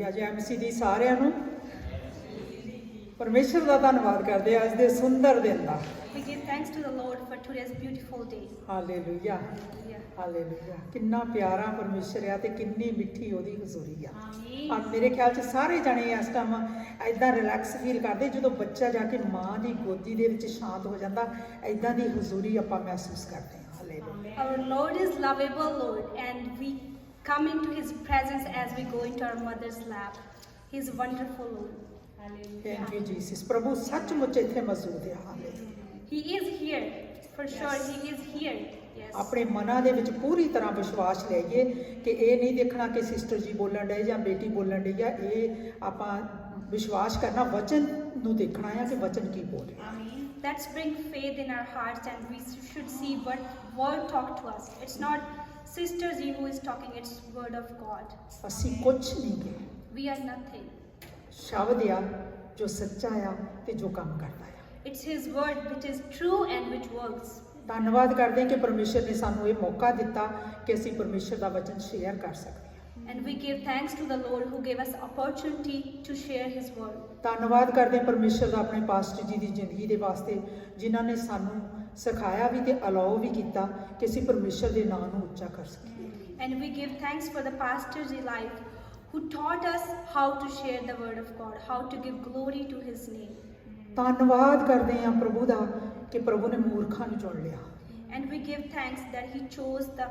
ਅੱਜ ਐਮਸੀ ਦੀ ਸਾਰਿਆਂ ਨੂੰ ਪਰਮੇਸ਼ਰ ਦਾ ਧੰਨਵਾਦ ਕਰਦੇ ਆ ਅੱਜ ਦੇ ਸੁੰਦਰ ਦਿਨ ਦਾ। We give thanks to the Lord for today's beautiful day. Hallelujah hallelujah. ਕਿੰਨਾ ਪਿਆਰਾ ਪਰਮੇਸ਼ਰ ਆ ਤੇ ਕਿੰਨੀ ਮਿੱਠੀ ਉਹਦੀ ਹਜ਼ੂਰੀ ਆ। ਆ ਮੇਰੇ ਖਿਆਲ 'ਚ ਸਾਰੇ ਜਣੇ ਇਸ ਟਾਈਮ ਐਦਾਂ ਰਿਲੈਕਸ ਫੀਲ ਕਰਦੇ ਜਦੋਂ ਬੱਚਾ ਜਾ ਕੇ ਮਾਂ ਦੀ ਗੋਦੀ ਦੇ ਵਿੱਚ ਸ਼ਾਂਤ ਹੋ ਜਾਂਦਾ, ਐਦਾਂ ਦੀ ਹਜ਼ੂਰੀ ਆਪਾਂ ਮਹਿਸੂਸ ਕਰਦੇ ਹਾਂ। Hallelujah. Our Lord is lovable, Lord, and we come into His presence as we go into our mother's lap. He is wonderful, Lord. Thank you Jesus. ਪ੍ਰਭੂ ਸੱਚਮੁੱਚ ਇੱਥੇ ਮੌਜੂਦ ਆ। Hallelujah. He is here, for sure. He is here. Yes. ਆਪਣੇ ਮਨਾਂ ਦੇ ਵਿੱਚ ਪੂਰੀ ਤਰ੍ਹਾਂ ਵਿਸ਼ਵਾਸ ਲਈਏ ਕਿ ਇਹ ਨਹੀਂ ਦੇਖਣਾ ਕਿ ਸਿਸਟਰ ਜੀ ਬੋਲਣ ਡਏ ਜਾਂ ਬੇਟੀ ਬੋਲਣ ਡਈ ਆ, ਇਹ ਆਪਾਂ ਵਿਸ਼ਵਾਸ ਕਰਨਾ ਵਚਨ ਨੂੰ ਦੇਖਣਾ ਆ ਕਿ ਵਚਨ ਕੀ ਬੋਲ ਰਿਹਾ। Let's bring faith in our hearts, and we should see what word talk to us. It's not Sister Ji who is talking; it's word of God. ਅਸੀਂ ਕੁਝ ਨਹੀਂ ਗੇ, We are nothing. ਸ਼ਬਦ ਆ ਜੋ ਸੱਚਾ ਆ ਤੇ ਜੋ ਕੰਮ ਕਰਦਾ ਆ। It's His word which is true and which works. ਧੰਨਵਾਦ ਕਰਦੇ ਹਾਂ ਕਿ ਪਰਮੇਸ਼ਰ ਨੇ ਸਾਨੂੰ ਇਹ ਮੌਕਾ ਦਿੱਤਾ ਕਿ ਅਸੀਂ ਪਰਮੇਸ਼ਰ ਦਾ ਵਚਨ ਸ਼ੇਅਰ ਕਰ ਸਕਦੇ ਹਾਂ। And we give thanks to the Lord who gave us opportunity to share His word. ਧੰਨਵਾਦ ਕਰਦੇ ਹਾਂ ਪਰਮੇਸ਼ਰ ਦਾ ਆਪਣੇ ਪਾਸਟਰ ਜੀ ਦੀ ਜ਼ਿੰਦਗੀ ਦੇ ਵਾਸਤੇ, ਜਿਨ੍ਹਾਂ ਨੇ ਸਾਨੂੰ ਸਿਖਾਇਆ ਵੀ ਤੇ ਅਲਾਓ ਵੀ ਕੀਤਾ ਕਿ ਅਸੀਂ ਪਰਮੇਸ਼ਰ ਦੇ ਨਾਮ ਨੂੰ ਉੱਚਾ ਕਰ ਸਕੀਏ। And we give thanks for the pastor's life who taught us how to share the word of God, how to give glory to His name. ਧੰਨਵਾਦ ਕਰਦੇ ਹਾਂ ਪ੍ਰਭੂ ਦਾ ਕਿ ਪ੍ਰਭੂ ਨੇ ਮੂਰਖਾਂ ਨੂੰ ਚੁਣ ਲਿਆ। And we give thanks that He chose the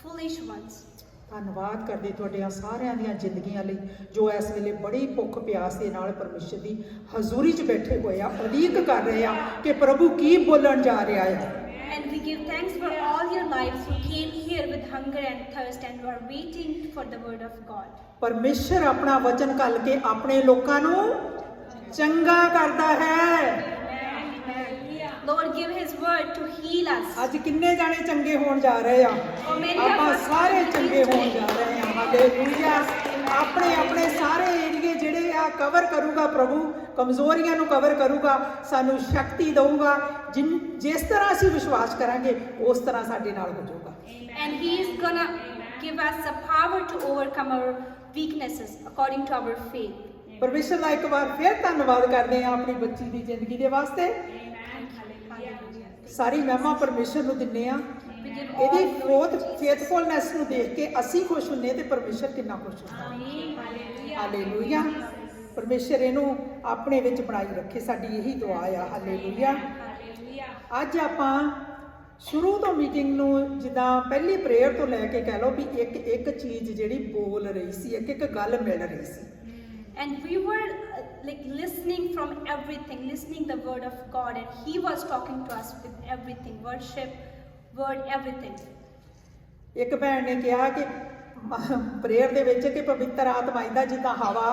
foolish ones. ਧੰਨਵਾਦ ਕਰਦੇ ਤੁਹਾਡੀਆਂ ਸਾਰਿਆਂ ਦੀਆਂ ਜ਼ਿੰਦਗੀਆਂ ਲਈ ਜੋ ਇਸ ਵੇਲੇ ਬੜੀ ਭੁੱਖ ਪਿਆਸ ਦੇ ਨਾਲ ਪਰਮੇਸ਼ਰ ਦੀ ਹਜ਼ੂਰੀ 'ਚ ਬੈਠੇ ਹੋਏ ਆ, ਉਡੀਕ ਕਰ ਰਹੇ ਆ ਕਿ ਪ੍ਰਭੂ ਕੀ ਬੋਲਣ ਜਾ ਰਿਹਾ ਹੈ। And we give thanks for all your lives who came here with hunger and thirst and who are waiting for the word of God. ਪਰਮੇਸ਼ਰ ਆਪਣਾ ਵਚਨ ਘੱਲ ਕੇ ਆਪਣੇ ਲੋਕਾਂ ਨੂੰ ਚੰਗਾ ਕਰਦਾ ਹੈ। Lord, give His word to heal us. ਅੱਜ ਕਿੰਨੇ ਜਾਣੇ ਚੰਗੇ ਹੋਣ ਜਾ ਰਹੇ ਆ? ਆਪਾਂ ਸਾਰੇ ਚੰਗੇ ਹੋਣ ਜਾ ਰਹੇ ਆ। ਹਾਲੇਲੂਇਆ। ਆਪਣੇ ਆਪਣੇ ਸਾਰੇ ਏਰੀਏ ਜਿਹੜੇ ਆ ਕਵਰ ਕਰੂਗਾ ਪ੍ਰਭੂ, ਕਮਜ਼ੋਰੀਆਂ ਨੂੰ ਕਵਰ ਕਰੂਗਾ, ਸਾਨੂੰ ਸ਼ਕਤੀ ਦਊਗਾ। ਜਿਸ ਤਰ੍ਹਾਂ ਅਸੀਂ ਵਿਸ਼ਵਾਸ ਕਰਾਂਗੇ ਉਸ ਤਰ੍ਹਾਂ ਸਾਡੇ ਨਾਲ ਹੋ ਜਾਊਗਾ। And He is gonna give us the power to overcome our weaknesses according to our faith. ਪਰਮੇਸ਼ਰ ਦਾ ਇੱਕ ਵਾਰ ਫਿਰ ਧੰਨਵਾਦ ਕਰਦੇ ਆ ਆਪਣੀ ਬੱਚੀ ਦੀ ਜ਼ਿੰਦਗੀ ਦੇ ਵਾਸਤੇ। ਸਾਰੀ ਮਹਿਮਾ ਪਰਮੇਸ਼ਰ ਨੂੰ ਦਿੰਨੇ ਆ। ਇਹਦੀ ਫੇਥਫੁਲਨੈਸ ਨੂੰ ਦੇਖ ਕੇ ਅਸੀਂ ਖੁਸ਼ ਹੁੰਨੇ ਤੇ ਪਰਮੇਸ਼ਰ ਕਿੰਨਾ ਖੁਸ਼ ਹੁੰਦਾ। ਹਾਲੇਲੂਇਆ। ਪਰਮੇਸ਼ਰ ਇਹਨੂੰ ਆਪਣੇ ਵਿੱਚ ਬਣਾਈ ਰੱਖੇ, ਸਾਡੀ ਇਹੀ ਦੁਆ ਆ। ਹਾਲੇਲੂਇਆ। ਅੱਜ ਆਪਾਂ ਸ਼ੁਰੂ ਤੋਂ ਮੀਟਿੰਗ ਨੂੰ ਜਿੱਦਾਂ ਪਹਿਲੀ ਪ੍ਰੇਅਰ ਤੋਂ ਲੈ ਕੇ ਕਹਿ ਲਓ ਵੀ ਇੱਕ ਇੱਕ ਚੀਜ਼ ਜਿਹੜੀ ਬੋਲ ਰਹੀ ਸੀ, ਇੱਕ ਇੱਕ ਗੱਲ ਮਿਲ ਰਹੀ ਸੀ। And we were like listening from everything, listening the word of God, and He was talking to us with everything, worship, word, everything. ਇੱਕ ਭੈਣ ਨੇ ਕਿਹਾ ਕਿ ਪ੍ਰੇਅਰ ਦੇ ਵਿੱਚ ਕਿ ਪਵਿੱਤਰ ਆਤਮਾ ਇੱਦਾਂ ਜਿੱਦਾਂ ਹਵਾ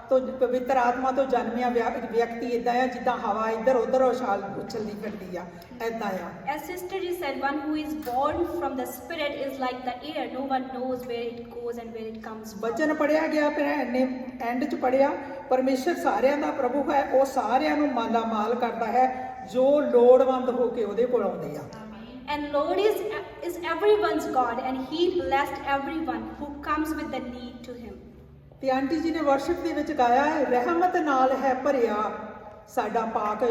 ਤੋਂ, ਪਵਿੱਤਰ ਆਤਮਾ ਤੋਂ ਜਨਮਿਆ ਵਿਅਕਤੀ ਇੱਦਾਂ ਆ ਜਿੱਦਾਂ ਹਵਾ ਇੱਧਰ ਉੱਧਰ ਉਛਲਦੀ ਫਿਰਦੀ ਆ, ਇੱਦਾਂ ਆ। As Sister Ji said, one who is born from the Spirit is like the air. No one knows where it goes and where it comes from. ਵਚਨ ਪੜਿਆ ਗਿਆ, ਭੈਣ ਨੇ ਐਂਡ 'ਚ ਪੜਿਆ, ਪਰਮੇਸ਼ਰ ਸਾਰਿਆਂ ਦਾ ਪ੍ਰਭੂ ਹੈ, ਉਹ ਸਾਰਿਆਂ ਨੂੰ ਮਾਲਾ ਮਾਲ ਕਰਦਾ ਹੈ ਜੋ ਲੋੜਵੰਦ ਹੋ ਕੇ ਉਹਦੇ ਕੋਲ ਆਉਂਦੇ ਆ। And Lord is everyone's God, and He blessed everyone who comes with the need to Him. ਤੇ ਆਂਟੀ ਜੀ ਨੇ ਵਰਸ਼ਿਪ ਦੇ ਵਿੱਚ ਗਾਇਆ ਹੈ, ਰਹਿਮਤ ਨਾਲ ਹੈ ਭਰਿਆ ਸਾਡਾ ਪਾਕ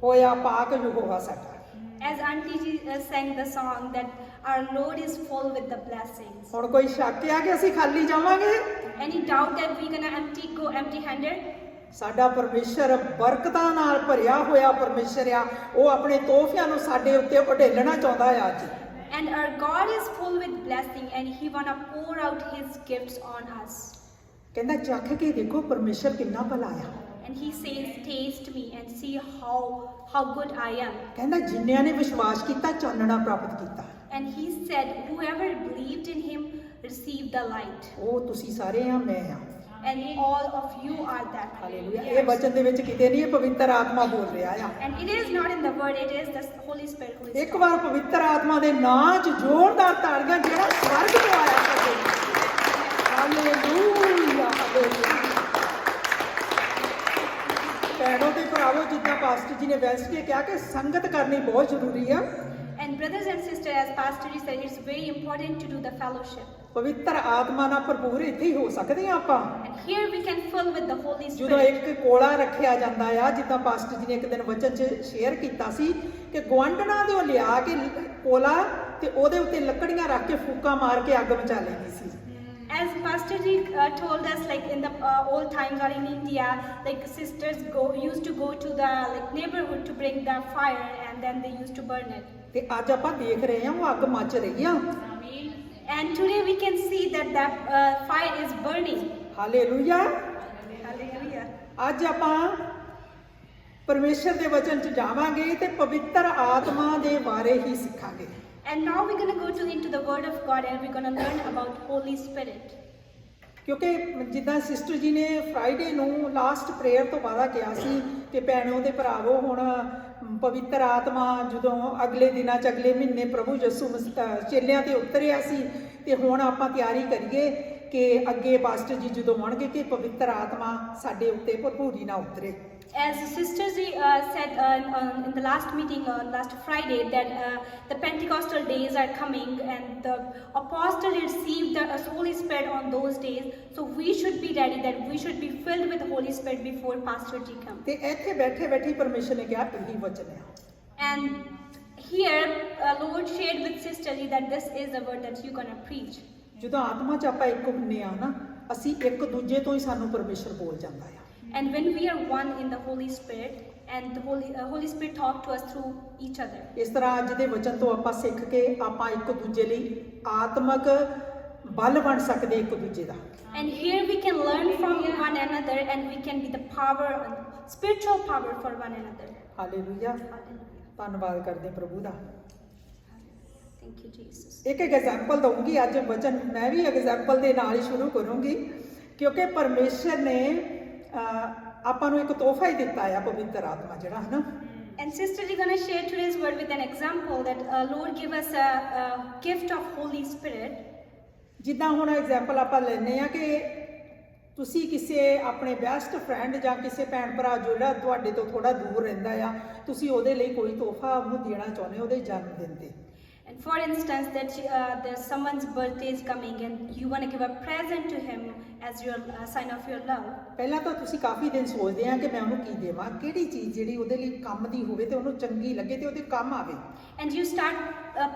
ਹੋਇਆ ਪਾਕ ਯਹੋਵਾ ਸਾਡਾ। As Auntie Ji sang the song that our Lord is full with the blessings. ਹੁਣ ਕੋਈ ਸ਼ੱਕ ਆ ਕਿ ਅਸੀਂ ਖਾਲੀ ਜਾਵਾਂਗੇ? Any doubt that we're gonna go empty-handed? ਸਾਡਾ ਪਰਮੇਸ਼ਰ ਬਰਕਤਾਂ ਨਾਲ ਭਰਿਆ ਹੋਇਆ ਪਰਮੇਸ਼ਰ ਆ, ਉਹ ਆਪਣੇ ਤੋਹਫਿਆਂ ਨੂੰ ਸਾਡੇ ਉੱਤੇ ਉਡੇਲਣਾ ਚਾਹੁੰਦਾ ਆ ਅੱਜ। And our God is full with blessing, and He wanna pour out His gifts on us. ਕਹਿੰਦਾ ਚੱਖ ਕੇ ਦੇਖੋ ਪਰਮੇਸ਼ਰ ਕਿੰਨਾ ਭਲਾ ਆ। And He says, taste me and see how good I am. ਕਹਿੰਦਾ ਜਿਨ੍ਹਾਂ ਨੇ ਵਿਸ਼ਵਾਸ ਕੀਤਾ ਚਾਨਣਾ ਪ੍ਰਾਪਤ ਕੀਤਾ। And He said, whoever believed in Him received the light. ਉਹ ਤੁਸੀਂ ਸਾਰੇ ਆ, ਮੈਂ ਆ। And all of you are that. Hallelujah. ਇਹ ਵਚਨ ਦੇ ਵਿੱਚ ਕਿਤੇ ਨਹੀਂ ਇਹ ਪਵਿੱਤਰ ਆਤਮਾ ਬੋਲ ਰਿਹਾ ਆ। And it is not in the word, it is the Holy Spirit who is ਇੱਕ ਵਾਰ ਪਵਿੱਤਰ ਆਤਮਾ ਦੇ ਨਾਂ 'ਚ ਜ਼ੋਰਦਾਰ ਤਾੜੀਆਂ ਜਿਹੜਾ ਸਵਰਗ ਤੋਂ ਆਇਆ ਸਾਡੇ। Hallelujah hallelujah. ਭੈਣੋ ਤੇ ਭਰਾਵੋ, ਜਿੱਦਾਂ ਪਾਸਟਰ ਜੀ ਨੇ ਵੈਸਟੇ ਕਿਹਾ ਕਿ ਸੰਗਤ ਕਰਨੀ ਬਹੁਤ ਜ਼ਰੂਰੀ ਆ। And brothers and sisters, as Pastor Ji said, it's very important to do the fellowship. ਪਵਿੱਤਰ ਆਤਮਾ ਨਾਲ ਭਰਪੂਰ ਇੱਥੇ ਹੀ ਹੋ ਸਕਦੇ ਆ ਆਪਾਂ And here we can fill with the Holy ਜਦੋਂ Spirit. ਇੱਕ ਕੋਲਾ ਰੱਖਿਆ ਜਾਂਦਾ ਆ, ਜਿੱਦਾਂ ਪਾਸਟਰ ਜੀ ਨੇ ਇੱਕ ਦਿਨ ਵਚਨ 'ਚ ਸ਼ੇਅਰ ਕੀਤਾ ਸੀ ਕਿ ਗੁਆਂਢਣਾ ਦੇ ਉਹ ਲਿਆ ਕੇ ਕੋਲਾ ਤੇ ਉਹਦੇ ਉੱਤੇ ਲੱਕੜੀਆਂ ਰੱਖ ਕੇ ਫੂਕਾਂ ਮਾਰ ਕੇ ਅੱਗ ਮਚਾ ਲੈਂਦੀ ਸੀ। As Pastor Ji told us, like in the old times or in India, like sisters used to go to the neighborhood to bring the fire, and then they used to burn it. ਤੇ ਅੱਜ ਆਪਾਂ ਦੇਖ ਰਹੇ ਹਾਂ ਉਹ ਅੱਗ ਮੱਚ ਰਹੀ ਆ। And today we can see that that fire is burning. Hallelujah. Hallelujah. ਅੱਜ ਆਪਾਂ ਪਰਮੇਸ਼ਰ ਦੇ ਵਚਨ 'ਚ ਜਾਵਾਂਗੇ ਤੇ ਪਵਿੱਤਰ ਆਤਮਾ ਦੇ ਬਾਰੇ ਹੀ ਸਿੱਖਾਂਗੇ। And now we're going to go into the Word of God, and we're going to learn about Holy Spirit. ਕਿਉਂਕਿ ਜਿੱਦਾਂ ਸਿਸਟਰ ਜੀ ਨੇ ਫਰਾਈਡੇ ਨੂੰ ਲਾਸਟ ਪ੍ਰੇਅਰ ਤੋਂ ਵਾਅਦਾ ਕਿਹਾ ਸੀ ਕਿ ਭੈਣੋ ਤੇ ਭਰਾਵੋ ਹੁਣ ਪਵਿੱਤਰ ਆਤਮਾ ਜਦੋਂ ਅਗਲੇ ਦਿਨਾਂ 'ਚ ਅਗਲੇ ਮਹੀਨੇ ਪ੍ਰਭੂ ਯਿਸੂ ਚੇਲਿਆਂ ਤੇ ਉਤਰਿਆ ਸੀ ਤੇ ਹੁਣ ਆਪਾਂ ਤਿਆਰੀ ਕਰੀਏ ਕਿ ਅੱਗੇ ਪਾਸਟਰ ਜੀ ਜਦੋਂ ਆਉਣਗੇ ਕਿ ਪਵਿੱਤਰ ਆਤਮਾ ਸਾਡੇ ਉੱਤੇ ਭਰਪੂਰੀ ਨਾਲ ਉਤਰੇ। As Sister Ji said in the last meeting on last Friday that the Pentecostal days are coming and the apostle received the Holy Spirit on those days, so we should be ready, that we should be filled with the Holy Spirit before Pastor Ji comes. ਤੇ ਇੱਥੇ ਬੈਠੇ ਬੈਠੇ ਪਰਮੇਸ਼ਰ ਨੇ ਕਿਹਾ ਇਹੀ ਵਚਨ ਆ। And here Lord shared with Sister Ji that this is the word that you're going to preach. ਜਦੋਂ ਆਤਮਾ 'ਚ ਆਪਾਂ ਇੱਕ ਹੁੰਨੇ ਆ ਨਾ, ਅਸੀਂ ਇੱਕ ਦੂਜੇ ਤੋਂ ਹੀ ਸਾਨੂੰ ਪਰਮੇਸ਼ਰ ਬੋਲ ਜਾਂਦਾ ਆ। And when we are one in the Holy Spirit, and the Holy Spirit talk to us through each other. ਇਸ ਤਰ੍ਹਾਂ ਅੱਜ ਦੇ ਵਚਨ ਤੋਂ ਆਪਾਂ ਸਿੱਖ ਕੇ ਆਪਾਂ ਇੱਕ ਦੂਜੇ ਲਈ ਆਤਮਕ ਬਲ ਬਣ ਸਕਦੇ ਇੱਕ ਦੂਜੇ ਦਾ। And here we can learn from one another, and we can be the power, spiritual power for one another. Hallelujah. ਧੰਨਵਾਦ ਕਰਦੇ ਪ੍ਰਭੂ ਦਾ। Thank you, Jesus. ਇੱਕ ਐਗਜ਼ਾਮਪਲ ਦਊਂਗੀ ਅੱਜ ਵਚਨ, ਮੈਂ ਵੀ ਐਗਜ਼ਾਮਪਲ ਦੇ ਨਾਲ ਹੀ ਸ਼ੁਰੂ ਕਰੂੰਗੀ ਕਿਉਂਕਿ ਪਰਮੇਸ਼ਰ ਨੇ ਆਪਾਂ ਨੂੰ ਇੱਕ ਤੋਹਫਾ ਹੀ ਦਿੱਤਾ ਆ ਪਵਿੱਤਰ ਆਤਮਾ ਜਿਹੜਾ ਹੈ ਨਾ। And Sister Ji gonna share today's word with an example that Lord give us a gift of Holy Spirit. ਜਿੱਦਾਂ ਹੁਣ ਐਗਜ਼ਾਮਪਲ ਆਪਾਂ ਲੈਂਦੇ ਆ ਕਿ ਤੁਸੀਂ ਕਿਸੇ ਆਪਣੇ ਬੈਸਟ ਫਰੈਂਡ ਜਾਂ ਕਿਸੇ ਭੈਣ ਭਰਾ ਜਿਹੜਾ ਤੁਹਾਡੇ ਤੋਂ ਥੋੜਾ ਦੂਰ ਰਹਿੰਦਾ ਆ, ਤੁਸੀਂ ਉਹਦੇ ਲਈ ਕੋਈ ਤੋਹਫਾ ਉਹਨੂੰ ਦੇਣਾ ਚਾਹੁੰਦੇ ਹੋ ਉਹਦੇ ਜਨਮ ਦਿਨ ਤੇ। And for instance, that there's someone's birthday is coming, and you want to give a present to him as your sign of your love. ਪਹਿਲਾਂ ਤਾਂ ਤੁਸੀਂ ਕਾਫੀ ਦਿਨ ਸੋਚਦੇ ਆ ਕਿ ਮੈਂ ਉਹਨੂੰ ਕੀ ਦੇਵਾਂ, ਕਿਹੜੀ ਚੀਜ਼ ਜਿਹੜੀ ਉਹਦੇ ਲਈ ਕੰਮ ਦੀ ਹੋਵੇ ਤੇ ਉਹਨੂੰ ਚੰਗੀ ਲੱਗੇ ਤੇ ਉਹਦੇ ਕੰਮ ਆਵੇ। And you start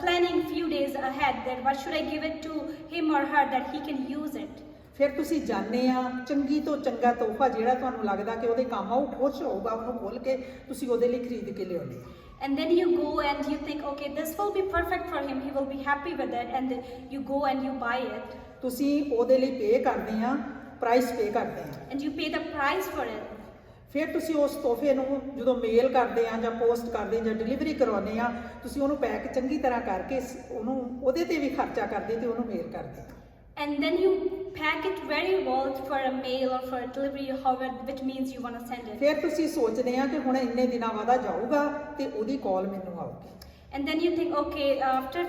planning few days ahead that what should I give it to him or her that he can use it. ਫਿਰ ਤੁਸੀਂ ਜਾਣਦੇ ਆ ਚੰਗੀ ਤੋਂ ਚੰਗਾ ਤੋਹਫਾ ਜਿਹੜਾ ਤੁਹਾਨੂੰ ਲੱਗਦਾ ਕਿ ਉਹਦੇ ਕੰਮ ਆਊ, ਖੁਸ਼ ਹੋਊਗਾ, ਉਹਨੂੰ ਖੋਲ ਕੇ ਤੁਸੀਂ ਉਹਦੇ ਲਈ ਖਰੀਦ ਕੇ ਲਿਆਉਂਦੇ ਆ। And then you go and you think, okay, this will be perfect for him, he will be happy with it, and then you go and you buy it. ਤੁਸੀਂ ਉਹਦੇ ਲਈ ਪੇ ਕਰਦੇ ਆ, ਪ੍ਰਾਈਸ ਪੇ ਕਰਦੇ ਆ। And you pay the price for it. ਫਿਰ ਤੁਸੀਂ ਉਸ ਤੋਹਫੇ ਨੂੰ ਜਦੋਂ ਮੇਲ ਕਰਦੇ ਆ ਜਾਂ ਪੋਸਟ ਕਰਦੇ ਜਾਂ ਡਿਲੀਵਰੀ ਕਰਵਾਉਂਦੇ ਆ, ਤੁਸੀਂ ਉਹਨੂੰ ਪੈਕ ਚੰਗੀ ਤਰ੍ਹਾਂ ਕਰਕੇ ਉਹਨੂੰ ਉਹਦੇ ਤੇ ਵੀ ਖਰਚਾ ਕਰਦੇ ਤੇ ਉਹਨੂੰ ਮੇਲ ਕਰਦੇ ਆ। And then you pack it very well for a mail or for a delivery, however, which means you want to send it. ਫਿਰ ਤੁਸੀਂ ਸੋਚਦੇ ਆ ਕਿ ਹੁਣ ਇੰਨੇ ਦਿਨਾਂ ਬਾਅਦ ਜਾਊਗਾ ਤੇ ਉਹਦੀ ਕਾਲ ਮੈਨੂੰ ਆਊਗੀ। And then you think, okay, after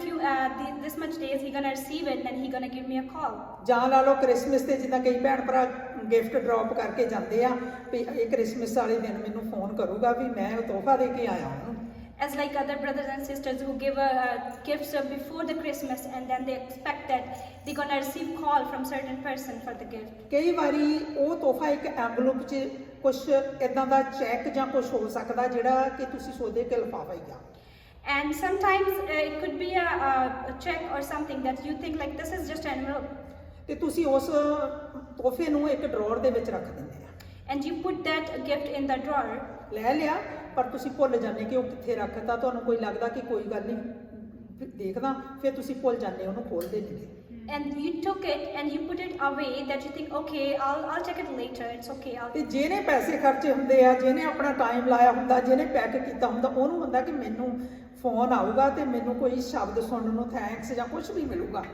this much days, he gonna receive it, then he gonna give me a call. ਜਾਂ ਲਾ ਲਓ ਕ੍ਰਿਸਮਸ ਤੇ ਜਿੱਦਾਂ ਕਈ ਭੈਣ ਭਰਾ ਗਿਫਟ ਡ੍ਰੌਪ ਕਰਕੇ ਜਾਂਦੇ ਆ ਵੀ ਇਹ ਕ੍ਰਿਸਮਸ ਵਾਲੇ ਦਿਨ ਮੈਨੂੰ ਫੋਨ ਕਰੂਗਾ ਵੀ ਮੈਂ ਉਹ ਤੋਹਫਾ ਦੇ ਕੇ ਆਇਆ ਉਹਨੂੰ। As like other brothers and sisters who give gifts before the Christmas, and then they expect that they're gonna receive call from certain person for the gift. ਕਈ ਵਾਰੀ ਉਹ ਤੋਹਫਾ ਇੱਕ ਐਨਵਲਪ 'ਚ ਕੁਝ ਇਦਾਂ ਦਾ ਚੈੱਕ ਜਾਂ ਕੁਝ ਹੋ ਸਕਦਾ ਜਿਹੜਾ ਕਿ ਤੁਸੀਂ ਸੋਚਦੇ ਕਿ ਲਿਫਾਫਾ ਹੀ ਆ। And sometimes it could be a check or something that you think like this is just an envelope. ਤੇ ਤੁਸੀਂ ਉਸ ਤੋਹਫੇ ਨੂੰ ਇੱਕ ਡਰਾਅਰ ਦੇ ਵਿੱਚ ਰੱਖ ਦਿੰਦੇ ਆ। And you put that gift in the drawer. ਲੈ ਲਿਆ ਪਰ ਤੁਸੀਂ ਭੁੱਲ ਜਾਂਦੇ ਕਿ ਉਹ ਕਿੱਥੇ ਰੱਖਤਾ, ਤੁਹਾਨੂੰ ਕੋਈ ਲੱਗਦਾ ਕਿ ਕੋਈ ਗੱਲ ਨਹੀਂ ਦੇਖਦਾ, ਫਿਰ ਤੁਸੀਂ ਭੁੱਲ ਜਾਂਦੇ ਉਹਨੂੰ ਖੋਲਦੇ ਨਹੀਂ। And you took it and you put it away that you think, okay, I'll check it later, it's okay. ਤੇ ਜਿਹਨੇ ਪੈਸੇ ਖਰਚੇ ਹੁੰਦੇ ਆ, ਜਿਹਨੇ ਆਪਣਾ ਟਾਈਮ ਲਾਇਆ ਹੁੰਦਾ, ਜਿਹਨੇ ਪੈਕ ਕੀਤਾ ਹੁੰਦਾ, ਉਹਨੂੰ ਹੁੰਦਾ ਕਿ ਮੈਨੂੰ ਫੋਨ ਆਊਗਾ ਤੇ ਮੈਨੂੰ ਕੋਈ ਸ਼ਬਦ ਸੁਣਨ ਨੂੰ ਥੈਂਕਸ ਜਾਂ ਕੁਝ ਵੀ ਮਿਲੂਗਾ।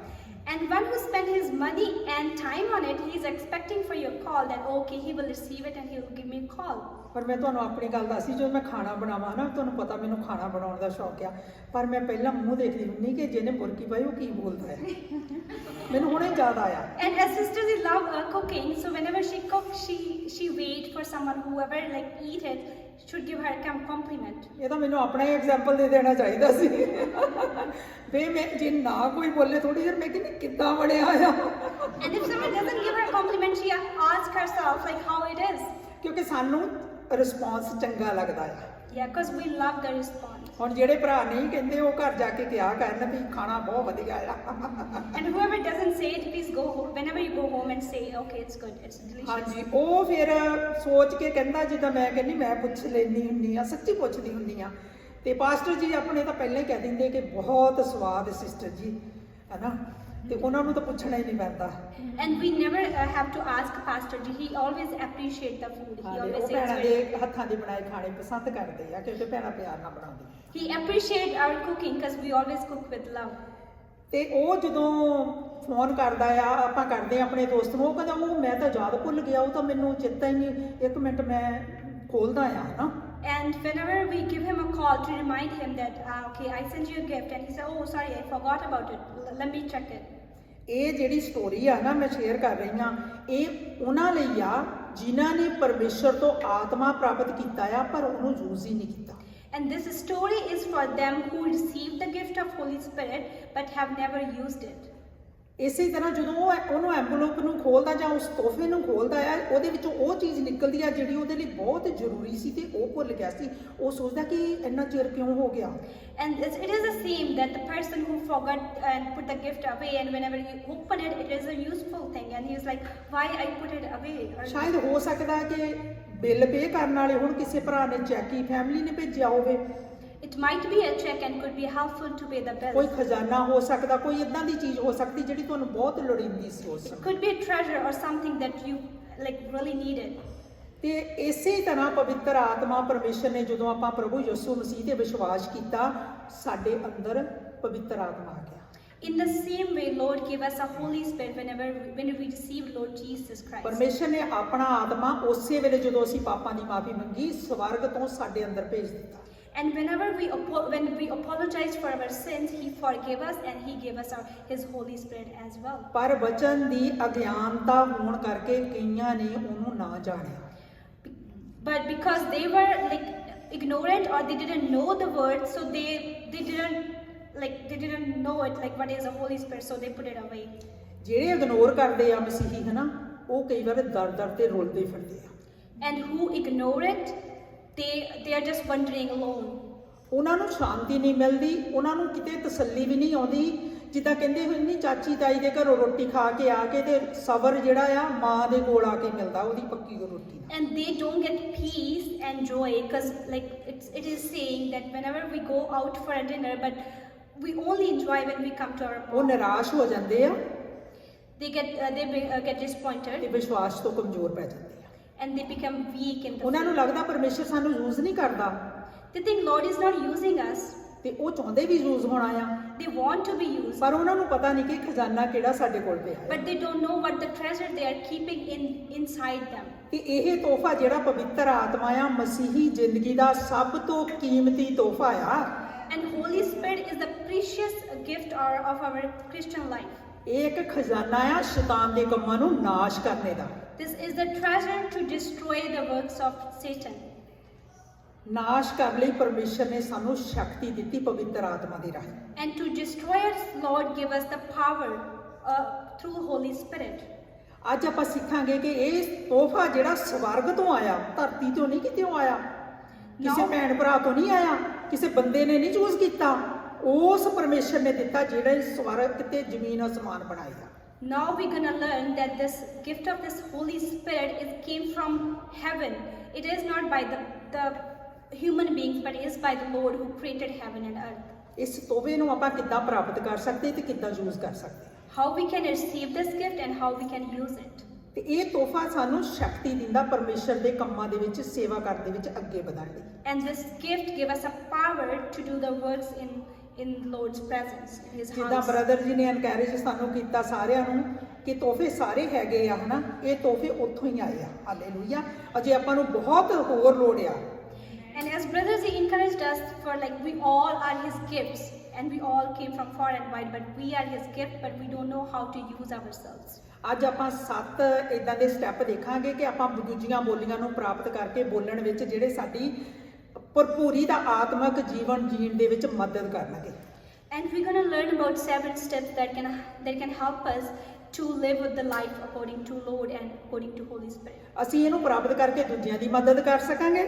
And one who spent his money and time on it, he is expecting for your call that okay, he will receive it and he will give me a call. ਪਰ ਮੈਂ ਤੁਹਾਨੂੰ ਆਪਣੀ ਗੱਲ ਦੱਸੀ, ਜਦੋਂ ਮੈਂ ਖਾਣਾ ਬਣਾਵਾਂ ਨਾ, ਤੁਹਾਨੂੰ ਪਤਾ ਮੈਨੂੰ ਖਾਣਾ ਬਣਾਉਣ ਦਾ ਸ਼ੌਕ ਆ, ਪਰ ਮੈਂ ਪਹਿਲਾਂ ਮੂੰਹ ਦੇਖਦੀ ਹੁੰਦੀ ਕਿ ਜਿਹਨੇ ਮੁਰਗੀ ਪਾਈ ਉਹ ਕੀ ਬੋਲਦਾ ਹੈ। ਮੈਨੂੰ ਹੁਣੇ ਯਾਦ ਆਇਆ। And as sisters love cooking, so whenever she cooks, she wait appreciate for someone, whoever like eat it should give her a compliment. ਇਹ ਤਾਂ ਮੈਨੂੰ ਆਪਣਾ ਹੀ ਐਗਜ਼ਾਮਪਲ ਦੇ ਦੇਣਾ ਚਾਹੀਦਾ ਸੀ ਵੇ ਮੈਂ ਜੇ ਨਾ ਕੋਈ ਬੋਲੇ ਥੋੜੀ ਦੇਰ ਮੈਂ ਕਹਿੰਦੀ ਕਿੱਦਾਂ ਬਣਿਆ ਆ And if someone doesn't give her a compliment, she asks herself like how it is. ਕਿਉਂਕਿ ਸਾਨੂੰ ਰਿਸਪੌਂਸ ਚੰਗਾ ਲੱਗਦਾ ਆ Yeah, because we love the response. ਹੁਣ ਜਿਹੜੇ ਭਰਾ ਨਹੀਂ ਕਹਿੰਦੇ ਉਹ ਘਰ ਜਾ ਕੇ ਕਿਹਾ ਕਰਨ ਵੀ ਖਾਣਾ ਬਹੁਤ ਵਧੀਆ ਆ And whoever doesn't say it, please go home. Whenever you go home and say, okay, it's good, it's delicious. ਹਾਂਜੀ ਉਹ ਫਿਰ ਸੋਚ ਕੇ ਕਹਿੰਦਾ ਜਿੱਦਾਂ ਮੈਂ ਕਹਿੰਦੀ ਮੈਂ ਪੁੱਛ ਲੈਣੀ ਹੁੰਦੀ ਆ ਸੱਚੀ ਪੁੱਛਦੀ ਹੁੰਦੀ ਆ ਤੇ ਪਾਸਟਰ ਜੀ ਆਪਣੇ ਤਾਂ ਪਹਿਲਾਂ ਹੀ ਕਹਿ ਦਿੰਦੇ ਕਿ ਬਹੁਤ ਸਵਾਦ ਸਿਸਟਰ ਜੀ ਹੈਨਾ ਤੇ ਉਹਨਾਂ ਨੂੰ ਤਾਂ ਪੁੱਛਣਾ ਹੀ ਨਹੀਂ ਪੈਂਦਾ And we never have to ask Pastor Ji. He always appreciate the food. He ਹਾਂਜੀ always ਉਹ says ਭੈਣਾਂ very ਦੇ ਹੱਥਾਂ ਦੀ ਬਣਾਈ ਖਾਣੇ ਪਸੰਦ ਕਰਦੇ ਆ ਕਿਉਂਕਿ ਭੈਣਾਂ ਪਿਆਰ ਨਾਲ ਬਣਾਉਂਦੀਆਂ He appreciate our cooking because we always cook with love. ਤੇ ਉਹ ਜਦੋਂ ਫੋਨ ਕਰਦਾ ਆ ਆਪਾਂ ਕਰਦੇ ਆ ਆਪਣੇ ਦੋਸਤ ਨੂੰ ਉਹ ਕਹਿੰਦਾ ਉਹ ਮੈਂ ਤਾਂ ਯਾਦ ਭੁੱਲ ਗਿਆ ਉਹ ਤਾਂ ਮੈਨੂੰ ਚੇਤਾ ਹੀ ਨਹੀਂ ਇੱਕ ਮਿੰਟ ਮੈਂ ਖੋਲਦਾ ਆ ਨਾ And whenever we give him a call to remind him that, okay, I sent you a gift, and he said, oh, sorry, I forgot about it. Let me check it. ਇਹ ਜਿਹੜੀ story ਆ ਨਾ ਮੈਂ share ਕਰ ਰਹੀ ਹਾਂ ਇਹ ਉਹਨਾਂ ਲਈ ਆ ਜਿਨ੍ਹਾਂ ਨੇ ਪਰਮੇਸ਼ਰ ਤੋਂ ਆਤਮਾ ਪ੍ਰਾਪਤ ਕੀਤਾ ਆ ਪਰ ਉਹਨੂੰ ਯੂਜ਼ ਹੀ ਨਹੀਂ ਕੀਤਾ And this story is for them who received the gift of Holy Spirit but have never used it. ਇਸੇ ਤਰ੍ਹਾਂ ਜਦੋਂ ਉਹ ਉਹਨੂੰ ਐਂਵਲਪ ਨੂੰ ਖੋਲਦਾ ਜਾਂ ਉਸ ਤੋਹਫੇ ਨੂੰ ਖੋਲਦਾ ਆ ਉਹਦੇ ਵਿੱਚੋਂ ਉਹ ਚੀਜ਼ ਨਿਕਲਦੀ ਆ ਜਿਹੜੀ ਉਹਦੇ ਲਈ ਬਹੁਤ ਜ਼ਰੂਰੀ ਸੀ ਤੇ ਉਹ ਭੁੱਲ ਗਿਆ ਸੀ ਉਹ ਸੋਚਦਾ ਕਿ ਇੰਨਾ ਚਿਰ ਕਿਉਂ ਹੋ ਗਿਆ And it is the same that the person who forgot and put the gift away, and whenever you open it, it is a useful thing, and he is like, why I put it away? ਸ਼ਾਇਦ ਹੋ ਸਕਦਾ ਕਿ bill pay ਕਰਨ ਵਾਲੇ ਹੁਣ ਕਿਸੇ ਭਰਾ ਨੇ ਚੈੱਕ ਹੀ ਫੈਮਿਲੀ ਨੇ ਭੇਜਿਆ ਹੋਵੇ It might be a check and could be helpful to pay the ਕੋਈ bill. ਖਜ਼ਾਨਾ ਹੋ ਸਕਦਾ ਕੋਈ ਇਦਾਂ ਦੀ ਚੀਜ਼ ਹੋ ਸਕਦੀ ਜਿਹੜੀ ਤੁਹਾਨੂੰ ਬਹੁਤ ਲੋੜੀਂਦੀ ਸੀ ਉਸ It ਸਮੇਂ could be a treasure or something that you like really needed. ਤੇ ਇਸੇ ਤਰ੍ਹਾਂ ਪਵਿੱਤਰ ਆਤਮਾ ਪਰਮੇਸ਼ਰ ਨੇ ਜਦੋਂ ਆਪਾਂ ਪ੍ਰਭੂ ਯਿਸੂ ਮਸੀਹ ਤੇ ਵਿਸ਼ਵਾਸ ਕੀਤਾ ਸਾਡੇ ਅੰਦਰ ਪਵਿੱਤਰ ਆਤਮਾ ਆ ਗਿਆ In the same way, Lord gave us a Holy Spirit when we received Lord Jesus Christ. ਪਰਮੇਸ਼ਰ ਨੇ ਆਪਣਾ ਆਤਮਾ ਉਸੇ ਵੇਲੇ ਜਦੋਂ ਅਸੀਂ ਪਾਪਾਂ ਦੀ ਮਾਫੀ ਮੰਗੀ ਸਵਰਗ ਤੋਂ ਸਾਡੇ ਅੰਦਰ ਭੇਜ ਦਿੱਤਾ And whenever when we apologized for our sins, He forgave us and He gave us His Holy Spirit as well. ਪਰ ਵਚਨ ਦੀ ਅਗਿਆਨਤਾ ਹੋਣ ਕਰਕੇ ਕਈਆਂ ਨੇ ਉਹਨੂੰ ਨਾ ਜਾਣਿਆ But because they were like ignorant or they didn't know the word, so they didn't know it like what is the Holy Spirit, so they put it away. ਜਿਹੜੇ ਇਗਨੋਰ ਕਰਦੇ ਆ ਮਸੀਹੀ ਹਨਾ ਉਹ ਕਈ ਵਾਰ ਦਰ ਤੇ ਰੋਲਦੇ ਫਿਰਦੇ ਆ And who ignore it, they are just wandering alone. ਉਹਨਾਂ ਨੂੰ ਸ਼ਾਂਤੀ ਨਹੀਂ ਮਿਲਦੀ ਉਹਨਾਂ ਨੂੰ ਕਿਤੇ ਤਸੱਲੀ ਵੀ ਨਹੀਂ ਆਉਂਦੀ ਜਿੱਦਾਂ ਕਹਿੰਦੇ ਹੋਏ ਨਹੀਂ ਚਾਚੀ ਤਾਈ ਦੇ ਘਰੋਂ ਰੋਟੀ ਖਾ ਕੇ ਆ ਕੇ ਤੇ ਸਬਰ ਜਿਹੜਾ ਆ ਮਾਂ ਦੇ ਕੋਲ ਆ ਕੇ ਮਿਲਦਾ ਉਹਦੀ ਪੱਕੀ ਰੋਟੀ ਨਾਲ And they don't get peace and joy because like it is saying that whenever we go out for a dinner, but we only enjoy when we come to our ਉਹ home. ਨਿਰਾਸ਼ ਹੋ ਜਾਂਦੇ ਆ They get disappointed ਤੇ ਵਿਸ਼ਵਾਸ ਤੋਂ ਕਮਜ਼ੋਰ ਪੈ ਜਾਂਦੇ ਆ and they become weak in the ਉਹਨਾਂ ਨੂੰ faith. ਲੱਗਦਾ ਪਰਮੇਸ਼ਰ ਸਾਨੂੰ ਯੂਜ਼ ਨਹੀਂ ਕਰਦਾ They think Lord is not using us. ਤੇ ਉਹ ਚਾਹੁੰਦੇ ਵੀ ਯੂਜ਼ ਹੋਣਾ ਆ They want to be used, ਪਰ ਉਹਨਾਂ ਨੂੰ ਪਤਾ ਨਹੀਂ ਕਿ ਖਜ਼ਾਨਾ ਕਿਹੜਾ ਸਾਡੇ ਕੋਲ ਪਿਆ ਹੈ but they don't know what the treasure they are keeping inside them. ਤੇ ਇਹ ਤੋਹਫਾ ਜਿਹੜਾ ਪਵਿੱਤਰ ਆਤਮਾ ਆ ਮਸੀਹੀ ਜ਼ਿੰਦਗੀ ਦਾ ਸਭ ਤੋਂ ਕੀਮਤੀ ਤੋਹਫਾ ਆ And Holy Spirit is the precious gift of our Christian life. ਇਹ ਇੱਕ ਖਜ਼ਾਨਾ ਆ ਸ਼ੈਤਾਨ ਦੇ ਕੰਮਾਂ ਨੂੰ ਨਾਸ਼ ਕਰਨੇ ਦਾ This is the treasure to destroy the works of Satan. ਨਾਸ਼ ਕਰਨ ਲਈ ਪਰਮੇਸ਼ਰ ਨੇ ਸਾਨੂੰ ਸ਼ਕਤੀ ਦਿੱਤੀ ਪਵਿੱਤਰ ਆਤਮਾ ਦੇ ਰਾਹੀਂ And to destroy us, Lord gave us the power through Holy Spirit. ਅੱਜ ਆਪਾਂ ਸਿੱਖਾਂਗੇ ਕਿ ਇਹ ਤੋਹਫਾ ਜਿਹੜਾ ਸਵਰਗ ਤੋਂ ਆਇਆ ਧਰਤੀ ਤੋਂ ਨਹੀਂ ਕਿਤੇੋਂ ਆਇਆ ਕਿਸੇ ਭੈਣ ਭਰਾ ਤੋਂ ਨਹੀਂ ਆਇਆ ਕਿਸੇ ਬੰਦੇ ਨੇ ਨਹੀਂ ਚੂਜ਼ ਕੀਤਾ ਉਸ ਪਰਮੇਸ਼ਰ ਨੇ ਦਿੱਤਾ ਜਿਹੜਾ ਸਵਰਗ ਤੇ ਜ਼ਮੀਨ ਅਸਮਾਨ ਬਣਾਇਆ Now we're gonna learn that this gift of this Holy Spirit came from heaven. It is not by the human beings, but it is by the Lord who created heaven and earth. ਇਸ ਤੋਹਫੇ ਨੂੰ ਆਪਾਂ ਕਿੱਦਾਂ ਪ੍ਰਾਪਤ ਕਰ ਸਕਦੇ ਤੇ ਕਿੱਦਾਂ ਯੂਜ਼ ਕਰ ਸਕਦੇ How we can receive this gift and how we can use it. ਤੇ ਇਹ ਤੋਹਫਾ ਸਾਨੂੰ ਸ਼ਕਤੀ ਦਿੰਦਾ ਪਰਮੇਸ਼ਰ ਦੇ ਕੰਮਾਂ ਦੇ ਵਿੱਚ ਸੇਵਾ ਕਰਨ ਦੇ ਵਿੱਚ ਅੱਗੇ ਵਧਣ ਲਈ And this gift gave us a power to do the works in Lord's presence, in His ਜਿੱਦਾਂ house. ਬ੍ਰਦਰ ਜੀ ਨੇ ਐਨਕਰੇਜ ਸਾਨੂੰ ਕੀਤਾ ਸਾਰਿਆਂ ਨੂੰ ਕਿ ਤੋਹਫੇ ਸਾਰੇ ਹੈਗੇ ਆ ਹਨਾ ਇਹ ਤੋਹਫੇ ਉੱਥੋਂ ਹੀ ਆਏ ਆ ਹਾਲੇਲੂਇਆ ਅਜੇ ਆਪਾਂ ਨੂੰ ਬਹੁਤ ਹੋਰ ਲੋੜ ਆ And as brothers, he encouraged us for like we all are His gifts, and we all came from far and wide, but we are His gift, but we don't know how to use ourselves. ਅੱਜ ਆਪਾਂ 7 ਇਦਾਂ ਦੇ step ਦੇਖਾਂਗੇ ਕਿ ਆਪਾਂ ਦੂਜੀਆਂ ਬੋਲੀਆਂ ਨੂੰ ਪ੍ਰਾਪਤ ਕਰਕੇ ਬੋਲਣ ਵਿੱਚ ਜਿਹੜੇ ਸਾਡੀ ਭਰਪੂਰੀ ਦਾ ਆਤਮਿਕ ਜੀਵਨ ਜੀਣ ਦੇ ਵਿੱਚ ਮਦਦ ਕਰਨਗੇ। And we're going to learn about 7 steps that can help us to live with the life according to Lord and according to Holy Spirit. ਅਸੀਂ ਇਹਨੂੰ ਪ੍ਰਾਪਤ ਕਰਕੇ ਦੂਜਿਆਂ ਦੀ ਮਦਦ ਕਰ ਸਕਾਂਗੇ।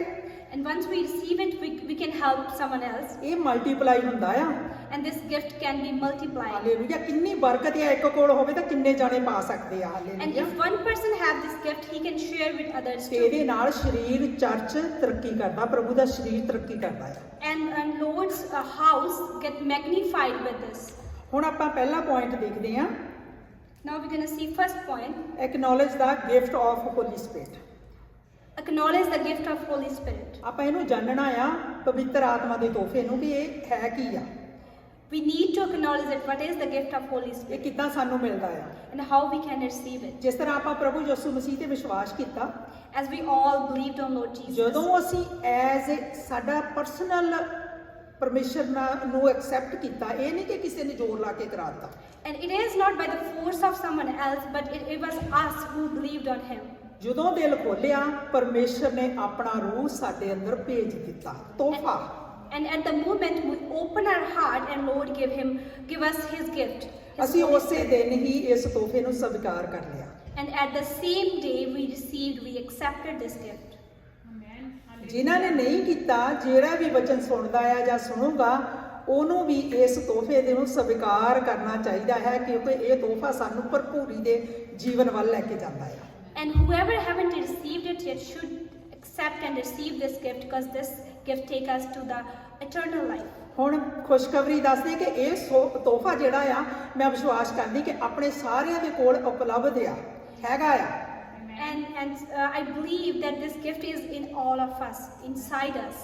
And once we receive it, we can help someone else. ਇਹ multiply ਹੁੰਦਾ ਆ। And this gift can be multiplied. Hallelujah. ਕਿੰਨੀ ਬਰਕਤ ਹੈ, ਇੱਕ ਕੋਲ ਹੋਵੇ ਤਾਂ ਕਿੰਨੇ ਜਾਣੇ ਪਾ ਸਕਦੇ ਆ। And hallelujah. if one person have this gift, he can share with others ਤੇ too. ਇਹਦੇ ਨਾਲ ਸਰੀਰ ਚਰਚ ਤਰੱਕੀ ਕਰਦਾ, ਪ੍ਰਭੂ ਦਾ ਸਰੀਰ ਤਰੱਕੀ ਕਰਦਾ ਹੈ। And Lord's house get magnified with this. ਹੁਣ ਆਪਾਂ ਪਹਿਲਾ ਪੁਆਇੰਟ ਦੇਖਦੇ ਹਾਂ, Now we're going to see first point. Acknowledge the gift of Holy Spirit. Acknowledge the gift of Holy Spirit. ਆਪਾਂ ਇਹਨੂੰ ਜਾਣਨਾ ਆ ਪਵਿੱਤਰ ਆਤਮਾ ਦੇ ਤੋਹਫੇ ਨੂੰ ਵੀ ਇਹ ਹੈ ਕੀ ਆ, We need to acknowledge that what is the gift of Holy ਇਹ Spirit ਕਿੱਦਾਂ ਸਾਨੂੰ ਮਿਲਦਾ ਆ। and how we can receive it. ਜਿਸ ਤਰ੍ਹਾਂ ਆਪਾਂ ਪ੍ਰਭੂ ਯਿਸੂ ਮਸੀਹ ਤੇ ਵਿਸ਼ਵਾਸ ਕੀਤਾ, As we all believed on Lord Jesus. ਜਦੋਂ ਅਸੀਂ ਐਜ਼ ਸਾਡਾ ਪਰਸਨਲ ਪਰਮੇਸ਼ਰ ਨੂੰ ਐਕਸੈਪਟ ਕੀਤਾ, ਇਹ ਨਹੀਂ ਕਿ ਕਿਸੇ ਨੇ ਜ਼ੋਰ ਲਾ ਕੇ ਕਰਾ ਦਿੱਤਾ। And it is not by the force of someone else, but it was us who believed on Him. ਜਦੋਂ ਦਿਲ ਖੋਲਿਆ, ਪਰਮੇਸ਼ਰ ਨੇ ਆਪਣਾ ਰੂਹ ਸਾਡੇ ਅੰਦਰ ਭੇਜ ਦਿੱਤਾ, ਤੋਹਫਾ। And at the moment we open our heart and Lord give us His gift. His ਅਸੀਂ Holy ਉਸੇ Spirit. ਦਿਨ ਹੀ ਇਸ ਤੋਹਫੇ ਨੂੰ ਸਵੀਕਾਰ ਕਰ ਲਿਆ। And at the same day we accepted this gift. ਜਿਨ੍ਹਾਂ ਨੇ ਨਹੀਂ ਕੀਤਾ, ਜਿਹੜਾ ਵੀ ਵਚਨ ਸੁਣਦਾ ਆ ਜਾਂ ਸੁਣੂਗਾ, ਉਹਨੂੰ ਵੀ ਇਸ ਤੋਹਫੇ ਦੇ ਨੂੰ ਸਵੀਕਾਰ ਕਰਨਾ ਚਾਹੀਦਾ ਹੈ, ਕਿਉਂਕਿ ਇਹ ਤੋਹਫਾ ਸਾਨੂੰ ਭਰਪੂਰੀ ਦੇ ਜੀਵਨ ਵੱਲ ਲੈ ਕੇ ਜਾਂਦਾ ਹੈ। And whoever haven't received it yet should accept and receive this gift, because this gift take us to the eternal life. ਹੁਣ ਖੁਸ਼ਖਬਰੀ ਦੱਸਦੇ ਕਿ ਇਹ ਤੋਹਫਾ ਜਿਹੜਾ ਆ, ਮੈਂ ਵਿਸ਼ਵਾਸ ਕਰਦੀ ਕਿ ਆਪਣੇ ਸਾਰਿਆਂ ਦੇ ਕੋਲ ਉਪਲਬਧ ਆ, ਹੈਗਾ ਆ। And I believe that this gift is in all of us, inside us.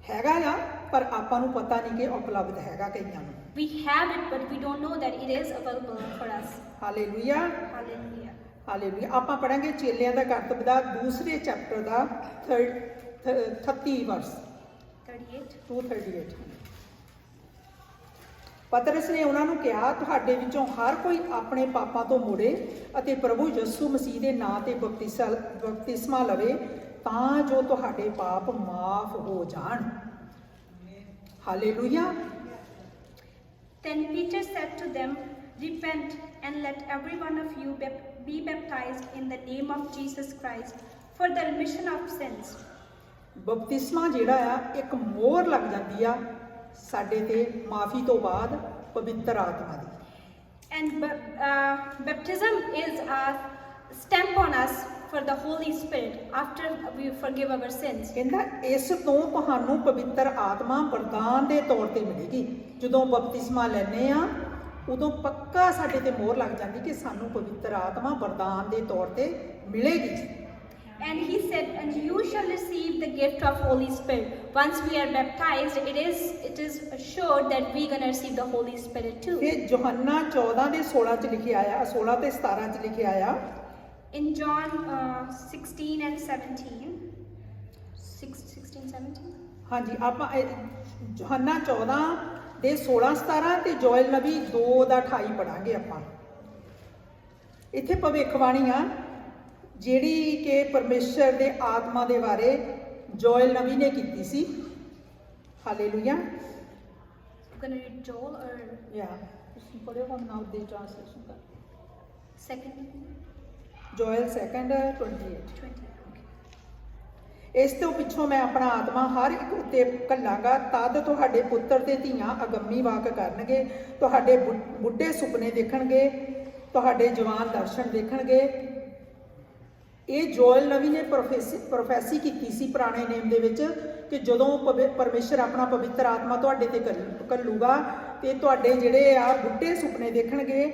ਹੈਗਾ ਆ, ਪਰ ਆਪਾਂ ਨੂੰ ਪਤਾ ਨਹੀਂ ਕਿ ਉਪਲਬਧ ਹੈਗਾ ਕਈਆਂ ਨੂੰ। We have it, but we don't know that it is available for us. Hallelujah, Hallelujah. Hallelujah. ਆਪਾਂ ਪੜਾਂਗੇ ਚੇਲਿਆਂ ਦਾ ਕਰਤੱਵ ਦਾ 2 ਚੈਪਟਰ ਦਾ 30 ਵਰਸ 38. 238। ਪਤਰਸ ਨੇ ਉਹਨਾਂ ਨੂੰ ਕਿਹਾ, ਤੁਹਾਡੇ ਵਿੱਚੋਂ ਹਰ ਕੋਈ ਆਪਣੇ ਪਾਪਾਂ ਤੋਂ ਮੁੜੇ ਅਤੇ ਪ੍ਰਭੂ ਯਿਸੂ ਮਸੀਹ ਦੇ ਨਾਂ ਤੇ ਬਪਤਿਸਮਾ ਲਵੇ, ਤਾਂ ਜੋ ਤੁਹਾਡੇ ਪਾਪ ਮਾਫ ਹੋ ਜਾਣ। Hallelujah. Then Peter said to them, Repent and let every one of you be baptized in the name of Jesus Christ for the remission of sins. ਬਪਤਿਸਮਾ ਜਿਹੜਾ ਆ, ਇੱਕ ਮੋਹਰ ਲੱਗ ਜਾਂਦੀ ਆ ਸਾਡੇ ਤੇ ਮਾਫੀ ਤੋਂ ਬਾਅਦ ਪਵਿੱਤਰ ਆਤਮਾ ਦੀ। And baptism is a stamp on us for the Holy Spirit after we forgive our sins. ਕਹਿੰਦਾ ਇਸ ਤੋਂ ਤੁਹਾਨੂੰ ਪਵਿੱਤਰ ਆਤਮਾ ਵਰਦਾਨ ਦੇ ਤੌਰ ਤੇ ਮਿਲੇਗੀ। ਜਦੋਂ ਬਪਤਿਸਮਾ ਲੈਂਦੇ ਆ, ਉਦੋਂ ਪੱਕਾ ਸਾਡੇ ਤੇ ਮੋਹਰ ਲੱਗ ਜਾਂਦੀ ਕਿ ਸਾਨੂੰ ਪਵਿੱਤਰ ਆਤਮਾ ਵਰਦਾਨ ਦੇ ਤੌਰ ਤੇ ਮਿਲੇਗੀ। And he said, and you shall receive the gift of Holy Spirit. Once we are baptized, it is assured that we're going to receive the Holy Spirit too. ਇਹ ਯੋਹੰਨਾ 14 ਦੇ 16 ਚ ਲਿਖਿਆ ਆ, 16 ਤੇ 17 ਚ ਲਿਖਿਆ ਆ। In John 16 and 17. 16, 17? ਹਾਂਜੀ, ਆਪਾਂ ਯੋਹੰਨਾ 14 ਦੇ 16 17 ਤੇ ਜੋਇਲ ਨਬੀ 2 ਦਾ 28 ਪੜਾਂਗੇ ਆਪਾਂ। ਇੱਥੇ ਭਵਿੱਖਬਾਣੀ ਆ ਜਿਹੜੀ ਕਿ ਪਰਮੇਸ਼ਰ ਦੇ ਆਤਮਾ ਦੇ ਬਾਰੇ ਜੋਇਲ ਨਬੀ ਨੇ ਕੀਤੀ ਸੀ। Hallelujah. I'm going to read Joel or ਯਾ ਤੁਸੀਂ ਪੜ੍ਹੋ ਨਾਉ ਦੇ ਟ੍ਰਾਂਸਲੇਸ਼ਨ ਕਰ। second? ਜੋਇਲ 2:28। 20. Okay. ਇਸ ਤੋਂ ਪਿੱਛੋਂ ਮੈਂ ਆਪਣਾ ਆਤਮਾ ਹਰ ਇੱਕ ਉੱਤੇ ਘੱਲਾਂਗਾ, ਤਦ ਤੁਹਾਡੇ ਪੁੱਤਰ ਤੇ ਧੀਆਂ ਅਗੰਮੀ ਵਾਕ ਕਰਨਗੇ, ਤੁਹਾਡੇ ਬੁੱਢੇ ਸੁਪਨੇ ਦੇਖਣਗੇ, ਤੁਹਾਡੇ ਜਵਾਨ ਦਰਸ਼ਨ ਦੇਖਣਗੇ। ਇਹ ਜੋਇਲ ਨਬੀ ਨੇ ਪ੍ਰੋਫੈਸੀ ਕੀਤੀ ਸੀ ਪੁਰਾਣੇ ਨੇਮ ਦੇ ਵਿੱਚ ਕਿ ਜਦੋਂ ਪਰਮੇਸ਼ਰ ਆਪਣਾ ਪਵਿੱਤਰ ਆਤਮਾ ਤੁਹਾਡੇ ਤੇ ਘੱਲੂਗਾ ਤੇ ਤੁਹਾਡੇ ਜਿਹੜੇ ਆ ਬੁੱਢੇ ਸੁਪਨੇ ਦੇਖਣਗੇ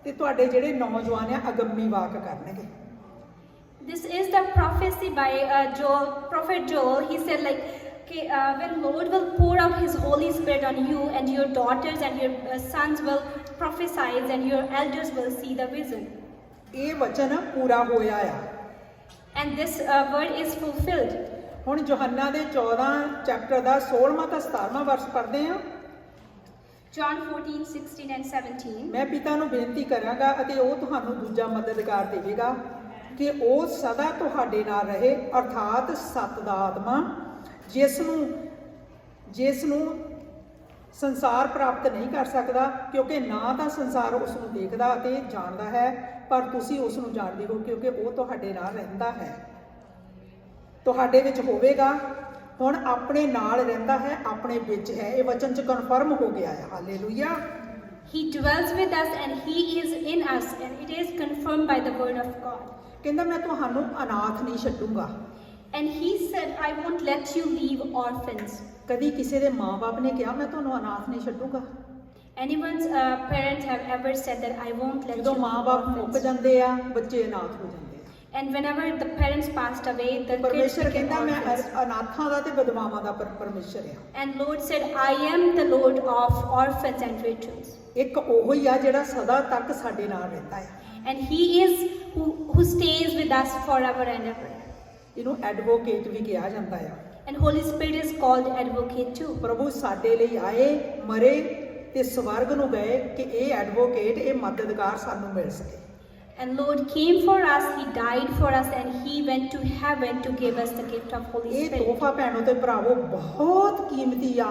ਤੇ ਤੁਹਾਡੇ ਜਿਹੜੇ ਨੌਜਵਾਨ ਆ ਅਗੰਮੀ ਵਾਕ ਕਰਨਗੇ। This is the prophecy by Prophet Joel. He said when Lord will pour out His Holy Spirit on you, and your daughters and your sons will prophesy, and your elders will see the vision. ਇਹ ਵਚਨ ਪੂਰਾ ਹੋਇਆ ਆ। And this word is fulfilled. ਹੁਣ ਯੋਹੰਨਾ ਦੇ 14 chapter ਦਾ 16ਵਾਂ ਤੇ 17ਵਾਂ ਵਰਸ ਪੜ੍ਹਦੇ ਆ। John 14, 16 and 17. ਮੈਂ ਪਿਤਾ ਨੂੰ ਬੇਨਤੀ ਕਰਾਂਗਾ ਅਤੇ ਉਹ ਤੁਹਾਨੂੰ ਦੂਜਾ ਮਦਦਗਾਰ ਦੇਵੇਗਾ ਕਿ ਉਹ ਸਦਾ ਤੁਹਾਡੇ ਨਾਲ ਰਹੇ, ਅਰਥਾਤ ਸੱਤ ਦਾ ਆਤਮਾ, ਜਿਸ ਨੂੰ ਸੰਸਾਰ ਪ੍ਰਾਪਤ ਨਹੀਂ ਕਰ ਸਕਦਾ, ਕਿਉਂਕਿ ਨਾ ਤਾਂ ਸੰਸਾਰ ਉਸ ਨੂੰ ਦੇਖਦਾ ਅਤੇ ਜਾਣਦਾ ਹੈ, ਪਰ ਤੁਸੀਂ ਉਸ ਨੂੰ ਜਾਣਦੇ ਹੋ ਕਿਉਂਕਿ ਉਹ ਤੁਹਾਡੇ ਨਾਲ ਰਹਿੰਦਾ ਹੈ, ਤੁਹਾਡੇ ਵਿੱਚ ਹੋਵੇਗਾ। ਹੁਣ ਆਪਣੇ ਨਾਲ ਰਹਿੰਦਾ ਹੈ, ਆਪਣੇ ਵਿੱਚ ਹੈ। ਇਹ ਵਚਨ 'ਚ ਕਨਫਰਮ ਹੋ ਗਿਆ ਹੈ। Hallelujah. He dwells with us and He is in us, and it is confirmed by the word of God. ਕਹਿੰਦਾ ਮੈਂ ਤੁਹਾਨੂੰ ਅਨਾਥ ਨਹੀਂ ਛੱਡੂੰਗਾ। And He said, I won't let you leave orphans. ਕਦੀ ਕਿਸੇ ਦੇ ਮਾਂ-ਬਾਪ ਨੇ ਕਿਹਾ ਮੈਂ ਤੁਹਾਨੂੰ ਅਨਾਥ ਨਹੀਂ ਛੱਡੂੰਗਾ? Anyone's parents have ever said that I won't let you ਜਦੋਂ leave ਮਾਂ-ਬਾਪ ਮੁੱਕ orphans. ਜਾਂਦੇ ਆ, ਬੱਚੇ ਅਨਾਥ ਹੋ ਜਾਂਦੇ ਆ। And whenever the parents passed away, the kids ਪਰਮੇਸ਼ਰ became ਕਹਿੰਦਾ ਮੈਂ orphans. ਅਨਾਥਾਂ ਦਾ ਤੇ ਵਿਧਵਾਵਾਂ ਦਾ ਪਰਮੇਸ਼ਰ ਆ। And Lord said, I am the Lord of orphans and widows. ਇੱਕ ਉਹ ਹੀ ਆ ਜਿਹੜਾ ਸਦਾ ਤੱਕ ਸਾਡੇ ਨਾਲ ਰਹਿੰਦਾ ਆ। And He is who stays with us forever and ever. ਇਹਨੂੰ ਐਡਵੋਕੇਟ ਵੀ ਕਿਹਾ ਜਾਂਦਾ ਆ। And Holy Spirit is called advocate too. ਪ੍ਰਭੂ ਸਾਡੇ ਲਈ ਆਏ, ਮਰੇ ਤੇ ਸਵਰਗ ਨੂੰ ਗਏ ਕਿ ਇਹ ਐਡਵੋਕੇਟ, ਇਹ ਮਦਦਗਾਰ ਸਾਨੂੰ ਮਿਲ ਸਕੇ। And Lord came for us, He died for us, and He went to heaven to give us the gift of Holy ਇਹ Spirit. ਤੋਹਫਾ ਭੈਣੋ ਤੇ ਭਰਾਵੋ ਬਹੁਤ ਕੀਮਤੀ ਆ।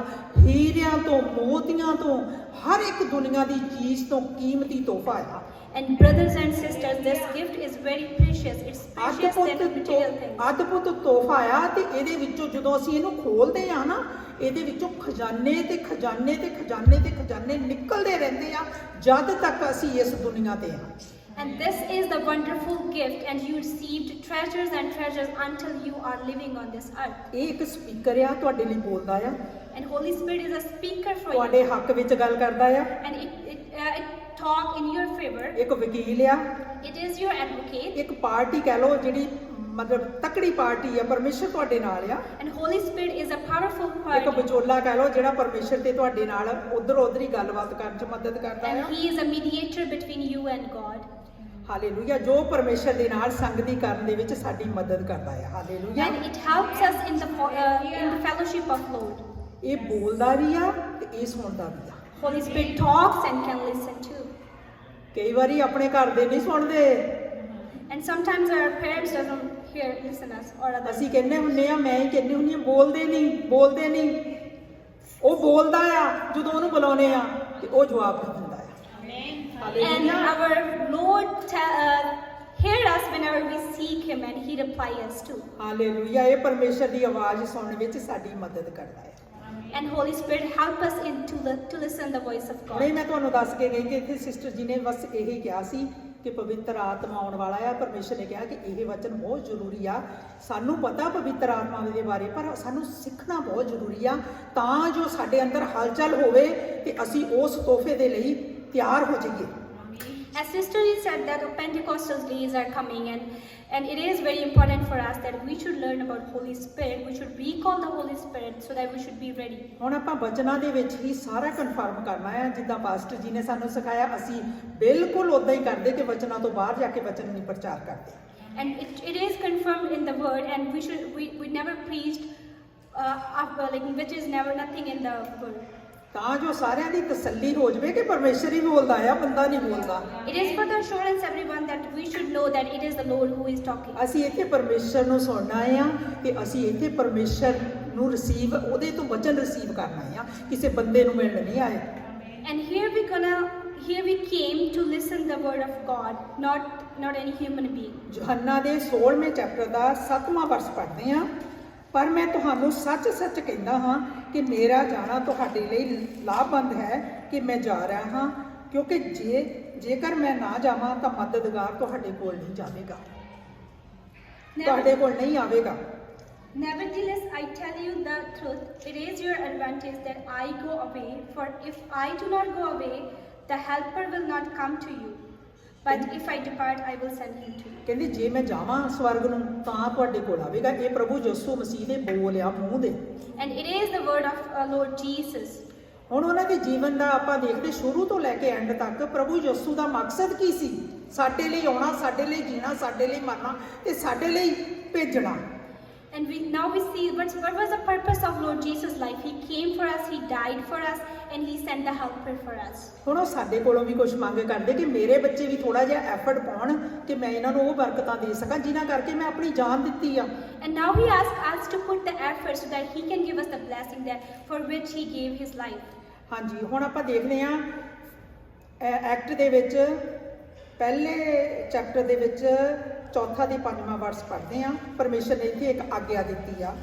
ਹੀਰਿਆਂ ਤੋਂ, ਮੋਤੀਆਂ ਤੋਂ, ਹਰ ਇੱਕ ਦੁਨੀਆ ਦੀ ਚੀਜ਼ ਤੋਂ ਕੀਮਤੀ ਤੋਹਫਾ ਆ। And brothers and sisters, this gift is very precious. It's precious than material things. ਅਦਭੁਤ ਤੋਹਫਾ ਆ ਤੇ ਇਹਦੇ ਵਿੱਚੋਂ ਜਦੋਂ ਅਸੀਂ ਇਹਨੂੰ ਖੋਲਦੇ ਆ ਨਾ, ਇਹਦੇ ਵਿੱਚੋਂ ਖਜ਼ਾਨੇ ਤੇ ਖਜ਼ਾਨੇ ਤੇ ਖਜ਼ਾਨੇ ਤੇ ਖਜ਼ਾਨੇ ਨਿਕਲਦੇ ਰਹਿੰਦੇ ਆ ਜਦ ਤੱਕ ਅਸੀਂ ਇਸ ਦੁਨੀਆ ਤੇ ਆ। And this is the wonderful gift, and you received treasures and treasures until you are living on this earth. ਇਹ ਇੱਕ ਸਪੀਕਰ ਆ, ਤੁਹਾਡੇ ਲਈ ਬੋਲਦਾ ਆ, And Holy Spirit is a speaker for ਤੁਹਾਡੇ you. ਹੱਕ ਵਿੱਚ ਗੱਲ ਕਰਦਾ ਆ। And it talk in your favor. ਇੱਕ ਵਕੀਲ ਆ, It is your advocate. ਇੱਕ ਪਾਰਟੀ ਕਹਿ ਲਓ ਜਿਹੜੀ ਮਤਲਬ ਤਕੜੀ ਪਾਰਟੀ ਆ, ਪਰਮੇਸ਼ਰ ਤੁਹਾਡੇ ਨਾਲ ਆ। And Holy Spirit is a powerful ਇੱਕ party. ਵਿਚੋਲਾ ਕਹਿ ਲਓ ਜਿਹੜਾ ਪਰਮੇਸ਼ਰ ਤੇ ਤੁਹਾਡੇ ਨਾਲ ਉਧਰ ਹੀ ਗੱਲਬਾਤ ਕਰਨ 'ਚ ਮਦਦ ਕਰਦਾ ਆ। And He is a mediator between you and God. Hallelujah. ਜੋ ਪਰਮੇਸ਼ਰ ਦੇ ਨਾਲ ਸੰਗਤੀ ਕਰਨ ਦੇ ਵਿੱਚ ਸਾਡੀ ਮਦਦ ਕਰਦਾ ਹੈ। Hallelujah. And it helps us in the fellowship of Lord. ਇਹ ਬੋਲਦਾ ਵੀ ਆ ਤੇ ਇਹ ਸੁਣਦਾ ਵੀ ਆ। Holy Spirit talks and can listen too. ਕਈ ਵਾਰੀ ਆਪਣੇ ਘਰ ਦੇ ਨਹੀਂ ਸੁਣਦੇ, And sometimes our parents doesn't listen us or others. ਅਸੀਂ ਕਹਿੰਦੇ ਹੁੰਦੇ ਆ, ਮੈਂ ਹੀ ਕਹਿੰਦੀ ਹੁੰਦੀ ਆ, ਬੋਲਦੇ ਨਹੀਂ। ਉਹ ਬੋਲਦਾ ਆ ਜਦੋਂ ਉਹਨੂੰ ਬੁਲਾਉਨੇ ਆ ਤੇ ਉਹ ਜਵਾਬ ਦਿੰਦਾ ਆ। And hallelujah. our Lord hear us whenever we seek Him, and He reply us too. Hallelujah. ਇਹ ਪਰਮੇਸ਼ਰ ਦੀ ਆਵਾਜ਼ ਸੁਣਨ ਵਿੱਚ ਸਾਡੀ ਮਦਦ ਕਰਦਾ ਹੈ। And Holy Spirit help us to listen the voice of ਹੁਣੇ God. ਮੈਂ ਤੁਹਾਨੂੰ ਦੱਸ ਕੇ ਗਈ ਕਿ ਇੱਥੇ ਸਿਸਟਰ ਜੀ ਨੇ ਬਸ ਇਹੀ ਕਿਹਾ ਸੀ ਕਿ ਪਵਿੱਤਰ ਆਤਮਾ ਆਉਣ ਵਾਲਾ ਆ। ਪਰਮੇਸ਼ਰ ਨੇ ਕਿਹਾ ਕਿ ਇਹ ਵਚਨ ਬਹੁਤ ਜ਼ਰੂਰੀ ਆ। ਸਾਨੂੰ ਪਤਾ ਪਵਿੱਤਰ ਆਤਮਾ ਦੇ ਬਾਰੇ, ਪਰ ਸਾਨੂੰ ਸਿੱਖਣਾ ਬਹੁਤ ਜ਼ਰੂਰੀ ਆ ਤਾਂ ਜੋ ਸਾਡੇ ਅੰਦਰ ਹਲਚਲ ਹੋਵੇ ਤੇ ਅਸੀਂ ਉਸ ਤੋਹਫੇ ਦੇ ਲਈ ਤਿਆਰ ਹੋ ਜਾਈਏ। As Sister Lee said that the Pentecostal days are coming, and it is very important for us that we should learn about Holy Spirit. We should recall the Holy Spirit so that we should be ready. ਹੁਣ ਆਪਾਂ ਵਚਨਾਂ ਦੇ ਵਿੱਚ ਹੀ ਸਾਰਾ confirm ਕਰਨਾ ਹੈ। ਜਿੱਦਾਂ pastor ਜੀ ਨੇ ਸਾਨੂੰ ਸਿਖਾਇਆ, ਅਸੀਂ ਬਿਲਕੁਲ ਉਦਾਂ ਹੀ ਕਰਦੇ ਕਿ ਵਚਨਾਂ ਤੋਂ ਬਾਹਰ ਜਾ ਕੇ ਵਚਨ ਨਹੀਂ ਪ੍ਰਚਾਰ ਕਰਦੇ। And it is confirmed in the word, and we never preached which is never nothing in the word. ਤਾਂ ਜੋ ਸਾਰਿਆਂ ਦੀ ਤਸੱਲੀ ਹੋ ਜਾਵੇ ਕਿ ਪਰਮੇਸ਼ਰ ਹੀ ਬੋਲਦਾ ਆ, ਬੰਦਾ ਨਹੀਂ ਬੋਲਦਾ। It is for the assurance everyone that we should know that it is the Lord who is talking. ਅਸੀਂ ਇੱਥੇ ਪਰਮੇਸ਼ਰ ਨੂੰ ਸੁਣਨਾ ਆ ਤੇ ਅਸੀਂ ਇੱਥੇ ਪਰਮੇਸ਼ਰ ਨੂੰ ਰਿਸੀਵ, ਉਹਦੇ ਤੋਂ ਵਚਨ ਰਿਸੀਵ ਕਰਨਾ ਆ, ਕਿਸੇ ਬੰਦੇ ਨੂੰ ਮਿਲਣ ਨਹੀਂ ਆਏ। And here we came to listen the word of God, not any human being. ਯੋਹੰਨਾ ਦੇ 16ਵੇਂ ਚੈਪਟਰ ਦਾ 7ਵਾਂ ਵਰਸ ਪੜ੍ਹਦੇ ਆ। ਪਰ ਮੈਂ ਤੁਹਾਨੂੰ ਸੱਚ-ਸੱਚ ਕਹਿੰਦਾ ਹਾਂ ਕਿ ਮੇਰਾ ਜਾਣਾ ਤੁਹਾਡੇ ਲਈ ਲਾਭਵੰਦ ਹੈ ਕਿ ਮੈਂ ਜਾ ਰਿਹਾ ਹਾਂ, ਕਿਉਂਕਿ ਜੇਕਰ ਮੈਂ ਨਾ ਜਾਵਾਂ ਤਾਂ ਮਦਦਗਾਰ ਤੁਹਾਡੇ ਕੋਲ ਨਹੀਂ ਜਾਵੇਗਾ, ਤੁਹਾਡੇ ਕੋਲ ਨਹੀਂ ਆਵੇਗਾ। Nevertheless, I tell you the truth, it is your advantage that I go away, for if I do not go away, the Helper will not come to you. But if I depart, I will send him to you. ਕਹਿੰਦੀ ਜੇ ਮੈਂ ਜਾਵਾਂ ਸਵਰਗ ਨੂੰ ਤਾਂ ਤੁਹਾਡੇ ਕੋਲ ਆਵੇਗਾ। ਇਹ ਪ੍ਰਭੂ ਯਿਸੂ ਮਸੀਹ ਨੇ ਬੋਲਿਆ ਮੂੰਹ ਦੇ। And it is the word of Lord Jesus. ਹੁਣ ਉਹਨਾਂ ਦੇ ਜੀਵਨ ਦਾ ਆਪਾਂ ਦੇਖਦੇ ਸ਼ੁਰੂ ਤੋਂ ਲੈ ਕੇ ਐਂਡ ਤੱਕ ਪ੍ਰਭੂ ਯਿਸੂ ਦਾ ਮਕਸਦ ਕੀ ਸੀ? ਸਾਡੇ ਲਈ ਆਉਣਾ, ਸਾਡੇ ਲਈ ਜੀਣਾ, ਸਾਡੇ ਲਈ ਮਰਨਾ ਤੇ ਸਾਡੇ ਲਈ ਭੇਜਣਾ। And now we see what was the purpose of Lord Jesus' life. He came for us, He died for us, and He sent the helper for us. ਹੁਣ ਉਹ ਸਾਡੇ ਕੋਲੋਂ ਵੀ ਕੁਝ ਮੰਗ ਕਰਦੇ ਕਿ ਮੇਰੇ ਬੱਚੇ ਵੀ ਥੋੜਾ ਜਿਹਾ ਐਫਰਟ ਪਾਉਣ ਕਿ ਮੈਂ ਇਹਨਾਂ ਨੂੰ ਉਹ ਬਰਕਤਾਂ ਦੇ ਸਕਾਂ ਜਿਨ੍ਹਾਂ ਕਰਕੇ ਮੈਂ ਆਪਣੀ ਜਾਨ ਦਿੱਤੀ ਆ। And now He asks us to put the effort so that He can give us the blessing that for which He gave His life. ਹਾਂਜੀ, ਹੁਣ ਆਪਾਂ ਦੇਖਦੇ ਹਾਂ ਐਕਟ ਦੇ ਵਿੱਚ ਪਹਿਲੇ ਚੈਪਟਰ ਦੇ ਵਿੱਚ ਚੌਥਾ ਤੇ ਪੰਜਵਾਂ ਵਰਸ ਪੜ੍ਹਦੇ ਹਾਂ। ਪਰਮੇਸ਼ਰ ਨੇ ਇੱਥੇ ਇੱਕ ਆਗਿਆ ਦਿੱਤੀ ਆ,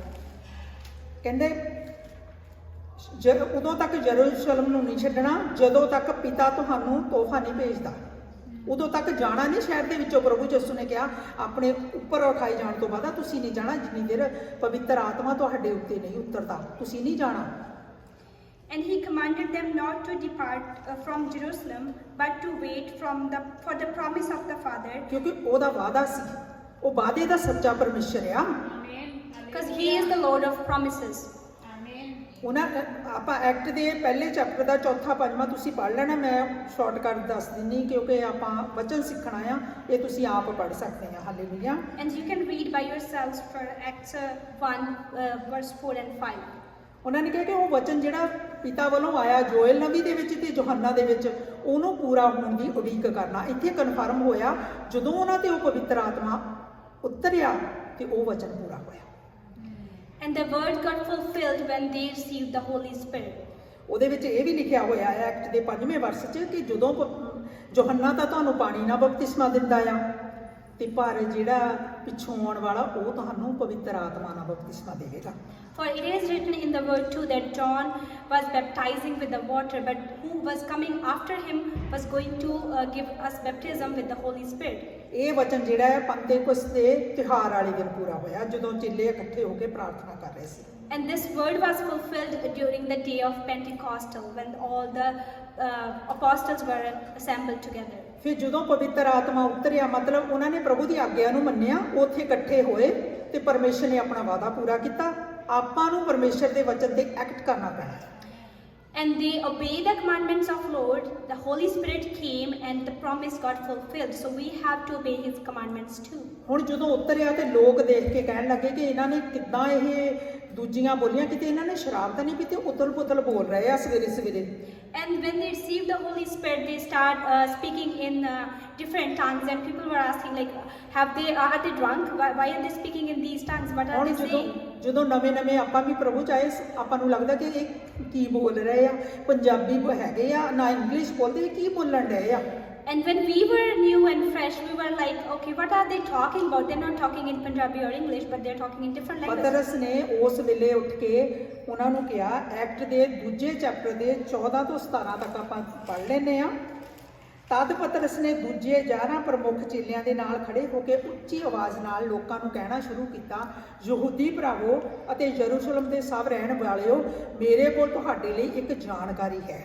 ਕਹਿੰਦੇ ਉਦੋਂ ਤੱਕ ਯਰੂਸ਼ਲਮ ਨੂੰ ਨਹੀਂ ਛੱਡਣਾ ਜਦੋਂ ਤੱਕ ਪਿਤਾ ਤੁਹਾਨੂੰ ਤੋਹਫਾ ਨਹੀਂ ਭੇਜਦਾ। ਉਦੋਂ ਤੱਕ ਜਾਣਾ ਨਹੀਂ ਸ਼ਹਿਰ ਦੇ ਵਿੱਚੋਂ। ਪ੍ਰਭੂ ਯਿਸੂ ਨੇ ਕਿਹਾ ਆਪਣੇ ਉੱਪਰ ਉਠਾਏ ਜਾਣ ਤੋਂ ਬਾਅਦ ਤੁਸੀਂ ਨਹੀਂ ਜਾਣਾ ਜਿੰਨੀ ਦੇਰ ਪਵਿੱਤਰ ਆਤਮਾ ਤੁਹਾਡੇ ਉੱਤੇ ਨਹੀਂ ਉਤਰਦਾ, ਤੁਸੀਂ ਨਹੀਂ ਜਾਣਾ। And He commanded them not to depart from Jerusalem, but to wait for the promise of the Father. ਕਿਉਂਕਿ ਉਹਦਾ ਵਾਅਦਾ ਸੀ, ਉਹ ਵਾਅਦੇ ਦਾ ਸੱਚਾ ਪਰਮੇਸ਼ਰ ਆ। Because He is the Lord of promises. ਉਹਨਾਂ ਆਪਾਂ ਐਕਟ ਦੇ ਪਹਿਲੇ ਚੈਪਟਰ ਦਾ ਚੌਥਾ ਪੰਜਵਾਂ ਤੁਸੀਂ ਪੜ੍ਹ ਲੈਣਾ, ਮੈਂ ਸ਼ਾਰਟਕਟ ਦੱਸ ਦਿੰਦੀ ਕਿਉਂਕਿ ਆਪਾਂ ਵਚਨ ਸਿੱਖਣਾ ਆ, ਇਹ ਤੁਸੀਂ ਆਪ ਪੜ੍ਹ ਸਕਦੇ ਆ। Hallelujah. And you can read by yourselves for Acts 1 verse 4 and 5. ਉਹਨਾਂ ਨੇ ਕਿਹਾ ਕਿ ਉਹ ਵਚਨ ਜਿਹੜਾ ਪਿਤਾ ਵੱਲੋਂ ਆਇਆ ਜੋਇਲ ਨਬੀ ਦੇ ਵਿੱਚ ਤੇ ਯੋਹੰਨਾ ਦੇ ਵਿੱਚ, ਉਹਨੂੰ ਪੂਰਾ ਹੋਣ ਦੀ ਉਡੀਕ ਕਰਨਾ। ਇੱਥੇ ਕਨਫਰਮ ਹੋਇਆ ਜਦੋਂ ਉਹਨਾਂ ਤੇ ਉਹ ਪਵਿੱਤਰ ਆਤਮਾ ਉਤਰਿਆ ਤੇ ਉਹ ਵਚਨ ਪੂਰਾ ਹੋਇਆ। And the word got fulfilled when they received the Holy Spirit. ਉਹਦੇ ਵਿੱਚ ਇਹ ਵੀ ਲਿਖਿਆ ਹੋਇਆ ਹੈ ਐਕਟ ਦੇ 5ਵੇਂ ਵਰਸ 'ਚ ਕਿ ਜਦੋਂ ਯੋਹੰਨਾ ਤਾਂ ਤੁਹਾਨੂੰ ਪਾਣੀ ਨਾਲ ਬਪਤਿਸਮਾ ਦਿੰਦਾ ਆ ਤੇ ਪਰ ਜਿਹੜਾ ਪਿੱਛੋਂ ਆਉਣ ਵਾਲਾ ਉਹ ਤੁਹਾਨੂੰ ਪਵਿੱਤਰ ਆਤਮਾ ਨਾਲ ਬਪਤਿਸਮਾ ਦੇਵੇਗਾ। For it is written in the word too that John was baptizing with the water, but who was coming after him was going to give us baptism with the Holy Spirit. ਇਹ ਵਚਨ ਜਿਹੜਾ ਹੈ Pentecost ਦੇ ਤਿਉਹਾਰ ਵਾਲੇ ਦਿਨ ਪੂਰਾ ਹੋਇਆ ਜਦੋਂ ਚੇਲੇ ਇਕੱਠੇ ਹੋ ਕੇ ਪ੍ਰਾਰਥਨਾ ਕਰ ਰਹੇ ਸੀ। And this word was fulfilled during the day of Pentecostal when all the apostles were assembled together. ਫਿਰ ਜਦੋਂ ਪਵਿੱਤਰ ਆਤਮਾ ਉਤਰਿਆ ਮਤਲਬ ਉਹਨਾਂ ਨੇ ਪ੍ਰਭੂ ਦੀ ਆਗਿਆ ਨੂੰ ਮੰਨਿਆ, ਉੱਥੇ ਇਕੱਠੇ ਹੋਏ ਤੇ ਪਰਮੇਸ਼ਰ ਨੇ ਆਪਣਾ ਵਾਅਦਾ ਪੂਰਾ ਕੀਤਾ। ਆਪਾਂ ਨੂੰ ਪਰਮੇਸ਼ਰ ਦੇ ਵਚਨ ਤੇ ਐਕਟ ਕਰਨਾ ਪੈਣਾ। And they obeyed the commandments of Lord. The Holy Spirit came and the promise got fulfilled. So we have to obey His commandments too. ਹੁਣ ਜਦੋਂ ਉਤਰਿਆ ਤੇ ਲੋਕ ਦੇਖ ਕੇ ਕਹਿਣ ਲੱਗੇ ਕਿ ਇਹਨਾਂ ਨੇ ਕਿੱਦਾਂ ਇਹ ਦੂਜੀਆਂ ਬੋਲੀਆਂ, ਕਿਤੇ ਇਹਨਾਂ ਨੇ ਸ਼ਰਾਬ ਤਾਂ ਨਹੀਂ ਪੀਤੀ, ਉਤਲ-ਪੁਤਲ ਬੋਲ ਰਹੇ ਆ ਸਵੇਰੇ ਸਵੇਰੇ। And when they received the Holy Spirit, they start speaking in different tongues, and people were asking like, are they drunk? Why are they speaking in these tongues? What are they saying? ਜਦੋਂ ਨਵੇਂ ਆਪਾਂ ਵੀ ਪ੍ਰਭੂ ਚਾਹੇ ਆਪਾਂ ਨੂੰ ਲੱਗਦਾ ਕਿ ਇਹ ਕੀ ਬੋਲ ਰਹੇ ਆ, ਪੰਜਾਬੀ ਹੈਗੇ ਆ ਨਾ ਇੰਗਲਿਸ਼ ਬੋਲਦੇ, ਕੀ ਬੋਲਣ ਰਹੇ ਆ। And when we were new and fresh, we were like, okay, what are they talking about? They're not talking in Punjabi or English, but they're talking in different languages. ਪਤਰਸ ਨੇ ਉਸ ਵੇਲੇ ਉੱਠ ਕੇ ਉਹਨਾਂ ਨੂੰ ਕਿਹਾ, ਐਕਟ ਦੇ ਦੂਜੇ ਚੈਪਟਰ ਦੇ 14 ਤੋਂ 17 ਤੱਕ ਆਪਾਂ ਪੜ੍ਹ ਲੈਂਦੇ ਆ। ਤਦ ਪਤਰਸ ਨੇ ਦੂਜੇ 11 ਪ੍ਰਮੁੱਖ ਚੇਲਿਆਂ ਦੇ ਨਾਲ ਖੜੇ ਹੋ ਕੇ ਉੱਚੀ ਆਵਾਜ਼ ਨਾਲ ਲੋਕਾਂ ਨੂੰ ਕਹਿਣਾ ਸ਼ੁਰੂ ਕੀਤਾ, ਯਹੂਦੀ ਭਰਾਵੋ ਅਤੇ ਯਰੂਸ਼ਲਮ ਦੇ ਸਭ ਰਹਿਣ ਵਾਲਿਓ, ਮੇਰੇ ਕੋਲ ਤੁਹਾਡੇ ਲਈ ਇੱਕ ਜਾਣਕਾਰੀ ਹੈ।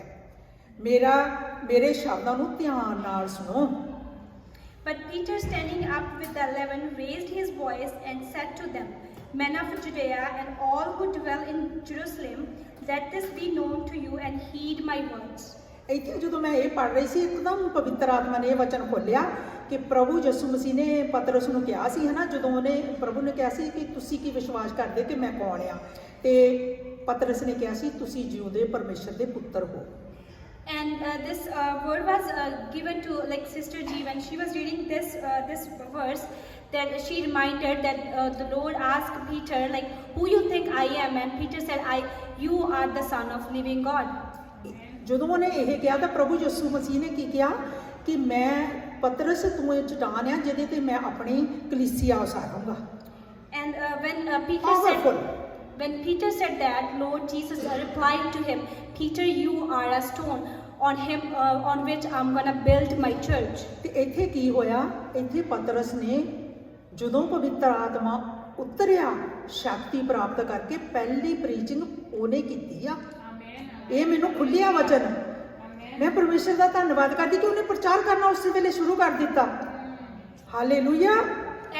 ਮੇਰੇ ਸ਼ਬਦਾਂ ਨੂੰ ਧਿਆਨ ਨਾਲ ਸੁਣੋ। But Peter, standing up with the 11, raised his voice and said to them, Men of Judea and all who dwell in Jerusalem, let this be known to you and heed my words. ਇੱਥੇ ਜਦੋਂ ਮੈਂ ਇਹ ਪੜ੍ਹ ਰਹੀ ਸੀ ਇੱਕਦਮ ਪਵਿੱਤਰ ਆਤਮਾ ਨੇ ਇਹ ਵਚਨ ਖੋਲ੍ਹਿਆ ਕਿ ਪ੍ਰਭੂ ਯਿਸੂ ਮਸੀਹ ਨੇ ਪਤਰਸ ਨੂੰ ਕਿਹਾ ਸੀ ਹੈ ਨਾ, ਜਦੋਂ ਉਹਨੇ ਪ੍ਰਭੂ ਨੇ ਕਿਹਾ ਸੀ ਕਿ ਤੁਸੀਂ ਕੀ ਵਿਸ਼ਵਾਸ ਕਰਦੇ ਕਿ ਮੈਂ ਕੌਣ ਆ, ਤੇ ਪਤਰਸ ਨੇ ਕਿਹਾ ਸੀ ਤੁਸੀਂ ਜਿਉਂਦੇ ਪਰਮੇਸ਼ਰ ਦੇ ਪੁੱਤਰ ਹੋ। And this word was given to like Sister G when she was reading this verse, that she reminded that the Lord asked Peter like, who you think I am? And Peter said, you are the Son of living God. ਜਦੋਂ ਉਹਨੇ ਇਹ ਕਿਹਾ ਤਾਂ ਪ੍ਰਭੂ ਯਿਸੂ ਮਸੀਹ ਨੇ ਕੀ ਕਿਹਾ ਕਿ ਮੈਂ ਪਤਰਸ ਤੂੰ ਇਹ ਚਟਾਨ ਆ ਜਿਹਦੇ ਤੇ ਮੈਂ ਆਪਣੀ ਕਲੀਸਿਆ ਉਸਾਰੂੰਗਾ। And when Peter said that, Lord Jesus replied to him, Peter, you are a stone on which I'm gonna build my church. ਤੇ ਇੱਥੇ ਕੀ ਹੋਇਆ, ਇੱਥੇ ਪਤਰਸ ਨੇ ਜਦੋਂ ਪਵਿੱਤਰ ਆਤਮਾ ਉਤਰਿਆ ਸ਼ਕਤੀ ਪ੍ਰਾਪਤ ਕਰਕੇ ਪਹਿਲੀ ਪ੍ਰੀਚਿੰਗ ਉਹਨੇ ਕੀਤੀ ਆ। ਇਹ ਮੈਨੂੰ ਖੁੱਲਿਆ ਵਚਨ, ਮੈਂ ਪਰਮੇਸ਼ਰ ਦਾ ਧੰਨਵਾਦ ਕਰਦੀ ਕਿ ਉਹਨੇ ਪ੍ਰਚਾਰ ਕਰਨਾ ਉਸ ਵੇਲੇ ਸ਼ੁਰੂ ਕਰ ਦਿੱਤਾ। Hallelujah.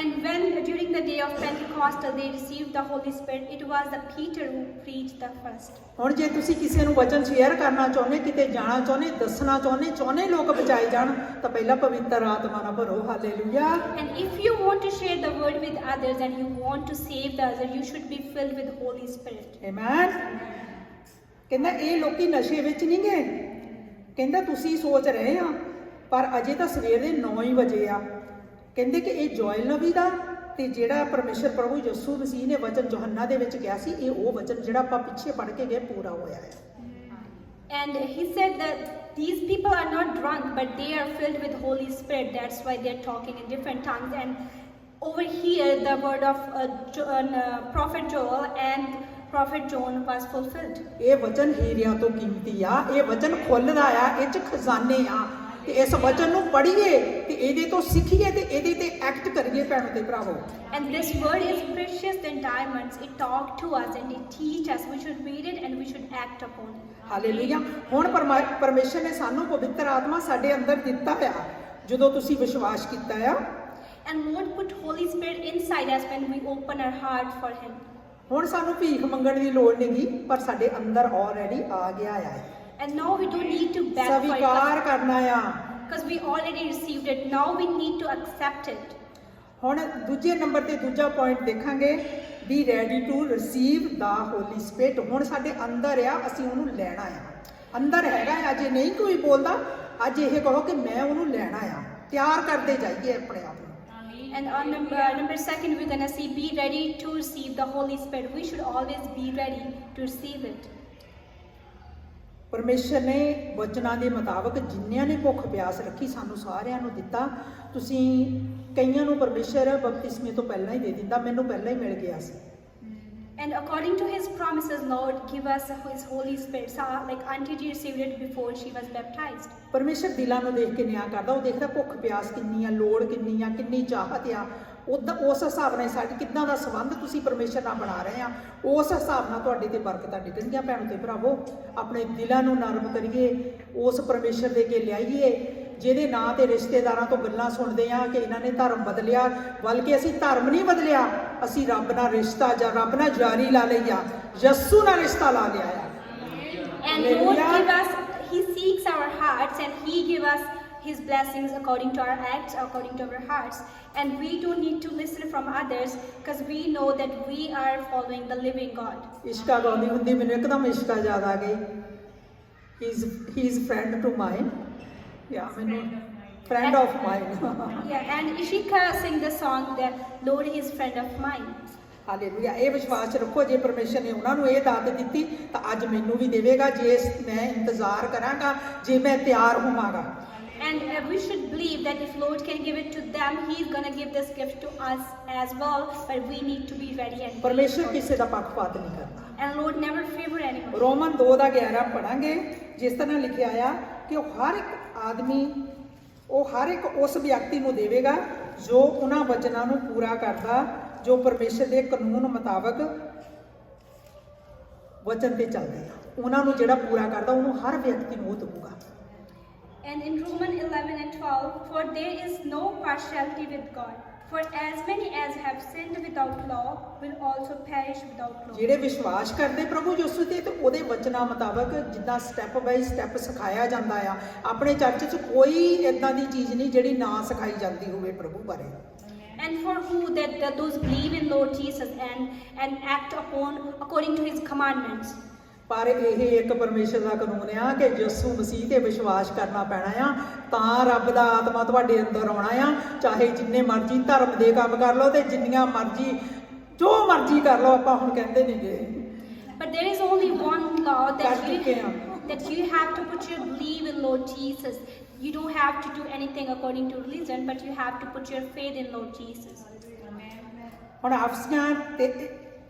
And when during the day of Pentecostal they received the Holy Spirit, it was the Peter who preached the first. ਹੁਣ ਜੇ ਤੁਸੀਂ ਕਿਸੇ ਨੂੰ ਵਚਨ ਸ਼ੇਅਰ ਕਰਨਾ ਚਾਹੁੰਦੇ, ਕਿਤੇ ਜਾਣਾ ਚਾਹੁੰਦੇ, ਦੱਸਣਾ ਚਾਹੁੰਦੇ ਲੋਕ ਬਚਾਏ ਜਾਣ, ਤਾਂ ਪਹਿਲਾਂ ਪਵਿੱਤਰ ਆਤਮਾ ਨਾਲ ਭਰੋ। Hallelujah. And if you want to share the word with others and you want to save the others, you should be filled with Holy Spirit. Amen. ਕਹਿੰਦਾ ਇਹ ਲੋਕੀ ਨਸ਼ੇ ਵਿੱਚ ਨਹੀਂ ਗਏ, ਕਹਿੰਦਾ ਤੁਸੀਂ ਸੋਚ ਰਹੇ ਆ ਪਰ ਅਜੇ ਤਾਂ ਸਵੇਰ ਦੇ 9 ਹੀ ਵਜੇ ਆ। ਕਹਿੰਦੇ ਕਿ ਇਹ ਜੋਇਲ ਨਬੀ ਦਾ ਤੇ ਜਿਹੜਾ ਪਰਮੇਸ਼ਰ ਪ੍ਰਭੂ ਯਿਸੂ ਮਸੀਹ ਨੇ ਵਚਨ ਯੋਹੰਨਾ ਦੇ ਵਿੱਚ ਗਿਆ ਸੀ, ਇਹ ਉਹ ਵਚਨ ਜਿਹੜਾ ਆਪਾਂ ਪਿੱਛੇ ਪੜ੍ਹ ਕੇ ਗਏ ਪੂਰਾ ਹੋਇਆ ਹੈ। And he said that these people are not drunk, but they are filled with Holy Spirit. That's why they are talking in different tongues. And over here, the word of Prophet Joel and Prophet John was fulfilled. ਇਹ ਵਚਨ ਹੀਰਿਆਂ ਤੋਂ ਕੀਮਤੀ ਆ, ਇਹ ਵਚਨ ਖੁੱਲਦਾ ਆ, ਇਹ 'ਚ ਖਜ਼ਾਨੇ ਆ, ਤੇ ਇਸ ਵਚਨ ਨੂੰ ਪੜ੍ਹੀਏ ਤੇ ਇਹਦੇ ਤੋਂ ਸਿੱਖੀਏ ਤੇ ਇਹਦੇ ਤੇ ਐਕਟ ਕਰੀਏ ਭੈਣੋ ਤੇ ਭਰਾਵੋ। And this word is precious than diamonds. It talks to us and it teaches us. We should read it and we should act upon it. Hallelujah. ਹੁਣ ਪਰਮੇਸ਼ਰ ਨੇ ਸਾਨੂੰ ਪਵਿੱਤਰ ਆਤਮਾ ਸਾਡੇ ਅੰਦਰ ਦਿੱਤਾ ਆ ਜਦੋਂ ਤੁਸੀਂ ਵਿਸ਼ਵਾਸ ਕੀਤਾ ਆ। And Lord put Holy Spirit inside us when we open our heart for Him. ਹੁਣ ਸਾਨੂੰ ਭੀਖ ਮੰਗਣ ਦੀ ਲੋੜ ਨਹੀਂਗੀ, ਪਰ ਸਾਡੇ ਅੰਦਰ ਆਲਰੇਡੀ ਆ ਗਿਆ ਆ। And now we don't need to beg for it ਸਵੀਕਾਰ ਕਰਨਾ ਆ, because we already received it. Now we need to accept it. ਹੁਣ ਦੂਜੇ ਨੰਬਰ ਤੇ ਦੂਜਾ ਪੁਆਇੰਟ ਦੇਖਾਂਗੇ, be ready to receive the Holy Spirit. ਹੁਣ ਸਾਡੇ ਅੰਦਰ ਆ, ਅਸੀਂ ਉਹਨੂੰ ਲੈਣਾ ਆ। ਅੰਦਰ ਹੈਗਾ ਆ, ਜੇ ਨਹੀਂ ਕੋਈ ਬੋਲਦਾ ਅੱਜ ਇਹ ਕਹੋ ਕਿ ਮੈਂ ਉਹਨੂੰ ਲੈਣਾ ਆ। ਤਿਆਰ ਕਰਦੇ ਜਾਈਏ ਆਪਣੇ ਆਪ ਨੂੰ। And on number second, we're gonna see be ready to receive the Holy Spirit. We should always be ready to receive it. ਪਰਮੇਸ਼ਰ ਨੇ ਵਚਨਾਂ ਦੇ ਮੁਤਾਬਕ ਜਿੰਨਿਆਂ ਨੇ ਭੁੱਖ ਪਿਆਸ ਰੱਖੀ ਸਾਨੂੰ ਸਾਰਿਆਂ ਨੂੰ ਦਿੱਤਾ। ਤੁਸੀਂ ਕਈਆਂ ਨੂੰ ਪਰਮੇਸ਼ਰ ਬਪਤਿਸਮੇ ਤੋਂ ਪਹਿਲਾਂ ਹੀ ਦੇ ਦਿੰਦਾ, ਮੈਨੂੰ ਪਹਿਲਾਂ ਹੀ ਮਿਲ ਗਿਆ ਸੀ। And according to His promises, Lord give us His Holy Spirit. So, like Auntie Ji received it before she was baptized. ਪਰਮੇਸ਼ਰ ਦਿਲਾਂ ਨੂੰ ਦੇਖ ਕੇ ਨਿਆਂ ਕਰਦਾ, ਉਹ ਦੇਖਦਾ ਭੁੱਖ ਪਿਆਸ ਕਿੰਨੀ ਆ, ਲੋੜ ਕਿੰਨੀ ਆ, ਕਿੰਨੀ ਚਾਹਤ ਆ। ਉਸ ਹਿਸਾਬ ਨਾਲ ਸਾਡੀ ਕਿੱਦਾਂ ਦਾ ਸੰਬੰਧ ਤੁਸੀਂ ਪਰਮੇਸ਼ਰ ਨਾਲ ਬਣਾ ਰਹੇ ਆ, ਉਸ ਹਿਸਾਬ ਨਾਲ ਤੁਹਾਡੇ ਤੇ ਬਰਕਤਾਂ ਡਿੱਗਣਗੀਆਂ। ਭੈਣੋ ਤੇ ਭਰਾਵੋ, ਆਪਣੇ ਦਿਲਾਂ ਨੂੰ ਨਰਮ ਕਰੀਏ, ਉਸ ਪਰਮੇਸ਼ਰ ਦੇ ਕੇ ਲਿਆਈਏ ਜਿਹਦੇ ਨਾਂ ਤੇ ਰਿਸ਼ਤੇਦਾਰਾਂ ਤੋਂ ਗੱਲਾਂ ਸੁਣਦੇ ਆ ਕਿ ਇਹਨਾਂ ਨੇ ਧਰਮ ਬਦਲਿਆ, ਬਲਕਿ ਅਸੀਂ ਧਰਮ ਨਹੀਂ ਬਦਲਿਆ, ਅਸੀਂ ਰੱਬ ਨਾਲ ਰਿਸ਼ਤਾ ਜਾਂ ਰੱਬ ਨਾਲ ਜਾਰੀ ਲਾ ਲਈਆ, ਯਿਸੂ ਨਾਲ ਰਿਸ਼ਤਾ ਲਾ ਲਿਆ ਆ। And Lord give us, He seeks our hearts and He give us His blessings according to our acts, according to our hearts. And we don't need to listen from others because we know that we are following the living God. ਇਸ਼ਕਾ ਗਾਉਂਦੀ ਹੁੰਦੀ, ਮੈਨੂੰ ਇੱਕਦਮ ਇਸ਼ਕਾ ਯਾਦ ਆ ਗਈ। He is friend to mine. Yeah, ਮੈਨੂੰ friend of mine. Yeah, and Ishika sing the song that Lord is friend of mine. Hallelujah. ਇਹ ਵਿਸ਼ਵਾਸ ਰੱਖੋ, ਜੇ ਪਰਮੇਸ਼ਰ ਨੇ ਉਹਨਾਂ ਨੂੰ ਇਹ ਦਾਤ ਦਿੱਤੀ ਤਾਂ ਅੱਜ ਮੈਨੂੰ ਵੀ ਦੇਵੇਗਾ, ਜੇ ਮੈਂ ਇੰਤਜ਼ਾਰ ਕਰਾਂਗਾ, ਜੇ ਮੈਂ ਤਿਆਰ ਹੋਵਾਂਗਾ। And we should believe that if Lord can give it to them, He is gonna give this gift to us as well. But we need to be ready and ਪਰਮੇਸ਼ਰ ਕਿਸੇ ਦਾ ਪੱਖਪਾਤ ਨਹੀਂ ਕਰਦਾ। And Lord never favor anyone. Roman 2:11 ਪੜਾਂਗੇ, ਜਿਸ ਤਰ੍ਹਾਂ ਲਿਖਿਆ ਆ ਕਿ ਉਹ ਹਰ ਇੱਕ ਆਦਮੀ, ਉਹ ਹਰ ਇੱਕ ਉਸ ਵਿਅਕਤੀ ਨੂੰ ਦੇਵੇਗਾ ਜੋ ਉਹਨਾਂ ਵਚਨਾਂ ਨੂੰ ਪੂਰਾ ਕਰਦਾ, ਜੋ ਪਰਮੇਸ਼ਰ ਦੇ ਕਾਨੂੰਨ ਮੁਤਾਬਕ ਵਚਨ ਤੇ ਚੱਲਦੇ ਆ। ਉਹਨਾਂ ਨੂੰ ਜਿਹੜਾ ਪੂਰਾ ਕਰਦਾ ਉਹਨੂੰ ਹਰ ਵਿਅਕਤੀ ਨੂੰ ਉਹ ਦੇਊਗਾ। And in Romans 11 and 12, for there is no partiality with God. For as many as have sinned without law will also perish without law. ਜਿਹੜੇ ਵਿਸ਼ਵਾਸ ਕਰਦੇ ਪ੍ਰਭੂ ਯਿਸੂ ਤੇ ਉਹਦੇ ਵਚਨਾਂ ਮੁਤਾਬਕ ਜਿੱਦਾਂ ਸਟੈਪ ਬਾਈ ਸਟੈਪ ਸਿਖਾਇਆ ਜਾਂਦਾ ਆ, ਆਪਣੇ ਚਰਚ 'ਚ ਕੋਈ ਇਦਾਂ ਦੀ ਚੀਜ਼ ਨਹੀਂ ਜਿਹੜੀ ਨਾ ਸਿਖਾਈ ਜਾਂਦੀ ਹੋਵੇ ਪ੍ਰਭੂ ਬਾਰੇ। And for who that those believe in Lord Jesus and act upon according to His commandments. ਪਰ ਇਹ ਇੱਕ ਪਰਮੇਸ਼ਰ ਦਾ ਕਾਨੂੰਨ ਆ ਕਿ ਯਿਸੂ ਮਸੀਹ ਤੇ ਵਿਸ਼ਵਾਸ ਕਰਨਾ ਪੈਣਾ ਆ, ਤਾਂ ਰੱਬ ਦਾ ਆਤਮਾ ਤੁਹਾਡੇ ਅੰਦਰ ਆਉਣਾ ਆ। ਚਾਹੇ ਜਿੰਨੇ ਮਰਜ਼ੀ ਧਰਮ ਦੇ ਕੰਮ ਕਰ ਲਓ ਤੇ ਜਿੰਨੀਆਂ ਮਰਜ਼ੀ ਜੋ ਮਰਜ਼ੀ ਕਰ ਲਓ, ਆਪਾਂ ਹੁਣ ਕਹਿੰਦੇ ਨਹੀਂਗੇ। But there is only one law that you have to put your belief in Lord Jesus. You don't have to do anything according to religion, but you have to put your faith in Lord Jesus. ਹੁਣ ਅਫਸੀਆਂ ਤੇ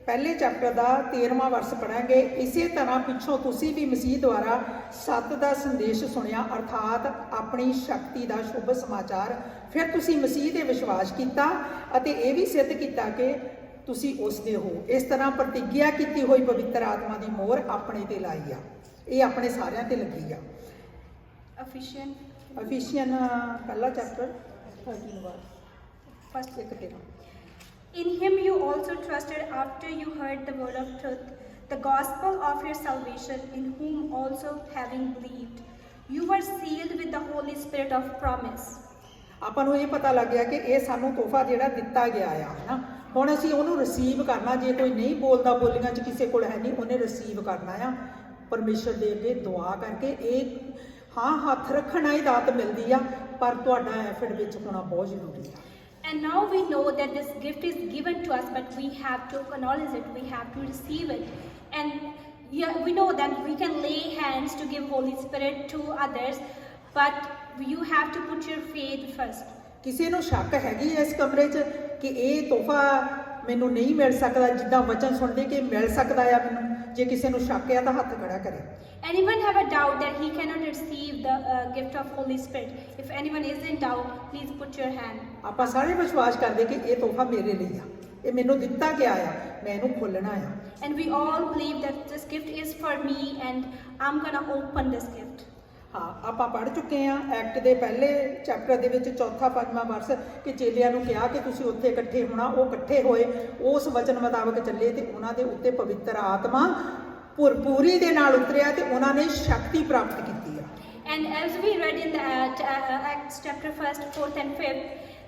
ਪਹਿਲੇ chapter ਦਾ 13ਵਾਂ ਵਰਸ ਪੜਾਂਗੇ। ਇਸੇ ਤਰ੍ਹਾਂ ਪਿੱਛੋਂ ਤੁਸੀਂ ਵੀ ਮਸੀਹ ਦੁਆਰਾ ਸੱਤ ਦਾ ਸੰਦੇਸ਼ ਸੁਣਿਆ, ਅਰਥਾਤ ਆਪਣੀ ਸ਼ਕਤੀ ਦਾ ਸ਼ੁਭ ਸਮਾਚਾਰ। ਫਿਰ ਤੁਸੀਂ ਮਸੀਹ ਤੇ ਵਿਸ਼ਵਾਸ ਕੀਤਾ ਅਤੇ ਇਹ ਵੀ ਸਿੱਧ ਕੀਤਾ ਕਿ ਤੁਸੀਂ ਉਸ ਦੇ ਹੋ। ਇਸ ਤਰ੍ਹਾਂ ਪ੍ਰਤਿਗਿਆ ਕੀਤੀ ਹੋਈ ਪਵਿੱਤਰ ਆਤਮਾ ਦੀ ਮੋਹਰ ਆਪਣੇ ਤੇ ਲਾਈ ਆ। ਇਹ ਆਪਣੇ ਸਾਰਿਆਂ ਤੇ ਲੱਗੀ ਆ। ਅਫੀਸ਼ੀਅਨ ਪਹਿਲਾ ਚੈਪਟਰ 13 ਵਾਰ First, ਇੱਕ 13 in him you also trusted after you heard the word of truth, the gospel of your salvation, in whom also having believed, you were sealed with the Holy Spirit of promise. ਆਪਾਂ ਨੂੰ ਇਹ ਪਤਾ ਲੱਗ ਗਿਆ ਕਿ ਇਹ ਸਾਨੂੰ ਤੋਹਫਾ ਜਿਹੜਾ ਦਿੱਤਾ ਗਿਆ ਆ ਹਨਾ। ਹੁਣ ਅਸੀਂ ਉਹਨੂੰ ਰਿਸੀਵ ਕਰਨਾ। ਜੇ ਕੋਈ ਨਹੀਂ ਬੋਲਦਾ, ਬੋਲੀਆਂ 'ਚ ਕਿਸੇ ਕੋਲ ਹੈ ਨਹੀਂ, ਉਹਨੇ ਰਿਸੀਵ ਕਰਨਾ ਆ ਪਰਮੇਸ਼ਰ ਦੇ ਅੱਗੇ ਦੁਆ ਕਰਕੇ। ਇਹ ਹਾਂ ਹੱਥ ਰੱਖਣਾ ਹੀ ਦਾਤ ਮਿਲਦੀ ਆ, ਪਰ ਤੁਹਾਡਾ ਐਫਰਟ ਵਿੱਚ ਹੋਣਾ ਬਹੁਤ ਜ਼ਰੂਰੀ ਆ। And now we know that this gift is given to us, but we have to acknowledge it, we have to receive it. And yeah, we know that we can lay hands to give Holy Spirit to others, but you have to put your faith first. ਕਿਸੇ ਨੂੰ ਸ਼ੱਕ ਹੈਗੀ ਇਸ ਕਮਰੇ 'ਚ ਕਿ ਇਹ ਤੋਹਫਾ ਮੈਨੂੰ ਨਹੀਂ ਮਿਲ ਸਕਦਾ, ਜਿੱਦਾਂ ਵਚਨ ਸੁਣਦੇ ਕਿ ਮਿਲ ਸਕਦਾ ਆ ਮੈਨੂੰ? ਜੇ ਕਿਸੇ ਨੂੰ ਸ਼ੱਕ ਆ ਤਾਂ ਹੱਥ ਖੜਾ ਕਰੇ। Anyone have a doubt that he cannot receive the gift of Holy Spirit? If anyone is in doubt, please put your hand. ਆਪਾਂ ਸਾਰੇ ਵਿਸ਼ਵਾਸ ਕਰਦੇ ਕਿ ਇਹ ਤੋਹਫਾ ਮੇਰੇ ਲਈ ਆ, ਇਹ ਮੈਨੂੰ ਦਿੱਤਾ ਗਿਆ ਆ, ਮੈਂ ਇਹਨੂੰ ਖੋਲ੍ਹਣਾ ਆ। And we all believe that this gift is for me and I'm gonna open this gift. ਹਾਂ, ਆਪਾਂ ਪੜ੍ਹ ਚੁੱਕੇ ਹਾਂ ਐਕਟ ਦੇ ਪਹਿਲੇ ਚੈਪਟਰ ਦੇ ਵਿੱਚ 4ਵਾਂ 5ਵਾਂ ਵਰਸ ਕਿ ਚੇਲਿਆਂ ਨੂੰ ਕਿਹਾ ਕਿ ਤੁਸੀਂ ਉੱਥੇ ਇਕੱਠੇ ਹੋਣਾ। ਉਹ ਇਕੱਠੇ ਹੋਏ, ਉਸ ਵਚਨ ਮੁਤਾਬਕ ਚੱਲੇ ਤੇ ਉਹਨਾਂ ਦੇ ਉੱਤੇ ਪਵਿੱਤਰ ਆਤਮਾ ਭਰਪੂਰੀ ਦੇ ਨਾਲ ਉਤਰਿਆ ਤੇ ਉਹਨਾਂ ਨੇ ਸ਼ਕਤੀ ਪ੍ਰਾਪਤ ਕੀਤੀ ਆ। And as we read in the Acts chapter 1, 4th and 5th,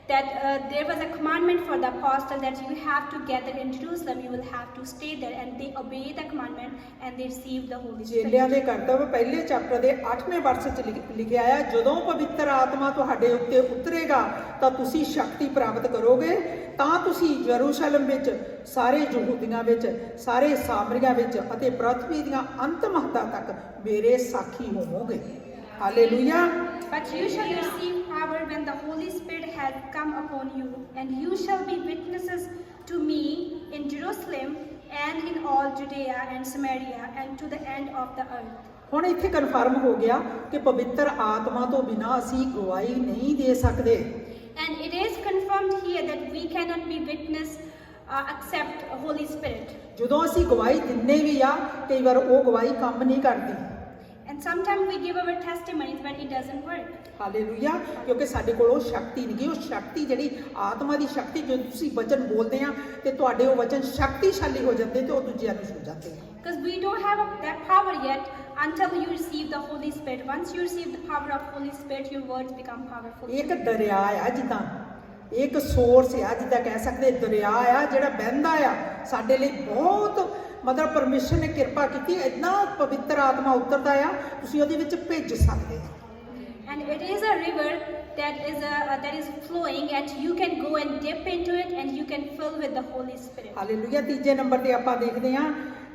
that there was a commandment for the apostle that you have to gather in Jerusalem, you will have to stay there, and they obey the commandment and they receive the Holy ਚੇਲਿਆਂ Spirit. ਦੇ ਕਰਤੱਵ ਪਹਿਲੇ chapter ਦੇ 8ਵੇਂ ਵਰਸ 'ਚ ਲਿਖਿਆ ਆ, ਜਦੋਂ ਪਵਿੱਤਰ ਆਤਮਾ ਤੁਹਾਡੇ ਉੱਤੇ ਉਤਰੇਗਾ ਤਾਂ ਤੁਸੀਂ ਸ਼ਕਤੀ ਪ੍ਰਾਪਤ ਕਰੋਗੇ, ਤਾਂ ਤੁਸੀਂ ਯਰੂਸ਼ਲਮ ਵਿੱਚ, ਸਾਰੇ ਯਹੂਦੀਆਂ ਵਿੱਚ, ਸਾਰੇ ਸਾਮਰੀਆਂ ਵਿੱਚ ਅਤੇ ਪ੍ਰithvi ਦੀਆਂ ਅੰਤ ਮਹੱਦਾਂ ਤੱਕ ਮੇਰੇ ਸਾਖੀ ਹੋਵੋਗੇ। Hallelujah. But you shall receive power when the Holy Spirit has come upon you, and you shall be witnesses to me in Jerusalem and in all Judea and Samaria and to the end of the earth. ਹੁਣ ਇੱਥੇ confirm ਹੋ ਗਿਆ ਕਿ ਪਵਿੱਤਰ ਆਤਮਾ ਤੋਂ ਬਿਨਾਂ ਅਸੀਂ ਗਵਾਹੀ ਨਹੀਂ ਦੇ ਸਕਦੇ। And it is confirmed here that we cannot be witness except Holy Spirit. ਜਦੋਂ ਅਸੀਂ ਗਵਾਹੀ ਦਿੰਨੇ ਵੀ ਆ, ਕਈ ਵਾਰ ਉਹ ਗਵਾਹੀ ਕੰਮ ਨਹੀਂ ਕਰਦੀ। And sometimes we give our testimonies when it doesn't work. Hallelujah. ਕਿਉਂਕਿ ਸਾਡੇ ਕੋਲ ਉਹ ਸ਼ਕਤੀ ਨਹੀਂ ਗੀ। ਉਹ ਸ਼ਕਤੀ ਜਿਹੜੀ ਆਤਮਾ ਦੀ ਸ਼ਕਤੀ, ਜਦੋਂ ਤੁਸੀਂ ਵਚਨ ਬੋਲਦੇ ਆ ਤੇ ਤੁਹਾਡੇ ਉਹ ਵਚਨ ਸ਼ਕਤੀਸ਼ਾਲੀ ਹੋ ਜਾਂਦੇ ਤੇ ਉਹ ਦੂਜਿਆਂ ਨੂੰ ਛੂ ਜਾਂਦੇ ਆ। Because we don't have that power yet until you receive the Holy Spirit. Once you receive the power of Holy Spirit, your words become powerful. ਇਹ ਇੱਕ ਦਰਿਆ ਆ, ਜਿੱਦਾਂ ਇੱਕ ਸੋਰਸ ਆ, ਜਿੱਦਾਂ ਕਹਿ ਸਕਦੇ ਦਰਿਆ ਆ ਜਿਹੜਾ ਵਹਿੰਦਾ ਆ ਸਾਡੇ ਲਈ। ਬਹੁਤ ਮਤਲਬ ਪਰਮੇਸ਼ਰ ਨੇ ਕਿਰਪਾ ਕੀਤੀ, ਇੰਨਾ ਪਵਿੱਤਰ ਆਤਮਾ ਉਤਰਦਾ ਆ, ਤੁਸੀਂ ਉਹਦੇ ਵਿੱਚ ਭਿੱਜ ਸਕਦੇ ਆ। And it is a river that is flowing, and you can go and dip into it, and you can fill with the Holy Spirit. Hallelujah. ਤੀਜੇ ਨੰਬਰ ਤੇ ਆਪਾਂ ਦੇਖਦੇ ਹਾਂ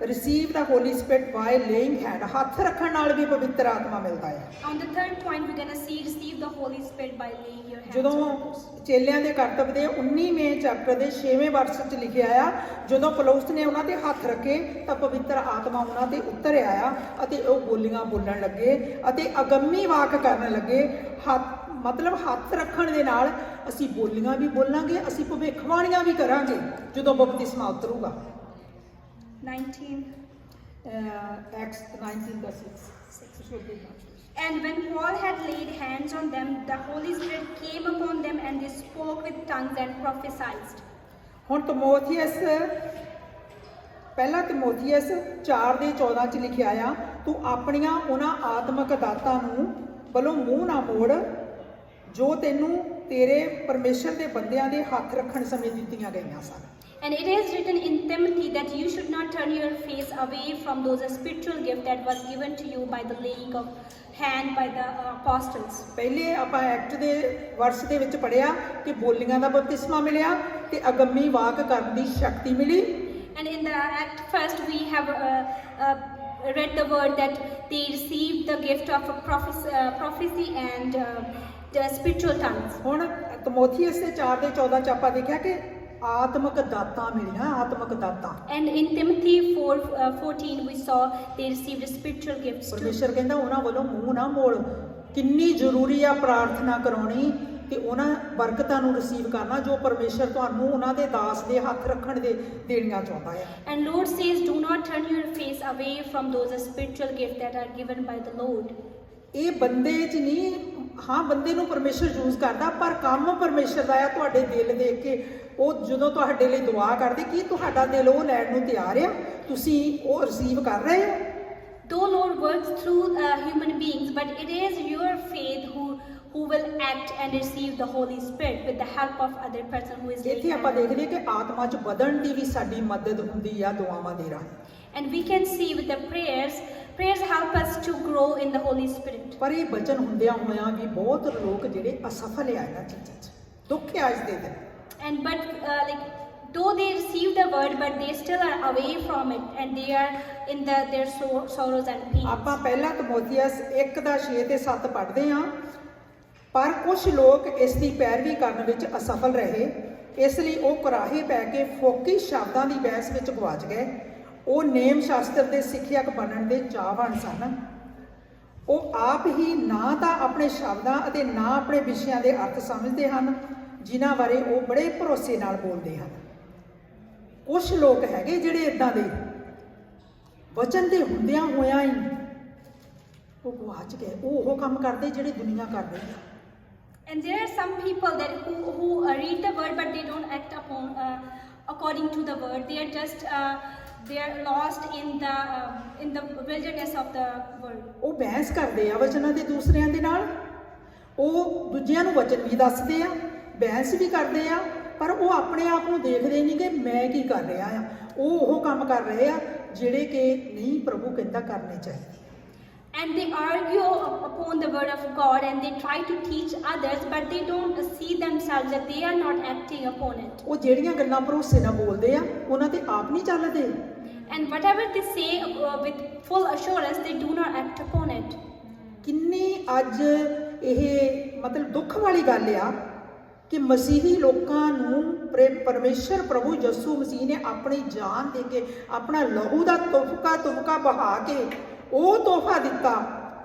receive the Holy spirit by ਲੇਇੰਗ hand. ਹੱਥ ਰੱਖਣ ਨਾਲ ਵੀ ਪਵਿੱਤਰ ਆਤਮਾ ਮਿਲਦਾ ਹੈ। On the third point, we're gonna see receive the Holy Spirit by laying your hands ਜਦੋਂ on others. ਚੇਲਿਆਂ ਦੇ ਕਰਤੱਵ ਦੇ 19ਵੇਂ ਚੈਪਟਰ ਦੇ 6ਵੇਂ ਵਰਸ 'ਚ ਲਿਖਿਆ ਆ, ਜਦੋਂ ਪੌਲੁਸ ਨੇ ਉਹਨਾਂ ਤੇ ਹੱਥ ਰੱਖੇ ਤਾਂ ਪਵਿੱਤਰ ਆਤਮਾ ਉਹਨਾਂ ਤੇ ਉਤਰ ਆਇਆ ਅਤੇ ਉਹ ਬੋਲੀਆਂ ਬੋਲਣ ਲੱਗੇ ਅਤੇ ਅਗੰਮੀ ਵਾਕ ਕਰਨ ਲੱਗੇ। ਮਤਲਬ ਹੱਥ ਰੱਖਣ ਦੇ ਨਾਲ ਅਸੀਂ ਬੋਲੀਆਂ ਵੀ ਬੋਲਾਂਗੇ, ਅਸੀਂ ਭਵਿੱਖਬਾਣੀਆਂ ਵੀ ਕਰਾਂਗੇ ਜਦੋਂ ਬਪਤਿਸਮਾ ਉਤਰੂਗਾ। 19. Acts 19:6. And when Paul had laid hands on them, the Holy Spirit came upon them, and they spoke with tongues and prophesied. ਹੁਣ ਤਿਮੋਥੀਅਸ, ਪਹਿਲਾ ਤਿਮੋਥੀਅਸ 4:14 'ਚ ਲਿਖਿਆ ਆ, ਤੂੰ ਆਪਣੀਆਂ ਉਹਨਾਂ ਆਤਮਿਕ ਦਾਤਾਂ ਨੂੰ ਵੱਲੋਂ ਮੂੰਹ ਨਾ ਮੋੜ ਜੋ ਤੈਨੂੰ ਤੇਰੇ ਪਰਮੇਸ਼ਰ ਦੇ ਬੰਦਿਆਂ ਦੇ ਹੱਥ ਰੱਖਣ ਸਮੇਂ ਦਿੱਤੀਆਂ ਗਈਆਂ ਸਨ। And it is written in Timothy that you should not turn your face away from those spiritual gifts that was given to you by the laying of hand by the apostles. ਪਹਿਲੇ ਆਪਾਂ act ਦੇ ਵਰਸ ਦੇ ਵਿੱਚ ਪੜਿਆ ਕਿ ਬੋਲੀਆਂ ਦਾ ਬਪਤਿਸਮਾ ਮਿਲਿਆ ਤੇ ਅਗੰਮੀ ਵਾਕ ਕਰਨ ਦੀ ਸ਼ਕਤੀ ਮਿਲੀ। And in the Act first we have read the word that they received the gift of prophecy and the spiritual tongues. ਹੁਣ ਤਿਮੋਥੀਅਸ ਦੇ 4:14 'ਚ ਆਪਾਂ ਦੇਖਿਆ ਕਿ ਆਤਮਿਕ ਦਾਤਾਂ ਮਿਲੀਆਂ, ਆਤਮਿਕ ਦਾਤਾਂ। And in Timothy 4:14 we saw they received spiritual gifts too. ਪਰਮੇਸ਼ਰ ਕਹਿੰਦਾ ਉਹਨਾਂ ਵੱਲੋਂ ਮੂੰਹ ਨਾ ਮੋੜ। ਕਿੰਨੀ ਜ਼ਰੂਰੀ ਆ ਪ੍ਰਾਰਥਨਾ ਕਰਾਉਣੀ ਤੇ ਉਹਨਾਂ ਬਰਕਤਾਂ ਨੂੰ ਰਿਸੀਵ ਕਰਨਾ ਜੋ ਪਰਮੇਸ਼ਰ ਤੁਹਾਨੂੰ ਉਹਨਾਂ ਦੇ ਦਾਸ ਦੇ ਹੱਥ ਰੱਖਣ ਦੇ ਦੇਣੀਆਂ ਚਾਹੁੰਦਾ ਹੈ। And Lord says, do not turn your face away from those spiritual gifts that are given by the Lord. ਇਹ ਬੰਦੇ 'ਚ ਨਹੀਂ, ਹਾਂ ਬੰਦੇ ਨੂੰ ਪਰਮੇਸ਼ਰ ਯੂਜ਼ ਕਰਦਾ, ਪਰ ਕੰਮ ਪਰਮੇਸ਼ਰ ਦਾ ਆ। ਤੁਹਾਡੇ ਦਿਲ ਦੇਖ ਕੇ ਉਹ ਜਦੋਂ ਤੁਹਾਡੇ ਲਈ ਦੁਆ ਕਰਦੇ, ਕੀ ਤੁਹਾਡਾ ਦਿਲ ਉਹ ਲੈਣ ਨੂੰ ਤਿਆਰ ਆ? ਤੁਸੀਂ ਉਹ ਰਿਸੀਵ ਕਰ ਰਹੇ ਹੋ? Though Lord works through human beings, but it is your faith who will act and receive the Holy Spirit with the help of other person who is ਇੱਥੇ living. ਆਪਾਂ ਦੇਖਦੇ ਕਿ ਆਤਮਾ 'ਚ ਵਧਣ ਦੀ ਵੀ ਸਾਡੀ ਮਦਦ ਹੁੰਦੀ ਆ ਦੁਆਵਾਂ ਦੇ ਰਾਹੀਂ। And we can see with the prayers help us to grow in the Holy Spirit. ਪਰ ਇਹ ਬਚਨ ਹੁੰਦਿਆਂ ਹੋਇਆਂ ਵੀ ਬਹੁਤ ਲੋਕ ਜਿਹੜੇ ਅਸਫਲ ਆ ਇਹਨਾਂ ਚੀਜ਼ਾਂ 'ਚ। ਦੁੱਖ ਆ ਅੱਜ ਦੇ ਦਿਨ। And like though they receive the word, but they still are away from it, and they are in their sorrows and pains. ਆਪਾਂ ਪਹਿਲਾ ਤਮੋਥੀਅਸ 1:6 ਤੇ 7 ਪੜ੍ਹਦੇ ਹਾਂ। ਪਰ ਕੁਝ ਲੋਕ ਇਸ ਦੀ ਪੈਰਵੀ ਕਰਨ ਵਿੱਚ ਅਸਫਲ ਰਹੇ, ਇਸ ਲਈ ਉਹ ਕੁਰਾਹੇ ਪੈ ਕੇ ਫੋਕੀ ਸ਼ਬਦਾਂ ਦੀ ਬਹਿਸ ਵਿੱਚ ਗਵਾਚ ਗਏ। ਉਹ ਨੇਮ ਸ਼ਾਸਤਰ ਦੇ ਸਿੱਖਿਅਕ ਬਣਨ ਦੇ ਚਾਹਵਾਨ ਸਨ। ਉਹ ਆਪ ਹੀ ਨਾ ਤਾਂ ਆਪਣੇ ਸ਼ਬਦਾਂ ਅਤੇ ਨਾ ਆਪਣੇ ਵਿਸ਼ਿਆਂ ਦੇ ਅਰਥ ਸਮਝਦੇ ਹਨ, ਜਿਨ੍ਹਾਂ ਬਾਰੇ ਉਹ ਬੜੇ ਭਰੋਸੇ ਨਾਲ ਬੋਲਦੇ ਹਨ। ਕੁਝ ਲੋਕ ਹੈਗੇ ਜਿਹੜੇ ਇਦਾਂ ਦੇ ਵਚਨ ਦੇ ਹੁੰਦਿਆਂ ਹੋਇਆਂ ਹੀ ਉਹ ਗਵਾਚ ਗਏ। ਉਹ ਕੰਮ ਕਰਦੇ ਜਿਹੜੇ ਦੁਨੀਆ ਕਰ ਰਹੀ ਹੈ। And there are some people that who read the word, but they don't act upon according to the word. They are just they are lost in the wilderness of the world. ਉਹ ਬਹਿਸ ਕਰਦੇ ਆ ਵਚਨਾਂ ਦੇ ਦੂਸਰਿਆਂ ਦੇ ਨਾਲ। ਉਹ ਦੂਜਿਆਂ ਨੂੰ ਵਚਨ ਵੀ ਦੱਸਦੇ ਆ, ਬਹਿਸ ਵੀ ਕਰਦੇ ਆ, ਪਰ ਉਹ ਆਪਣੇ ਆਪ ਨੂੰ ਦੇਖਦੇ ਨਹੀਂ ਕਿ ਮੈਂ ਕੀ ਕਰ ਰਿਹਾ ਆ। ਉਹ ਕੰਮ ਕਰ ਰਹੇ ਆ ਜਿਹੜੇ ਕਿ ਨਹੀਂ ਪ੍ਰਭੂ ਕਹਿੰਦਾ ਕਰਨੇ ਚਾਹੀਦੇ। And they argue upon the word of God, and they try to teach others, but they don't see themselves that they are not acting upon it. ਉਹ ਜਿਹੜੀਆਂ ਗੱਲਾਂ ਭਰੋਸੇ ਨਾਲ ਬੋਲਦੇ ਆ ਉਹਨਾਂ ਤੇ ਆਪ ਨਹੀਂ ਚੱਲਦੇ। And whatever they say with full assurance, they do not act upon it. ਕਿੰਨੀ ਅੱਜ ਇਹ ਮਤਲਬ ਦੁੱਖ ਵਾਲੀ ਗੱਲ ਆ ਕਿ ਮਸੀਹੀ ਲੋਕਾਂ ਨੂੰ ਪਰਮੇਸ਼ਰ ਪ੍ਰਭੂ ਯਿਸੂ ਮਸੀਹ ਨੇ ਆਪਣੀ ਜਾਨ ਦੇ ਕੇ, ਆਪਣਾ ਲਹੂ ਦਾ ਤੁਫਕਾ ਬਹਾ ਕੇ ਉਹ ਤੋਹਫਾ ਦਿੱਤਾ।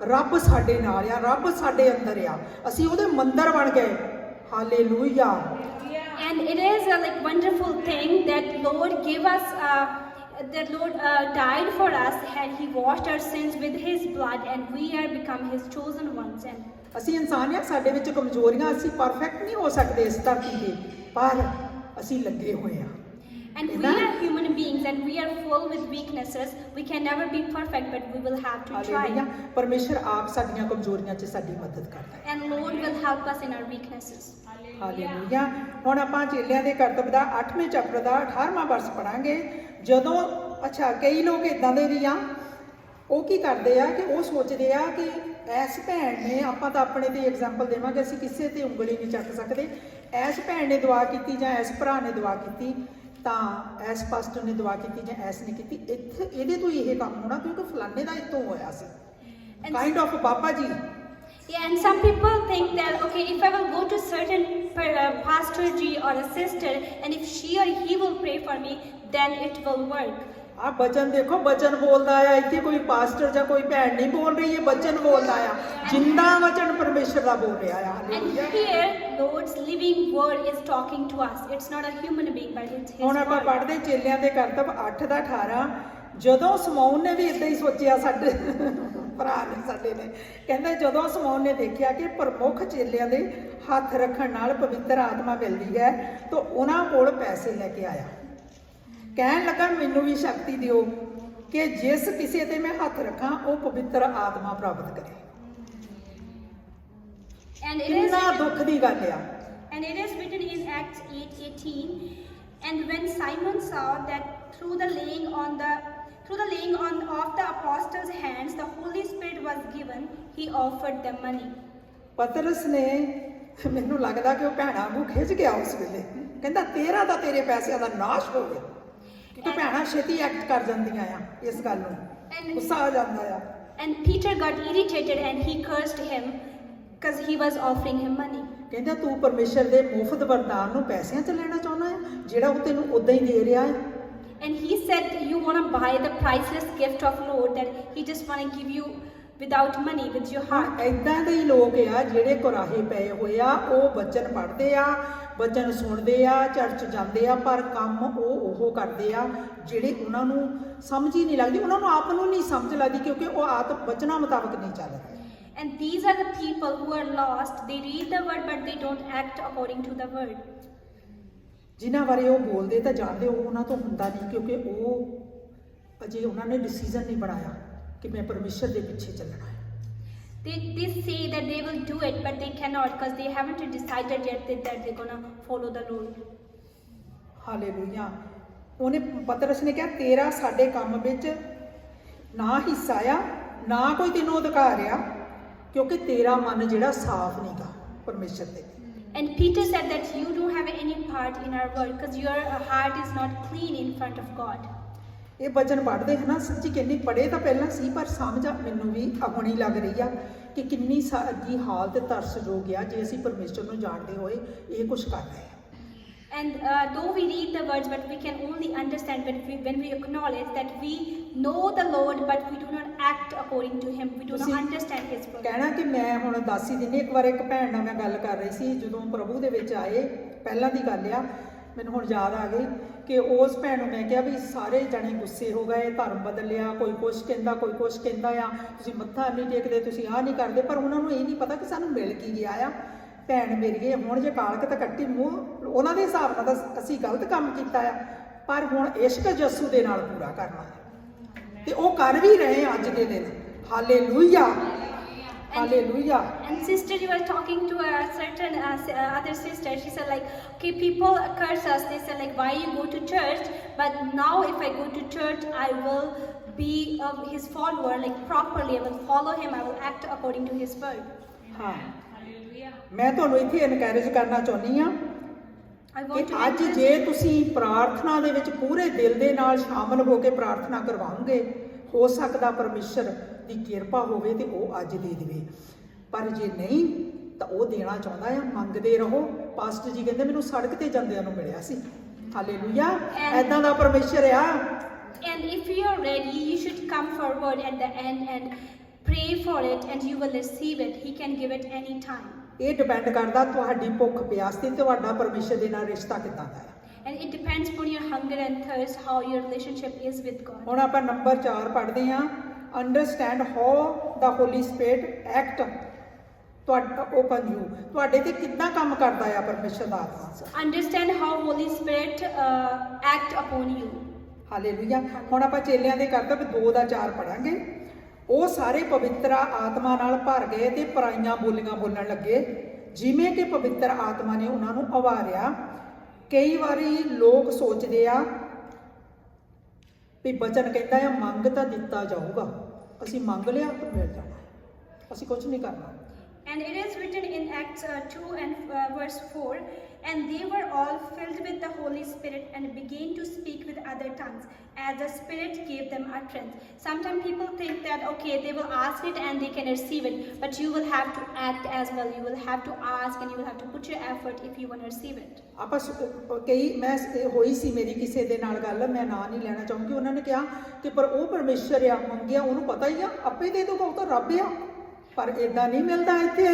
ਰੱਬ ਸਾਡੇ ਨਾਲ ਆ, ਰੱਬ ਸਾਡੇ ਅੰਦਰ ਆ, ਅਸੀਂ ਉਹਦੇ ਮੰਦਰ ਬਣ ਗਏ। Hallelujah. And it is a like wonderful thing that Lord gave us, that Lord died for us, and He washed our sins with His blood, and we are become His chosen ones. And ਅਸੀਂ ਇਨਸਾਨ ਆ, ਸਾਡੇ ਵਿੱਚ ਕਮਜ਼ੋਰੀਆਂ, ਅਸੀਂ perfect ਨਹੀਂ ਹੋ ਸਕਦੇ ਇਸ ਧਰਤੀ ਤੇ, ਪਰ ਅਸੀਂ ਲੱਗੇ ਹੋਏ ਆ। And we are human beings, and we are full with weaknesses. We can never be perfect, but we will have to try. Hallelujah. ਪਰਮੇਸ਼ਰ ਆਪ ਸਾਡੀਆਂ ਕਮਜ਼ੋਰੀਆਂ 'ਚ ਸਾਡੀ ਮਦਦ ਕਰਦਾ ਹੈ। And Lord will help us in our weaknesses. Hallelujah. ਹੁਣ ਆਪਾਂ ਚੇਲਿਆਂ ਦੇ ਕਰਤੱਵ ਦਾ 8ਵੇਂ ਚੈਪਟਰ ਦਾ 18ਵਾਂ ਵਰਸ ਪੜਾਂਗੇ। ਜਦੋਂ ਕਈ ਲੋਕ ਇਦਾਂ ਦੇ ਵੀ ਆ, ਉਹ ਕੀ ਕਰਦੇ ਆ ਕਿ ਉਹ ਸੋਚਦੇ ਆ ਕਿ ਐਸ ਭੈਣ ਨੇ, ਆਪਾਂ ਤਾਂ ਆਪਣੇ ਤੇ ਐਗਜ਼ਾਮਪਲ ਦੇਵਾਂਗੇ, ਅਸੀਂ ਕਿਸੇ ਤੇ ਉਂਗਲੀ ਨਹੀਂ ਚੱਕ ਸਕਦੇ। ਐਸ ਭੈਣ ਨੇ ਦੁਆ ਕੀਤੀ ਜਾਂ ਐਸ ਭਰਾ ਨੇ ਦੁਆ ਕੀਤੀ, ਤਾਂ ਐਸ ਪਾਸਟਰ ਨੇ ਦੁਆ ਕੀਤੀ ਜਾਂ ਐਸ ਨੇ ਕੀਤੀ, ਇੱਥੇ ਇਹਦੇ ਤੋਂ ਹੀ ਇਹ ਕੰਮ ਹੋਣਾ ਕਿਉਂਕਿ ਫਲਾਣੇ ਦਾ ਇੱਥੋਂ ਹੋਇਆ ਸੀ। Kind of Baba ji. Yeah, and some people think that, okay, if I will go to certain pastor G or a sister, and if she or he will pray for me, then it will work. ਆ ਬਚਨ ਦੇਖੋ, ਬਚਨ ਬੋਲਦਾ ਆ। ਇੱਥੇ ਕੋਈ pastor ਜਾਂ ਕੋਈ ਭੈਣ ਨਹੀਂ ਬੋਲ ਰਹੀ, ਇਹ ਬਚਨ ਬੋਲਦਾ ਆ। ਜਿੰਦਾ ਵਚਨ ਪਰਮੇਸ਼ਰ ਦਾ ਬੋਲ ਰਿਹਾ ਆ। And here Lord's living word is talking to us. It's not a human being, but it's His ਹੁਣ ਆਪਾਂ word. ਪੜ੍ਹਦੇ ਚੇਲਿਆਂ ਦੇ ਕਰਤੱਵ 8:18। ਜਦੋਂ ਸਮੌਨ ਨੇ ਵੀ ਇਦਾਂ ਹੀ ਸੋਚਿਆ, ਸਾਡੇ ਭਰਾ ਨੇ ਸਾਡੇ ਨੇ, ਕਹਿੰਦਾ ਜਦੋਂ ਸਮੌਨ ਨੇ ਦੇਖਿਆ ਕਿ ਪ੍ਰਮੁੱਖ ਚੇਲਿਆਂ ਦੇ ਹੱਥ ਰੱਖਣ ਨਾਲ ਪਵਿੱਤਰ ਆਤਮਾ ਮਿਲਦੀ ਹੈ, ਤਾਂ ਉਹਨਾਂ ਕੋਲ ਪੈਸੇ ਲੈ ਕੇ ਆਇਆ। ਕਹਿਣ ਲੱਗਾ ਮੈਨੂੰ ਵੀ ਸ਼ਕਤੀ ਦਿਓ ਕਿ ਜਿਸ ਕਿਸੇ ਤੇ ਮੈਂ ਹੱਥ ਰੱਖਾਂ ਉਹ ਪਵਿੱਤਰ ਆਤਮਾ ਪ੍ਰਾਪਤ ਕਰੇ। And it is ਕਿੰਨਾ written- ਦੁੱਖ ਦੀ ਗੱਲ ਆ। And it is written in Acts 8:18, and when Simon saw that through the laying on of the apostles' hands the Holy Spirit was given, he offered them money. ਪਤਰਸ ਨੇ, ਮੈਨੂੰ ਲੱਗਦਾ ਕਿ ਉਹ ਭੈਣਾਂ ਨੂੰ ਖਿੱਚ ਗਿਆ ਉਸ ਵੇਲੇ, ਕਹਿੰਦਾ ਤੇਰਾ ਤਾਂ ਤੇਰੇ ਪੈਸਿਆਂ ਦਾ ਨਾਸ਼ ਹੋ ਗਿਆ। ਕਿਉਂਕਿ ਭੈਣਾਂ ਛੇਤੀ ਐਕਟ ਕਰ ਜਾਂਦੀਆਂ ਆ ਇਸ ਗੱਲ ਨੂੰ, ਗੁੱਸਾ ਆ ਜਾਂਦਾ ਆ। And Peter got irritated and he cursed him because he was offering him money. ਕਹਿੰਦਾ ਤੂੰ ਪਰਮੇਸ਼ਰ ਦੇ ਮੁਫਤ ਵਰਦਾਨ ਨੂੰ ਪੈਸਿਆਂ 'ਚ ਲੈਣਾ ਚਾਹੁੰਦਾ ਹੈ, ਜਿਹੜਾ ਉਹ ਤੈਨੂੰ ਉਦਾਂ ਹੀ ਦੇ ਰਿਹਾ ਹੈ। And he said, you want to buy the priceless gift of Lord that he just want to give you without money, with your heart. ਏਦਾਂ ਦੇ ਹੀ ਲੋਕ ਆ ਜਿਹੜੇ ਕੁਰਾਹੇ ਪਏ ਹੋਏ ਆ। ਉਹ ਬਚਨ ਪੜ੍ਹਦੇ ਆ, ਬਚਨ ਸੁਣਦੇ ਆ, ਚਰਚ ਜਾਂਦੇ ਆ, ਪਰ ਕੰਮ ਉਹ ਕਰਦੇ ਆ ਜਿਹੜੇ ਉਹਨਾਂ ਨੂੰ ਸਮਝ ਹੀ ਨਹੀਂ ਲੱਗਦੀ, ਉਹਨਾਂ ਨੂੰ ਆਪ ਨੂੰ ਨਹੀਂ ਸਮਝ ਲੱਗਦੀ, ਕਿਉਂਕਿ ਉਹ ਬਚਨਾਂ ਮੁਤਾਬਕ ਨਹੀਂ ਚੱਲਦੇ। And these are the people who are lost. They read the word but they don't act according to the word. ਜਿਨ੍ਹਾਂ ਬਾਰੇ ਉਹ ਬੋਲਦੇ ਤਾਂ ਜਾਣਦੇ ਉਹ ਉਹਨਾਂ ਤੋਂ ਹੁੰਦਾ ਨਹੀਂ, ਕਿਉਂਕਿ ਉਹ ਅਜੇ ਉਹਨਾਂ ਨੇ ਡਿਸੀਜਨ ਨਹੀਂ ਬਣਾਇਆ ਕਿ ਮੈਂ ਪਰਮੇਸ਼ਰ ਦੇ ਪਿੱਛੇ ਚੱਲਣਾ ਹੈ। They say that they will do it but they cannot because they haven't decided yet that they're gonna follow the Lord. Hallelujah. ਉਹਨੇ ਪਤਰਸ ਨੇ ਕਿਹਾ ਤੇਰਾ ਸਾਡੇ ਕੰਮ ਵਿੱਚ ਨਾ ਹਿੱਸਾ ਆ ਨਾ ਕੋਈ ਤੈਨੂੰ ਅਧਿਕਾਰ ਆ, ਕਿਉਂਕਿ ਤੇਰਾ ਮਨ ਜਿਹੜਾ ਸਾਫ਼ ਨਹੀਂਗਾ ਪਰਮੇਸ਼ਰ ਦੇ। And Peter said that you don't have any part in our work because your heart is not clean in front of God. ਇਹ ਵਚਨ ਪੜ੍ਹਦੇ ਹਨਾ, ਸੱਚੀ ਕਿੰਨੀ ਪੜ੍ਹੇ ਤਾਂ ਪਹਿਲਾਂ ਸੀ ਪਰ ਸਮਝ ਮੈਨੂੰ ਵੀ ਹੁਣੀ ਲੱਗ ਰਹੀ ਆ ਕਿ ਕਿੰਨੀ ਸਾਡੀ ਹਾਲਤ ਤਰਸਯੋਗ ਆ ਜੇ ਅਸੀਂ ਪਰਮੇਸ਼ਰ ਨੂੰ ਜਾਣਦੇ ਹੋਏ ਇਹ ਕੁਝ ਕਰ ਰਹੇ ਹਾਂ। And though we read the words, but we can only understand when we acknowledge that we know the Lord, but we do not act according to Him. We do not understand His word. ਕਹਿਣਾ ਕਿ ਮੈਂ ਹੁਣ ਦੱਸ ਹੀ ਦਿੰਦੀ, ਇੱਕ ਵਾਰ ਇੱਕ ਭੈਣ ਨਾਲ ਮੈਂ ਗੱਲ ਕਰ ਰਹੀ ਸੀ ਜਦੋਂ ਪ੍ਰਭੂ ਦੇ ਵਿੱਚ ਆਏ, ਪਹਿਲਾਂ ਦੀ ਗੱਲ ਆ, ਮੈਨੂੰ ਹੁਣ ਯਾਦ ਆ ਗਈ ਕਿ ਉਸ ਭੈਣ ਨੂੰ ਮੈਂ ਕਿਹਾ ਵੀ ਸਾਰੇ ਜਣੇ ਗੁੱਸੇ ਹੋ ਗਏ, ਧਰਮ ਬਦਲਿਆ, ਕੋਈ ਕੁਛ ਕਹਿੰਦਾ ਕੋਈ ਕੁਛ ਕਹਿੰਦਾ ਆ, ਤੁਸੀਂ ਮੱਥਾ ਨਹੀਂ ਟੇਕਦੇ, ਤੁਸੀਂ ਆਹ ਨਹੀਂ ਕਰਦੇ, ਪਰ ਉਹਨਾਂ ਨੂੰ ਇਹ ਨਹੀਂ ਪਤਾ ਕਿ ਸਾਨੂੰ ਮਿਲ ਕੀ ਗਿਆ ਆ। ਭੈਣ ਮੇਰੀ ਹੁਣ ਜੇ ਕਾਲਕ ਤਾਂ ਕੱਟੀ ਮੂੰਹ, ਉਹਨਾਂ ਦੇ ਹਿਸਾਬ ਨਾਲ ਤਾਂ ਅਸੀਂ ਗਲਤ ਕੰਮ ਕੀਤਾ ਆ, ਪਰ ਹੁਣ ਇਸ਼ਕ ਯਸੂ ਦੇ ਨਾਲ ਪੂਰਾ ਕਰਨਾ ਹੈ ਤੇ ਉਹ ਕਰ ਵੀ ਰਹੇ ਆ ਅੱਜ ਦੇ ਦਿਨ। Hallelujah, hallelujah. And sister, you were talking to a certain other sister. She said like, okay, people curse us. They said like, why you go to church? But now if I go to church, I will be His follower, like properly. I will follow Him. I will act according to His word. ਹਾਂ, ਮੈਂ ਤੁਹਾਨੂੰ ਇੱਥੇ encourage ਕਰਨਾ ਚਾਹੁੰਦੀ ਹਾਂ ਕਿ ਅੱਜ ਜੇ ਤੁਸੀਂ ਪ੍ਰਾਰਥਨਾ ਦੇ ਵਿੱਚ ਪੂਰੇ ਦਿਲ ਦੇ ਨਾਲ ਸ਼ਾਮਲ ਹੋ ਕੇ ਪ੍ਰਾਰਥਨਾ ਕਰਵਾਓਗੇ, ਹੋ ਸਕਦਾ ਪਰਮੇਸ਼ਰ ਦੀ ਕਿਰਪਾ ਹੋਵੇ ਤੇ ਉਹ ਅੱਜ ਦੇ ਦੇਵੇ, ਪਰ ਜੇ ਨਹੀਂ ਤਾਂ ਉਹ ਦੇਣਾ ਚਾਹੁੰਦਾ ਆ। ਮੰਗਦੇ ਰਹੋ। ਪਾਸਟਰ ਜੀ ਕਹਿੰਦੇ ਮੈਨੂੰ ਸੜਕ ਤੇ ਜਾਂਦਿਆਂ ਨੂੰ ਮਿਲਿਆ ਸੀ। ਹਾਲੇਲੂਇਆ, ਐਦਾਂ ਦਾ ਪਰਮੇਸ਼ਰ ਆ। And if you are ready, you should come forward at the end and pray for it and you will receive it. He can give it any time. ਇਹ ਡਿਪੈਂਡ ਕਰਦਾ ਤੁਹਾਡੀ ਭੁੱਖ ਪਿਆਸ ਤੇ ਤੁਹਾਡਾ ਪਰਮੇਸ਼ਰ ਦੇ ਨਾਲ ਰਿਸ਼ਤਾ ਕਿੱਦਾਂ ਦਾ ਹੈ। And it depends upon your hunger and thirst, how your relationship is with God. ਹੁਣ ਆਪਾਂ ਨੰਬਰ 4 ਪੜ੍ਹਦੇ ਹਾਂ। Understand how the Holy spirit act open you, ਤੁਹਾਡੇ ਤੇ ਕਿੱਦਾਂ ਕੰਮ ਕਰਦਾ ਆ ਪਰਮੇਸ਼ਰ ਦਾ ਆਤਮਾ। Understand how Holy Spirit act upon you. Hallelujah. ਹੁਣ ਆਪਾਂ ਚੇਲਿਆਂ ਦੇ ਕਰਤੱਵ 2 ਦਾ 4 ਪੜਾਂਗੇ। ਉਹ ਸਾਰੇ ਪਵਿੱਤਰ ਆਤਮਾ ਨਾਲ ਭਰ ਗਏ ਤੇ ਪਰਾਈਆਂ ਬੋਲੀਆਂ ਬੋਲਣ ਲੱਗੇ, ਜਿਵੇਂ ਕਿ ਪਵਿੱਤਰ ਆਤਮਾ ਨੇ ਉਹਨਾਂ ਨੂੰ ਉਭਾਰਿਆ। ਕਈ ਵਾਰੀ ਲੋਕ ਸੋਚਦੇ ਆ ਵੀ ਬਚਨ ਕਹਿੰਦਾ ਆ ਮੰਗ ਤਾਂ ਦਿੱਤਾ ਜਾਊਗਾ, ਅਸੀਂ ਮੰਗ ਲਿਆ ਤਾਂ ਮਿਲ ਜਾਣਾ, ਅਸੀਂ ਕੁਝ ਨਹੀਂ ਕਰਨਾ। And it is written in Acts 2 and verse 4, and they were all filled with the Holy Spirit and began to speak with other tongues as the Spirit gave them utterance. Sometimes people think that okay, they will ask it and they can receive it, but you will have to act as well. You will have to ask and you will have to put your effort if you want to receive it. ਆਪਾਂ ਕਈ ਮੈਂ ਹੋਈ ਸੀ ਮੇਰੀ ਕਿਸੇ ਦੇ ਨਾਲ ਗੱਲ, ਮੈਂ ਨਾਂ ਨਹੀਂ ਲੈਣਾ ਚਾਹੂੰਗੀ। ਉਹਨਾਂ ਨੇ ਕਿਹਾ ਕਿ ਪਰ ਉਹ ਪਰਮੇਸ਼ਰ ਆ, ਮੰਗਿਆ ਉਹਨੂੰ ਪਤਾ ਹੀ ਆ ਆਪੇ ਦੇ ਦੂਗਾ, ਉਹ ਤਾਂ ਰੱਬ ਆ, ਪਰ ਇਦਾਂ ਨਹੀਂ ਮਿਲਦਾ ਇੱਥੇ।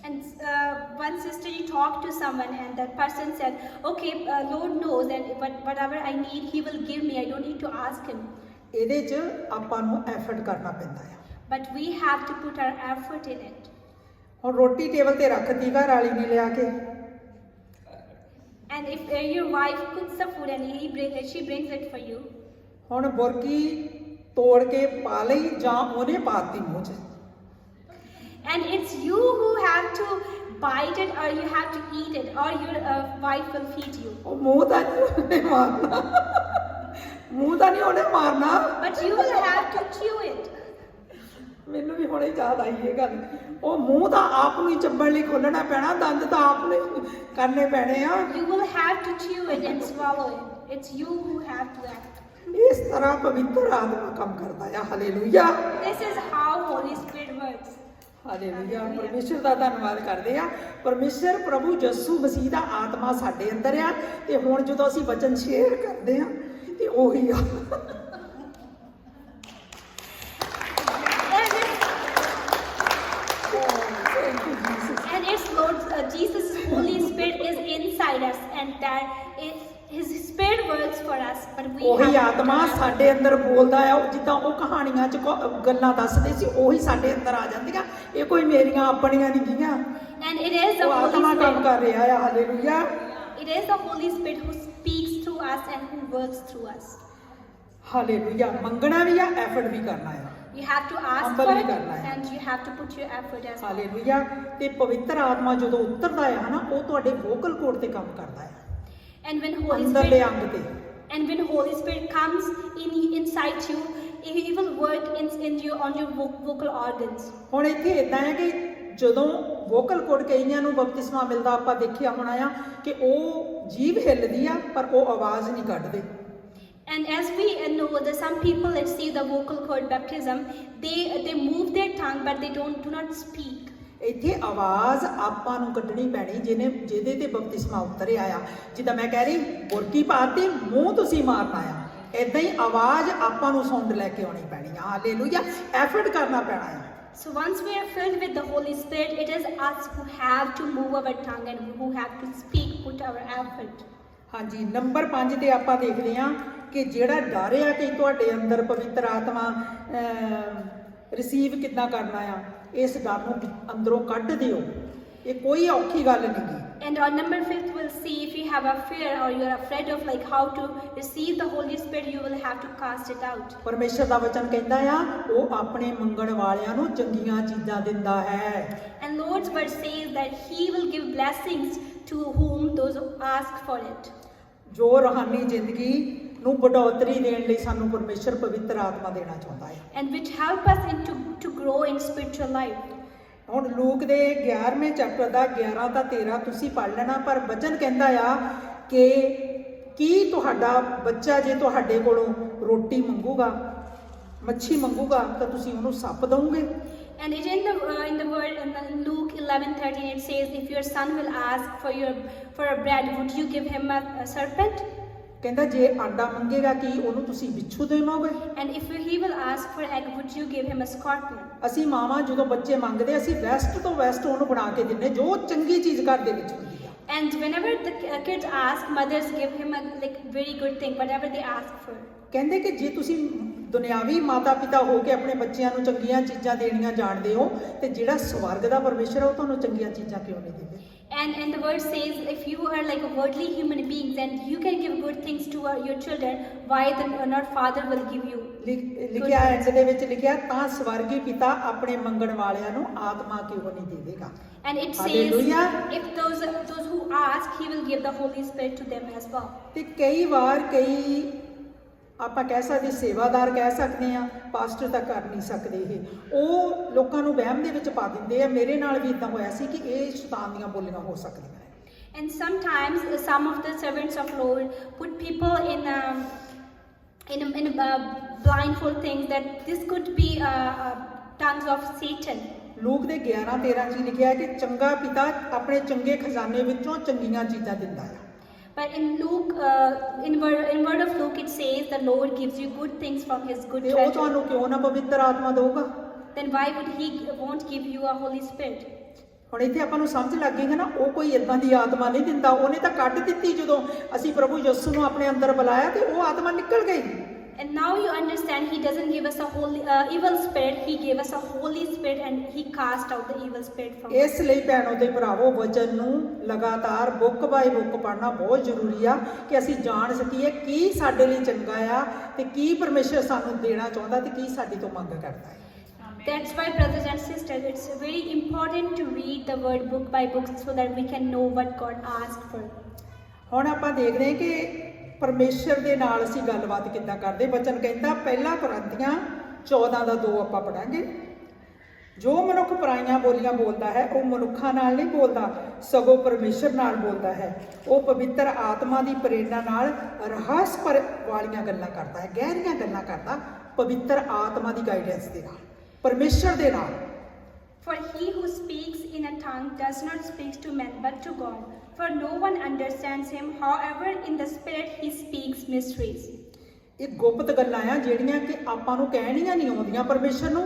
And one sister, you talked to someone and that person said, okay, Lord knows that whatever I need, He will give me. I don't need to ask Him. ਇਹਦੇ 'ਚ ਆਪਾਂ ਨੂੰ ਐਫਰਟ ਕਰਨਾ ਪੈਂਦਾ ਆ। But we have to put our effort in it. ਹੁਣ ਰੋਟੀ table ਤੇ ਰੱਖਤੀ ਘਰ ਵਾਲੀ ਨੇ ਲਿਆ ਕੇ, And if your wife cooks the food and she brings it for you. ਹੁਣ ਬੁਰਕੀ ਤੋੜ ਕੇ ਪਾ ਲਈ ਜਾਂ ਉਹਨੇ ਪਾਤੀ ਮੂੰਹ 'ਚ। And it's you who have to bite it or you have to eat it or your wife will feed you. ਉਹ ਮੂੰਹ ਤਾਂ ਨਹੀਂ ਉਹਨੇ ਮਾਰਨਾ, ਮੂੰਹ ਤਾਂ ਨਹੀਂ ਉਹਨੇ ਮਾਰਨਾ, But you will have to chew it. ਮੈਨੂੰ ਵੀ ਹੁਣੇ ਯਾਦ ਆਈ ਇਹ ਗੱਲ। ਉਹ ਮੂੰਹ ਤਾਂ ਆਪ ਨੂੰ ਹੀ ਚੱਬਣ ਲਈ ਖੋਲਣਾ ਪੈਣਾ, ਦੰਦ ਤਾਂ ਆਪ ਨੂੰ ਹੀ ਕਰਨੇ ਪੈਣੇ ਆ। You will have to chew it and swallow it. It's you who have to act. ਇਸ ਤਰ੍ਹਾਂ ਪਵਿੱਤਰ ਆਤਮਾ ਕੰਮ ਕਰਦਾ ਆ। Hallelujah, This is how Holy Spirit works. Hallelujah. ਪਰਮੇਸ਼ਰ ਦਾ ਧੰਨਵਾਦ ਕਰਦੇ ਆ। ਪਰਮੇਸ਼ਰ ਪ੍ਰਭੂ ਯਿਸੂ ਮਸੀਹ ਦਾ ਆਤਮਾ ਸਾਡੇ ਅੰਦਰ ਆ ਤੇ ਹੁਣ ਜਦੋਂ ਅਸੀਂ ਵਚਨ ਸ਼ੇਅਰ ਕਰਦੇ ਆ ਤੇ ਉਹੀ ਆ। And it's Lord Jesus' Holy Spirit is inside us, and that His Spirit works for us, but we ਉਹੀ have to ਆਤਮਾ turn our- ਸਾਡੇ ਅੰਦਰ ਬੋਲਦਾ ਆ, ਉਹ ਜਿੱਦਾਂ ਉਹ ਕਹਾਣੀਆਂ 'ਚ ਗੱਲਾਂ ਦੱਸਦੇ ਸੀ ਉਹੀ ਸਾਡੇ ਅੰਦਰ ਆ ਜਾਂਦੀਆਂ। ਇਹ ਕੋਈ ਮੇਰੀਆਂ ਆਪਣੀਆਂ ਨਹੀਂ ਗੀਆਂ, And it is the ਉਹ Holy ਆਤਮਾ ਕੰਮ Spirit. ਕਰ ਰਿਹਾ ਆ। Hallelujah, It is the Holy Spirit who speaks through us and who works through us. Hallelujah. ਮੰਗਣਾ ਵੀ ਆ, ਐਫਰਟ ਵੀ ਕਰਨਾ ਆ। You have to ask Humble for we it, ਕਰਨਾ ਹੈ। and you have to put your effort as well. Hallelujah. ਤੇ ਪਵਿੱਤਰ ਆਤਮਾ ਜਦੋਂ ਉਤਰਦਾ ਆ ਨਾ, ਉਹ ਤੁਹਾਡੇ ਵੋਕਲ ਕੋਡ ਤੇ ਕੰਮ ਕਰਦਾ ਆ, And when Holy ਅੰਦਰਲੇ Spirit ਅੰਗ ਤੇ। and when Holy Spirit comes inside you, He will work in you on your vocal organs. ਹੁਣ ਇੱਥੇ ਇਦਾਂ ਹੈ ਕਿ ਜਦੋਂ ਵੋਕਲ ਕੋਡ ਕਈਆਂ ਨੂੰ ਬਪਤਿਸਮਾ ਮਿਲਦਾ, ਆਪਾਂ ਦੇਖਿਆ ਹੋਣਾ ਆ ਕਿ ਉਹ ਜੀਭ ਹਿੱਲਦੀ ਆ ਪਰ ਉਹ ਆਵਾਜ਼ ਨਹੀਂ ਕੱਢਦੇ। And as we know that some people receive the vocal cord baptism, they move their tongue but they do not speak. ਇੱਥੇ ਆਵਾਜ਼ ਆਪਾਂ ਨੂੰ ਕੱਢਣੀ ਪੈਣੀ, ਜਿਹਦੇ ਤੇ ਬਪਤਿਸਮਾ ਉਤਰਿਆ ਆ। ਜਿੱਦਾਂ ਮੈਂ ਕਹਿ ਰਹੀ, ਬੁਰਕੀ ਪਾਤੀ, ਮੂੰਹ ਤੁਸੀਂ ਮਾਰਨਾ ਆ, ਏਦਾਂ ਹੀ ਆਵਾਜ਼ ਆਪਾਂ ਨੂੰ ਸਾਊਂਡ ਲੈ ਕੇ ਆਉਣੀ ਪੈਣੀ ਆ। ਹਾਲੇਲੂਇਆ, ਐਫਰਟ ਕਰਨਾ ਪੈਣਾ ਆ। So once we are filled with the Holy Spirit, it is us who have to move our tongue and who have to speak, put our effort. ਹਾਂਜੀ, ਨੰਬਰ 5 ਤੇ ਆਪਾਂ ਦੇਖਦੇ ਹਾਂ ਕਿ ਜਿਹੜਾ ਡਰ ਆ ਕਿ ਤੁਹਾਡੇ ਅੰਦਰ ਪਵਿੱਤਰ ਆਤਮਾ ਰਿਸੀਵ ਕਿੱਦਾਂ ਕਰਨਾ ਆ, ਇਸ ਡਰ ਨੂੰ ਅੰਦਰੋਂ ਕੱਢ ਦਿਓ। ਇਹ ਕੋਈ ਔਖੀ ਗੱਲ ਨਹੀਂ ਗੀ। And on number 5 we'll see if you have a fear or you're afraid of like how to receive the Holy Spirit, you will have to cast it out. ਪਰਮੇਸ਼ਰ ਦਾ ਵਚਨ ਕਹਿੰਦਾ ਆ, ਉਹ ਆਪਣੇ ਮੰਗਣ ਵਾਲਿਆਂ ਨੂੰ ਚੰਗੀਆਂ ਚੀਜ਼ਾਂ ਦਿੰਦਾ ਹੈ। And Lord's word says that He will give blessings to whom those who ask for it. ਜੋ ਰੂਹਾਨੀ ਜ਼ਿੰਦਗੀ ਨੂੰ बढ़ोतरी ਦੇਣ ਲਈ ਸਾਨੂੰ ਪਰਮੇਸ਼ਰ ਪਵਿੱਤਰ ਆਤਮਾ ਦੇਣਾ ਚਾਹੁੰਦਾ ਹੈ। And which help us to grow in spiritual life. ਹੁਣ ਲੂਕ ਦੇ 11ਵੇਂ ਚੈਪਟਰ ਦਾ 11 ਤਾਂ 13 ਤੁਸੀਂ ਪੜ੍ਹ ਲੈਣਾ, ਪਰ ਵਚਨ ਕਹਿੰਦਾ ਆ ਕਿ ਕੀ ਤੁਹਾਡਾ ਬੱਚਾ ਜੇ ਤੁਹਾਡੇ ਕੋਲੋਂ ਰੋਟੀ ਮੰਗੂਗਾ, ਮੱਛੀ ਮੰਗੂਗਾ, ਤਾਂ ਤੁਸੀਂ ਉਹਨੂੰ ਸੱਪ ਦਵੋਗੇ? And it in the word in Luke 11:13 it says, if your son will ask for a bread, would you give him a serpent? ਕਹਿੰਦਾ ਜੇ ਆਂਡਾ ਮੰਗੇਗਾ ਕੀ ਉਹਨੂੰ ਤੁਸੀਂ ਬਿੱਛੂ ਦੇਵੋਗੇ? And if he will ask for egg, would you give him a scorpion? ਅਸੀਂ ਮਾਵਾਂ ਜਦੋਂ ਬੱਚੇ ਮੰਗਦੇ, ਅਸੀਂ ਵੈਸਟ ਤੋਂ ਵੈਸਟ ਉਹਨੂੰ ਬਣਾ ਕੇ ਦਿੰਨੇ, ਜੋ ਚੰਗੀ ਚੀਜ਼ ਘਰ ਦੇ ਵਿੱਚ ਹੁੰਦੀ ਆ। And whenever the kids ask, mothers give him a like very good thing, whatever they ask for. ਕਹਿੰਦੇ ਕਿ ਜੇ ਤੁਸੀਂ ਦੁਨਿਆਵੀ ਮਾਤਾ ਪਿਤਾ ਹੋ ਕੇ ਆਪਣੇ ਬੱਚਿਆਂ ਨੂੰ ਚੰਗੀਆਂ ਚੀਜ਼ਾਂ ਦੇਣੀਆਂ ਜਾਣਦੇ ਹੋ, ਤੇ ਜਿਹੜਾ ਸਵਰਗ ਦਾ ਪਰਮੇਸ਼ਰ ਹੈ ਉਹ ਤੁਹਾਨੂੰ ਚੰਗੀਆਂ ਚੀਜ਼ਾਂ ਕਿਉਂ ਨਹੀਂ ਦਿੰਦੇ? And the word says, if you are like a worldly human beings and you can give good things to your children, why the not Father will give you? ਲਿਖਿਆ ਐਂਡ ਦੇ ਵਿੱਚ ਲਿਖਿਆ, ਤਾਂ ਸਵਰਗੀ ਪਿਤਾ ਆਪਣੇ ਮੰਗਣ ਵਾਲਿਆਂ ਨੂੰ ਆਤਮਾ ਕਿਉਂ ਨਹੀਂ ਦੇਵੇਗਾ? And it says, Hallelujah. if those who ask, He will give the Holy Spirit to them as well. ਤੇ ਕਈ ਵਾਰ ਆਪਾਂ ਕਹਿ ਸਕਦੇ, ਸੇਵਾਦਾਰ ਕਹਿ ਸਕਦੇ ਆ, ਪਾਸਟਰ ਤਾਂ ਕਰ ਨਹੀਂ ਸਕਦੇ, ਉਹ ਲੋਕਾਂ ਨੂੰ ਵਹਿਮ ਦੇ ਵਿੱਚ ਪਾ ਦਿੰਦੇ ਆ। ਮੇਰੇ ਨਾਲ ਵੀ ਇਦਾਂ ਹੋਇਆ ਸੀ ਕਿ ਇਹ ਸ਼ੈਤਾਨ ਦੀਆਂ ਬੋਲੀਆਂ ਹੋ ਸਕਦੀਆਂ ਹੈ। And sometimes some of the servants of Lord put people in blindfold things that this could be tongues of Satan. Luke ਦੇ 11:13 ਚ ਲਿਖਿਆ ਹੈ ਕਿ ਚੰਗਾ ਪਿਤਾ ਆਪਣੇ ਚੰਗੇ ਖਜ਼ਾਨੇ ਵਿੱਚੋਂ ਚੰਗੀਆਂ ਚੀਜ਼ਾਂ ਦਿੰਦਾ ਹੈ। But in Luke, in word of Luke, it says the Lord gives you good things from His good ਤੇ ਉਹ treasure. ਤੁਹਾਨੂੰ ਕਿਉਂ ਨਾ ਪਵਿੱਤਰ ਆਤਮਾ ਦੇਊਗਾ? Then why would He won't give you a Holy Spirit? ਹੁਣ ਇੱਥੇ ਆਪਾਂ ਨੂੰ ਸਮਝ ਲੱਗ ਗਈ ਹੈ ਨਾ, ਉਹ ਕੋਈ ਇਦਾਂ ਦੀ ਆਤਮਾ ਨਹੀਂ ਦਿੰਦਾ, ਉਹਨੇ ਤਾਂ ਕੱਢ ਦਿੱਤੀ। ਜਦੋਂ ਅਸੀਂ ਪ੍ਰਭੂ ਯਿਸੂ ਨੂੰ ਆਪਣੇ ਅੰਦਰ ਬੁਲਾਇਆ ਤੇ ਉਹ ਆਤਮਾ ਨਿਕਲ ਗਈ। And now you understand He doesn't give us a holy evil spirit. He gave us a Holy Spirit and He cast out the evil spirit from us. ਇਸ ਲਈ ਭੈਣੋ ਤੇ ਭਰਾਵੋ, ਵਚਨ ਨੂੰ ਲਗਾਤਾਰ ਬੁੱਕ ਬਾਈ ਬੁੱਕ ਪੜ੍ਹਨਾ ਬਹੁਤ ਜ਼ਰੂਰੀ ਆ ਕਿ ਅਸੀਂ ਜਾਣ ਸਕੀਏ ਕੀ ਸਾਡੇ ਲਈ ਚੰਗਾ ਆ ਤੇ ਕੀ ਪਰਮੇਸ਼ਰ ਸਾਨੂੰ ਦੇਣਾ ਚਾਹੁੰਦਾ ਤੇ ਕੀ ਸਾਡੇ ਤੋਂ ਮੰਗ ਕਰਦਾ ਹੈ। That's why, brothers and sisters, it's very important to read the word book by book so that we can know what God asked for. ਹੁਣ ਆਪਾਂ ਦੇਖਦੇ ਹਾਂ ਕਿ ਪਰਮੇਸ਼ਰ ਦੇ ਨਾਲ ਅਸੀਂ ਗੱਲਬਾਤ ਕਿੱਦਾਂ ਕਰਦੇ। ਵਚਨ ਕਹਿੰਦਾ, ਪਹਿਲਾ ਕੁਰਿੰਥੀਆਂ 14:2 ਆਪਾਂ ਪੜਾਂਗੇ, ਜੋ ਮਨੁੱਖ ਪਰਾਈਆਂ ਬੋਲੀਆਂ ਬੋਲਦਾ ਹੈ ਉਹ ਮਨੁੱਖਾਂ ਨਾਲ ਨਹੀਂ ਬੋਲਦਾ, ਸਗੋਂ ਪਰਮੇਸ਼ਰ ਨਾਲ ਬੋਲਦਾ ਹੈ। ਉਹ ਪਵਿੱਤਰ ਆਤਮਾ ਦੀ ਪ੍ਰੇਰਣਾ ਨਾਲ ਰਹੱਸ ਵਾਲੀਆਂ ਗੱਲਾਂ ਕਰਦਾ ਹੈ, ਗਹਿਰੀਆਂ ਗੱਲਾਂ ਕਰਦਾ, ਪਵਿੱਤਰ ਆਤਮਾ ਦੀ ਗਾਈਡੈਂਸ ਦੇ ਨਾਲ, ਪਰਮੇਸ਼ਰ ਦੇ ਨਾਲ। For he who speaks in a tongue does not speak to men but to God, for no one understands him. However, in the Spirit he speaks mysteries. ਇਹ ਗੁਪਤ ਗੱਲਾਂ ਆ ਜਿਹੜੀਆਂ ਕਿ ਆਪਾਂ ਨੂੰ ਕਹਿਣੀਆਂ ਨਹੀਂ ਆਉਂਦੀਆਂ ਪਰਮੇਸ਼ਰ ਨੂੰ,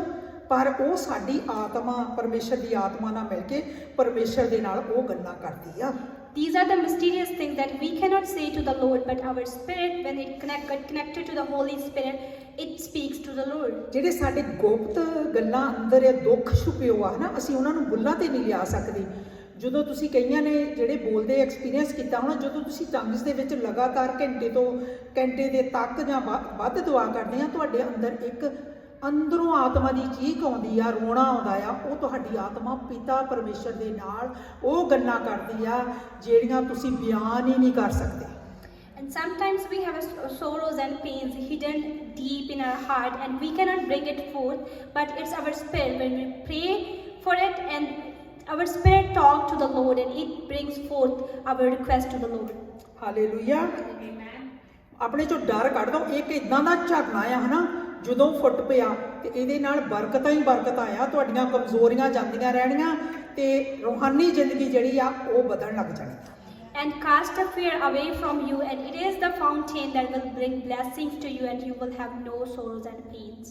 ਪਰ ਉਹ ਸਾਡੀ ਆਤਮਾ ਪਰਮੇਸ਼ਰ ਦੀ ਆਤਮਾ ਨਾਲ ਮਿਲ ਕੇ ਪਰਮੇਸ਼ਰ ਦੇ ਨਾਲ ਉਹ ਗੱਲਾਂ ਕਰਦੀ ਆ। these are the mysterious things that we cannot say to the Lord, but our spirit, when it got connected to the Holy Spirit, it speaks to the Lord. ਜਿਹੜੇ ਸਾਡੇ ਗੁਪਤ ਗੱਲਾਂ ਅੰਦਰ ਇਹ ਦੁੱਖ ਛੁਪੇ ਹੋਆ ਨਾ, ਅਸੀਂ ਉਹਨਾਂ ਨੂੰ ਬੁੱਲਾਂ ਤੇ ਨਹੀਂ ਲਿਆ ਸਕਦੇ। ਜਦੋਂ ਤੁਸੀਂ ਕਈਆਂ ਨੇ ਜਿਹੜੇ ਬੋਲਦੇ ਐਕਸਪੀਰੀਅੰਸ ਕੀਤਾ ਹੋਣਾ, ਜਦੋਂ ਤੁਸੀਂ ਟੰਗਸ ਦੇ ਵਿੱਚ ਲਗਾਤਾਰ ਘੰਟੇ ਦੇ ਤੱਕ ਜਾਂ ਵੱਧ ਦੁਆ ਕਰਦੇ ਆ, ਤੁਹਾਡੇ ਅੰਦਰ ਇੱਕ ਅੰਦਰੋਂ ਆਤਮਾ ਦੀ ਚੀਖ ਆਉਂਦੀ ਆ, ਰੋਣਾ ਆਉਂਦਾ ਆ। ਉਹ ਤੁਹਾਡੀ ਆਤਮਾ ਪਿਤਾ ਪਰਮੇਸ਼ਰ ਦੇ ਨਾਲ ਉਹ ਗੱਲਾਂ ਕਰਦੀ ਆ ਜਿਹੜੀਆਂ ਤੁਸੀਂ ਬਿਆਨ ਹੀ ਨਹੀਂ ਕਰ ਸਕਦੇ। And sometimes we have sorrows and pains hidden deep in our heart, and we cannot bring it forth, but it's our spirit. When we pray for it, and our spirit talk to the Lord, and it brings forth our request to the Lord. Hallelujah. ਆਪਣੇ ਚੋਂ ਡਰ ਕੱਢ ਦੋ। ਇੱਕ ਇਦਾਂ ਦਾ ਝਰਨਾ ਆ ਹਨਾ, ਜਦੋਂ ਫੁੱਟ ਪਿਆ ਤੇ ਇਹਦੇ ਨਾਲ ਬਰਕਤਾਂ ਹੀ ਬਰਕਤਾਂ ਆ, ਤੁਹਾਡੀਆਂ ਕਮਜ਼ੋਰੀਆਂ ਜਾਂਦੀਆਂ ਰਹਿਣੀਆਂ ਤੇ ਰੂਹਾਨੀ ਜ਼ਿੰਦਗੀ ਜਿਹੜੀ ਆ ਉਹ ਵਧਣ ਲੱਗ ਜਾਣੀ। And cast the fear away from you, and it is the fountain that will bring blessings to you, and you will have no sorrows and pains.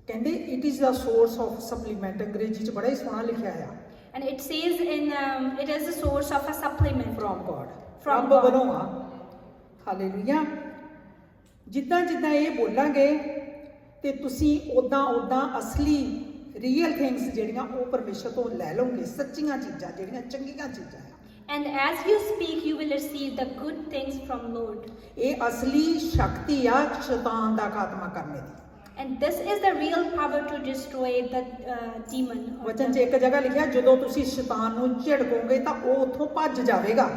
ਕਹਿੰਦੇ it is the source of supplement, ਅੰਗਰੇਜ਼ੀ ਚ ਬੜਾ ਹੀ ਸੋਹਣਾ ਲਿਖਿਆ ਆ। And it says it is the source of a supplement from God, From ਰੱਬ God. ਵੱਲੋਂ ਆ। Hallelujah. ਜਿੱਦਾਂ ਜਿੱਦਾਂ ਇਹ ਬੋਲਾਂਗੇ ਤੇ ਤੁਸੀਂ ਉਦਾਂ ਅਸਲੀ ਰੀਅਲ ਥਿੰਗਸ ਜਿਹੜੀਆਂ ਉਹ ਪਰਮੇਸ਼ਰ ਤੋਂ ਲੈ ਲਓਗੇ, ਸੱਚੀਆਂ ਚੀਜ਼ਾਂ ਜਿਹੜੀਆਂ ਚੰਗੀਆਂ ਚੀਜ਼ਾਂ ਆ। And as you speak, you will receive the good things from Lord. ਇਹ ਅਸਲੀ ਸ਼ਕਤੀ ਆ ਸ਼ੈਤਾਨ ਦਾ ਖਾਤਮਾ ਕਰਨੇ ਦੀ। And this is the real power to destroy the demon. ਵਚਨ 'ਚ ਇੱਕ ਜਗ੍ਹਾ ਲਿਖਿਆ, ਜਦੋਂ ਤੁਸੀਂ ਸ਼ੈਤਾਨ ਨੂੰ ਝਿੜਕੋਗੇ ਤਾਂ ਉਹ ਉੱਥੋਂ ਭੱਜ ਜਾਵੇਗਾ।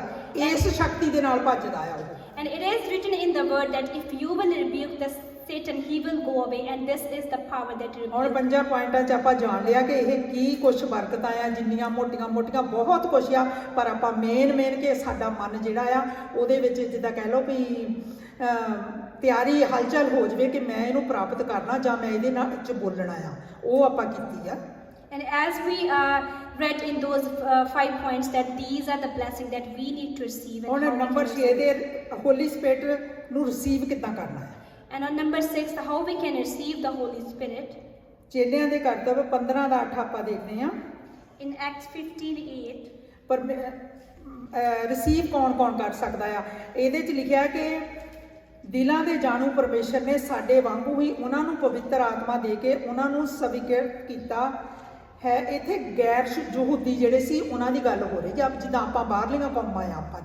ਇਸ ਸ਼ਕਤੀ ਦੇ ਨਾਲ ਭੱਜਦਾ ਆ ਉਹ। And it is written in the word that if you will rebuke the Satan, he will go away. And this is the power that ਹੁਣ rebukes. 5 ਪੁਆਇੰਟਾਂ 'ਚ ਆਪਾਂ ਜਾਣ ਲਿਆ ਕਿ ਇਹ ਕੀ ਕੁਛ ਬਰਕਤਾਂ ਆ, ਜਿੰਨੀਆਂ ਮੋਟੀਆਂ ਬਹੁਤ ਕੁਛ ਆ, ਪਰ ਆਪਾਂ ਮੇਨ ਕਿ ਸਾਡਾ ਮਨ ਜਿਹੜਾ ਆ ਉਹਦੇ ਵਿੱਚ ਜਿੱਦਾਂ ਕਹਿ ਲਓ ਵੀ ਤਿਆਰੀ ਹਲਚਲ ਹੋ ਜਾਵੇ ਕਿ ਮੈਂ ਇਹਨੂੰ ਪ੍ਰਾਪਤ ਕਰਨਾ ਜਾਂ ਮੈਂ ਇਹਦੇ ਨਾਲ 'ਚ ਬੋਲਣਾ ਆ, ਉਹ ਆਪਾਂ ਕੀਤੀ ਆ। And as we read in those 5 points that these are the blessings that we need to receive. ਹੁਣ And how we number can 6 receive. ਦੇ ਹੋਲੀ ਸਪਿਰਿਟ ਨੂੰ ਰਿਸੀਵ ਕਿੱਦਾਂ ਕਰਨਾ ਹੈ। And on number 6, how we can receive the Holy Spirit. ਚੇਲਿਆਂ ਦੇ ਕਰਤੱਵ 15 ਦਾ 8 ਆਪਾਂ ਦੇਖਦੇ ਹਾਂ। In Acts 15:8. ਪਰ ਰਿਸੀਵ ਕੌਣ ਕਰ ਸਕਦਾ ਆ? ਇਹਦੇ 'ਚ ਲਿਖਿਆ ਕਿ ਦਿਲਾਂ ਦੇ ਜਾਣੂ ਪਰਮੇਸ਼ਰ ਨੇ ਸਾਡੇ ਵਾਂਗੂ ਹੀ ਉਹਨਾਂ ਨੂੰ ਪਵਿੱਤਰ ਆਤਮਾ ਦੇ ਕੇ ਉਹਨਾਂ ਨੂੰ ਸਵੀਕਾਰ ਕੀਤਾ ਹੈ। ਇੱਥੇ ਗੈਰ ਯਹੂਦੀ ਜਿਹੜੇ ਸੀ ਉਹਨਾਂ ਦੀ ਗੱਲ ਹੋ ਰਹੀ ਹੈ। ਜਿੱਦਾਂ ਆਪਾਂ ਬਾਹਰਲੀਆਂ ਕੌਮਾਂ ਆ, ਆਪਾਂ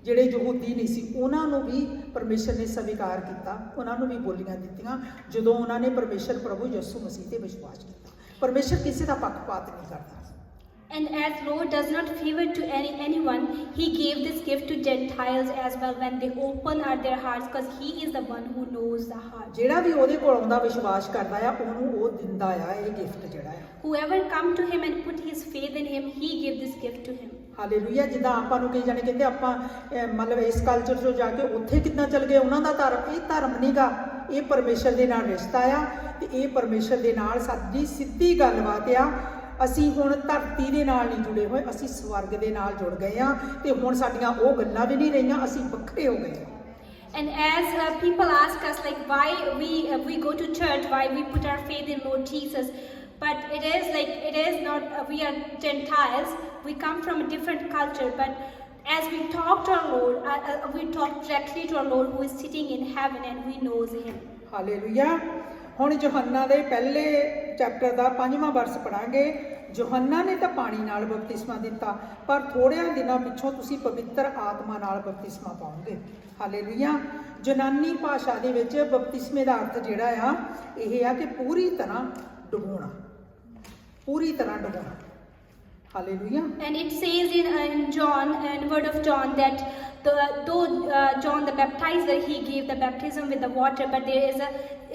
ਜਿਹੜੇ ਯਹੂਦੀ ਨਹੀਂ ਸੀ ਉਹਨਾਂ ਨੂੰ ਵੀ ਪਰਮੇਸ਼ਰ ਨੇ ਸਵੀਕਾਰ ਕੀਤਾ, ਉਹਨਾਂ ਨੂੰ ਵੀ ਬੋਲੀਆਂ ਦਿੱਤੀਆਂ ਜਦੋਂ ਉਹਨਾਂ ਨੇ ਪਰਮੇਸ਼ਰ ਪ੍ਰਭੂ ਯਿਸੂ ਮਸੀਹ ਤੇ ਵਿਸ਼ਵਾਸ ਕੀਤਾ। ਪਰਮੇਸ਼ਰ ਕਿਸੇ ਦਾ ਪੱਖਪਾਤ ਨਹੀਂ ਕਰਦਾ। And as Lord does not favor to anyone, He gave this gift to Gentiles as well when they open their hearts, because He is the one who knows the heart. ਜਿਹੜਾ ਵੀ ਉਹਦੇ ਕੋਲ ਆਉਂਦਾ ਵਿਸ਼ਵਾਸ ਕਰਦਾ ਆ ਉਹਨੂੰ ਉਹ ਦਿੰਦਾ ਆ ਇਹ ਗਿਫਟ ਜਿਹੜਾ ਆ। Whoever come to Him and put his faith in Him, He gives this gift to him. Hallelujah. ਜਿੱਦਾਂ ਆਪਾਂ ਨੂੰ ਕਈ ਜਾਣੇ ਕਹਿੰਦੇ ਆਪਾਂ ਮਤਲਬ ਇਸ ਕਲਚਰ 'ਚੋਂ ਜਾ ਕੇ ਉੱਥੇ ਕਿੱਦਾਂ ਚਲ ਗਏ, ਉਹਨਾਂ ਦਾ ਧਰਮ, ਇਹ ਧਰਮ ਨਹੀਂਗਾ, ਇਹ ਪਰਮੇਸ਼ਰ ਦੇ ਨਾਲ ਰਿਸ਼ਤਾ ਆ ਤੇ ਇਹ ਪਰਮੇਸ਼ਰ ਦੇ ਨਾਲ ਸਾਡੀ ਸਿੱਧੀ ਗੱਲਬਾਤ ਆ। ਅਸੀਂ ਹੁਣ ਧਰਤੀ ਦੇ ਨਾਲ ਨਹੀਂ ਜੁੜੇ ਹੋਏ, ਅਸੀਂ ਸਵਰਗ ਦੇ ਨਾਲ ਜੁੜ ਗਏ ਆ ਤੇ ਹੁਣ ਸਾਡੀਆਂ ਉਹ ਗੱਲਾਂ ਵੀ ਨਹੀਂ ਰਹੀਆਂ, ਅਸੀਂ ਵੱਖਰੇ ਹੋ ਗਏ ਆ। And as people ask us like why we go to church, why we put our faith in Lord Jesus, but it is not we are Gentiles, we come from a different culture, but as we talk to our Lord, we talk directly to our Lord who is sitting in heaven and we knows Him. Hallelujah. ਹੁਣ ਯੋਹੰਨਾ ਦੇ ਪਹਿਲੇ chapter ਦਾ 5ਵਾਂ ਵਰਸ ਪੜਾਂਗੇ। ਯੋਹੰਨਾ ਨੇ ਤਾਂ ਪਾਣੀ ਨਾਲ ਬਪਤਿਸਮਾ ਦਿੱਤਾ, ਪਰ ਥੋੜ੍ਹਿਆਂ ਦਿਨਾਂ ਪਿੱਛੋਂ ਤੁਸੀਂ ਪਵਿੱਤਰ ਆਤਮਾ ਨਾਲ ਬਪਤਿਸਮਾ ਪਾਓਗੇ। ਹਾਲੇਲੂਇਆ। ਯੂਨਾਨੀ ਭਾਸ਼ਾ ਦੇ ਵਿੱਚ ਬਪਤਿਸਮੇ ਦਾ ਅਰਥ ਜਿਹੜਾ ਆ ਇਹ ਆ ਕਿ ਪੂਰੀ ਤਰ੍ਹਾਂ ਡੁਬੋਣਾ, ਪੂਰੀ ਤਰ੍ਹਾਂ ਡੁਬੋਣਾ। Hallelujah. And it says in John, in word of John, that though John the Baptizer, he gave the baptism with the water, but there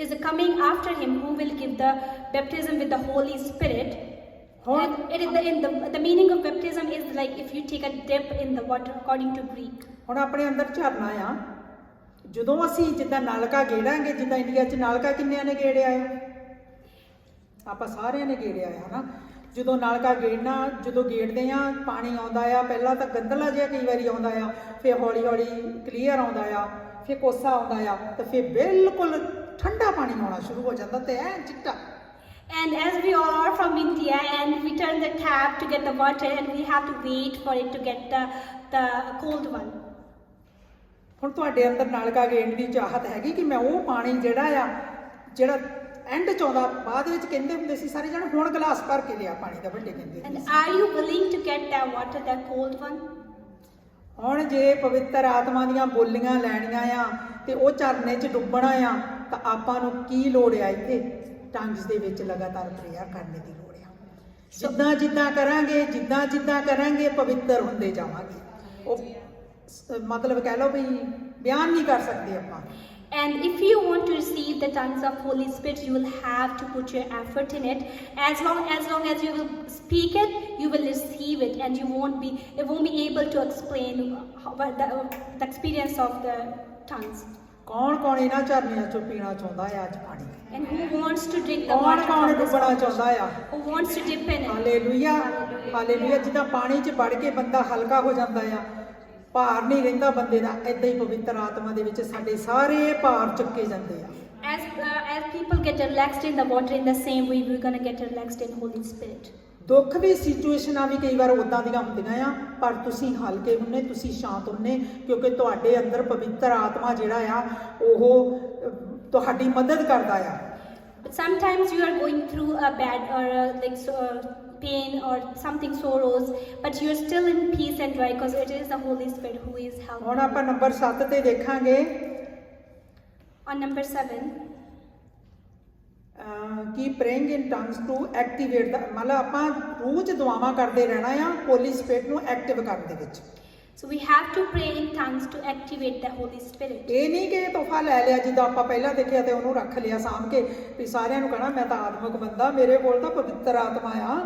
is a coming after him who will give the baptism with the Holy Spirit. And it is the meaning of baptism is like if you take a dip in the water, according to Greek. ਹੁਣ ਆਪਣੇ ਅੰਦਰ ਝਰਨਾ ਆ, ਜਦੋਂ ਅਸੀਂ ਜਿੱਦਾਂ ਨਲਕਾ ਗੇੜਾਂਗੇ, ਜਿੱਦਾਂ ਇੰਡੀਆ 'ਚ ਨਲਕਾ ਕਿੰਨਿਆਂ ਨੇ ਗੇੜਿਆ ਆ? ਆਪਾਂ ਸਾਰਿਆਂ ਨੇ ਗੇੜਿਆ ਆ ਹਨਾ। ਜਦੋਂ ਨਲਕਾ ਗੇੜਨਾ, ਜਦੋਂ ਗੇੜਦੇ ਆ ਪਾਣੀ ਆਉਂਦਾ ਆ, ਪਹਿਲਾਂ ਤਾਂ ਗੰਦਲਾ ਜਿਹਾ ਕਈ ਵਾਰੀ ਆਉਂਦਾ ਆ, ਫਿਰ ਹੌਲੀ ਹੌਲੀ ਕਲੀਅਰ ਆਉਂਦਾ ਆ, ਫਿਰ ਕੋਸਾ ਆਉਂਦਾ ਆ, ਤੇ ਫਿਰ ਬਿਲਕੁਲ ਠੰਡਾ ਪਾਣੀ ਆਉਣਾ ਸ਼ੁਰੂ ਹੋ ਜਾਂਦਾ ਤੇ ਐ ਚਿੱਟਾ। And as we all are from India and we turn the tap to get the water and we have to wait for it to get the cold one. ਹੁਣ ਤੁਹਾਡੇ ਅੰਦਰ ਨਲਕਾ ਗੇਣ ਦੀ ਚਾਹਤ ਹੈਗੀ ਕਿ ਮੈਂ ਉਹ ਪਾਣੀ ਜਿਹੜਾ ਐਂਡ ਚ ਆਉਂਦਾ, ਬਾਅਦ ਵਿੱਚ ਕਹਿੰਦੇ ਹੁੰਦੇ ਸੀ ਸਾਰੇ ਜਣੇ ਹੁਣ ਗਲਾਸ ਭਰ ਕੇ ਲਿਆ ਪਾਣੀ ਦਾ, ਵੱਡੇ ਕਹਿੰਦੇ And ਹੁੰਦੇ ਸੀ। are you willing to get that water, that cold one? ਹੁਣ ਜੇ ਪਵਿੱਤਰ ਆਤਮਾ ਦੀਆਂ ਬੋਲੀਆਂ ਲੈਣੀਆਂ ਆ ਤੇ ਉਹ ਝਰਨੇ 'ਚ ਡੁੱਬਣਾ ਆ ਤਾਂ ਆਪਾਂ ਨੂੰ ਕੀ ਲੋੜ ਆ? ਇੱਥੇ ਟੰਗਸ ਦੇ ਵਿੱਚ ਲਗਾਤਾਰ ਪ੍ਰੇਅਰ ਕਰਨ ਦੀ ਲੋੜ ਆ। ਜਿੱਦਾਂ ਕਰਾਂਗੇ ਪਵਿੱਤਰ ਹੁੰਦੇ ਜਾਵਾਂਗੇ। ਉਹ ਮਤਲਬ ਕਹਿ ਲਓ ਵੀ ਬਿਆਨ ਨਹੀਂ ਕਰ ਸਕਦੇ ਆਪਾਂ। And if you want to receive the tongues of Holy Spirit, you will have to put your effort in it. As long as you will speak it, you will receive it, and you won't be able to explain the experience of the tongues. ਕੌਣ ਇਹਨਾਂ ਝਰਨਿਆਂ 'ਚੋਂ ਪੀਣਾ ਚਾਹੁੰਦਾ ਆ ਅੱਜ ਪਾਣੀ? And who wants to drink the water ਕੌਣ from this ਡੁੱਬਣਾ fountain? ਚਾਹੁੰਦਾ ਆ? Who wants to dip in it? Hallelujah, hallelujah. ਜਿੱਦਾਂ ਪਾਣੀ 'ਚ ਵੜ ਕੇ ਬੰਦਾ ਹਲਕਾ ਹੋ ਜਾਂਦਾ ਆ, ਭਾਰ ਨਹੀਂ ਰਹਿੰਦਾ ਬੰਦੇ ਦਾ, ਏਦਾਂ ਹੀ ਪਵਿੱਤਰ ਆਤਮਾ ਦੇ ਵਿੱਚ ਸਾਡੇ ਸਾਰੇ ਭਾਰ ਚੁੱਕੇ ਜਾਂਦੇ ਆ। As people get relaxed in the water, in the same way we're gonna get relaxed in Holy Spirit. ਦੁੱਖ ਵੀ ਸਿਚੁਏਸ਼ਨਾਂ ਵੀ ਕਈ ਵਾਰ ਉਦਾਂ ਦੀਆਂ ਹੁੰਦੀਆਂ ਆ, ਪਰ ਤੁਸੀਂ ਹਲਕੇ ਹੁੰਨੇ, ਤੁਸੀਂ ਸ਼ਾਂਤ ਹੁੰਨੇ, ਕਿਉਂਕਿ ਤੁਹਾਡੇ ਅੰਦਰ ਪਵਿੱਤਰ ਆਤਮਾ ਜਿਹੜਾ ਆ ਉਹ ਤੁਹਾਡੀ ਮਦਦ ਕਰਦਾ ਆ। But sometimes you are going through a bad or pain or something sorrows, but you're still in peace and joy because it is the Holy Spirit who is helping. ਹੁਣ ਆਪਾਂ ਨੰਬਰ 7 ਤੇ ਦੇਖਾਂਗੇ। On number 7, ਕੀ praying in tongues to activate ਦਾ, ਮਤਲਬ ਆਪਾਂ ਰੋਜ਼ ਦੁਆਵਾਂ ਕਰਦੇ ਰਹਿਣਾ ਆ ਹੋਲੀ ਸਪਿਰਿਟ ਨੂੰ ਐਕਟਿਵ ਕਰਨ ਦੇ ਵਿੱਚ। so we have to pray in tongues to activate the Holy Spirit. ਇਹ ਨਹੀਂ ਕਿ ਇਹ ਤੋਹਫਾ ਲੈ ਲਿਆ ਜਿੱਦਾਂ ਆਪਾਂ ਪਹਿਲਾਂ ਦੇਖਿਆ ਤੇ ਉਹਨੂੰ ਰੱਖ ਲਿਆ ਸਾਂਭ ਕੇ ਵੀ ਸਾਰਿਆਂ ਨੂੰ ਕਹਣਾ ਮੈਂ ਤਾਂ ਆਤਮਿਕ ਬੰਦਾ, ਮੇਰੇ ਕੋਲ ਤਾਂ ਪਵਿੱਤਰ ਆਤਮਾ ਆ।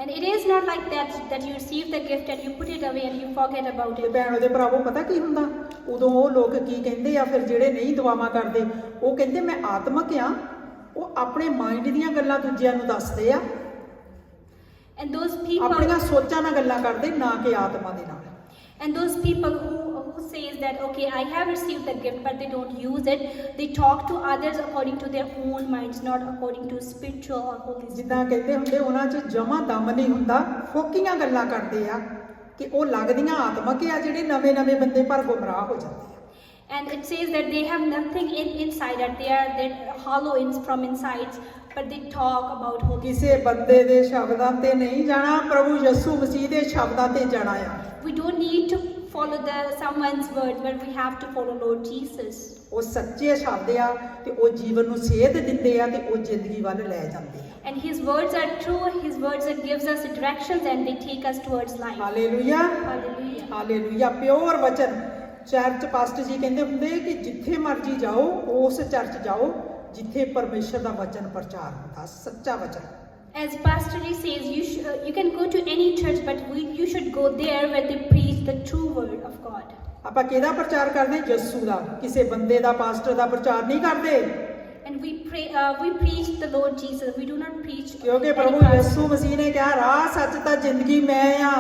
And it is not like that you receive the gift and you put it away and you forget about ਤੇ it. ਭੈਣੋ ਦੇ ਭਰਾਵੋ, ਪਤਾ ਕੀ ਹੁੰਦਾ ਉਦੋਂ? ਉਹ ਲੋਕ ਕੀ ਕਹਿੰਦੇ ਆ ਫਿਰ ਜਿਹੜੇ ਨਹੀਂ ਦੁਆਵਾਂ ਕਰਦੇ? ਉਹ ਕਹਿੰਦੇ ਮੈਂ ਆਤਮਿਕ ਆ। ਉਹ ਆਪਣੇ ਮਾਈਂਡ ਦੀਆਂ ਗੱਲਾਂ ਦੂਜਿਆਂ ਨੂੰ ਦੱਸਦੇ ਆ, And those people ਆਪਣੀਆਂ ਸੋਚਾਂ ਨਾਲ ਗੱਲਾਂ ਕਰਦੇ, ਨਾ ਕਿ ਆਤਮਾ ਦੇ ਨਾਲ। And those people who says that, okay, I have received the gift, but they don't use it. They talk to others according to their own minds, not according to spiritual or Holy Spirit. ਜਿੱਦਾਂ ਕਹਿੰਦੇ ਹੁੰਦੇ ਉਹਨਾਂ 'ਚ ਜਮਾ ਦਮ ਨਹੀਂ ਹੁੰਦਾ, ਫੋਕੀਆਂ ਗੱਲਾਂ ਕਰਦੇ ਆ ਕਿ ਉਹ ਲੱਗਦੀਆਂ ਆਤਮਿਕ ਆ, ਜਿਹੜੇ ਨਵੇਂ ਬੰਦੇ ਪਰ ਗੁੰਮਰਾਹ ਹੋ ਜਾਂਦੇ ਆ। And it says that they have nothing inside, that they're hollow from inside, but they talk about Holy Spirit. ਕਿਸੇ ਬੰਦੇ ਦੇ ਸ਼ਬਦਾਂ ਤੇ ਨਹੀਂ ਜਾਣਾ, ਪ੍ਰਭੂ ਯਿਸੂ ਮਸੀਹ ਦੇ ਸ਼ਬਦਾਂ ਤੇ ਜਾਣਾ ਆ। We don't need to follow someone's word, but we have to follow Lord Jesus. ਉਹ ਸੱਚੇ ਸ਼ਬਦ ਆ ਤੇ ਉਹ ਜੀਵਨ ਨੂੰ ਸੇਧ ਦਿੰਦੇ ਆ ਤੇ ਉਹ ਜ਼ਿੰਦਗੀ ਵੱਲ ਲੈ ਜਾਂਦੇ ਆ। And His words are true. His words that gives us directions and they take us towards life. Hallelujah, Hallelujah. Hallelujah. Pure ਵਚਨ। ਚਰਚ ਪਾਸਟਰ ਜੀ ਕਹਿੰਦੇ ਹੁੰਦੇ ਕਿ ਜਿੱਥੇ ਮਰਜ਼ੀ ਜਾਓ, ਉਸ ਚਰਚ ਜਾਓ ਜਿੱਥੇ ਪਰਮੇਸ਼ਰ ਦਾ ਵਚਨ ਪ੍ਰਚਾਰ ਹੁੰਦਾ, ਸੱਚਾ ਵਚਨ। As Pastor Ji says, you can go to any church, but you should go there where they preach the true word of God. ਆਪਾਂ ਕਿਹਦਾ ਪ੍ਰਚਾਰ ਕਰਦੇ? ਯਿਸੂ ਦਾ। ਕਿਸੇ ਬੰਦੇ ਦਾ, ਪਾਸਟਰ ਦਾ ਪ੍ਰਚਾਰ ਨਹੀਂ ਕਰਦੇ। And we preach the Lord Jesus. We do not preach ਕਿਉਂਕਿ any ਪ੍ਰਭੂ pastor. ਯਿਸੂ ਮਸੀਹ ਨੇ ਕਿਹਾ ਰਾਹ, ਸੱਚ ਤਾਂ ਜ਼ਿੰਦਗੀ ਮੈਂ ਆ।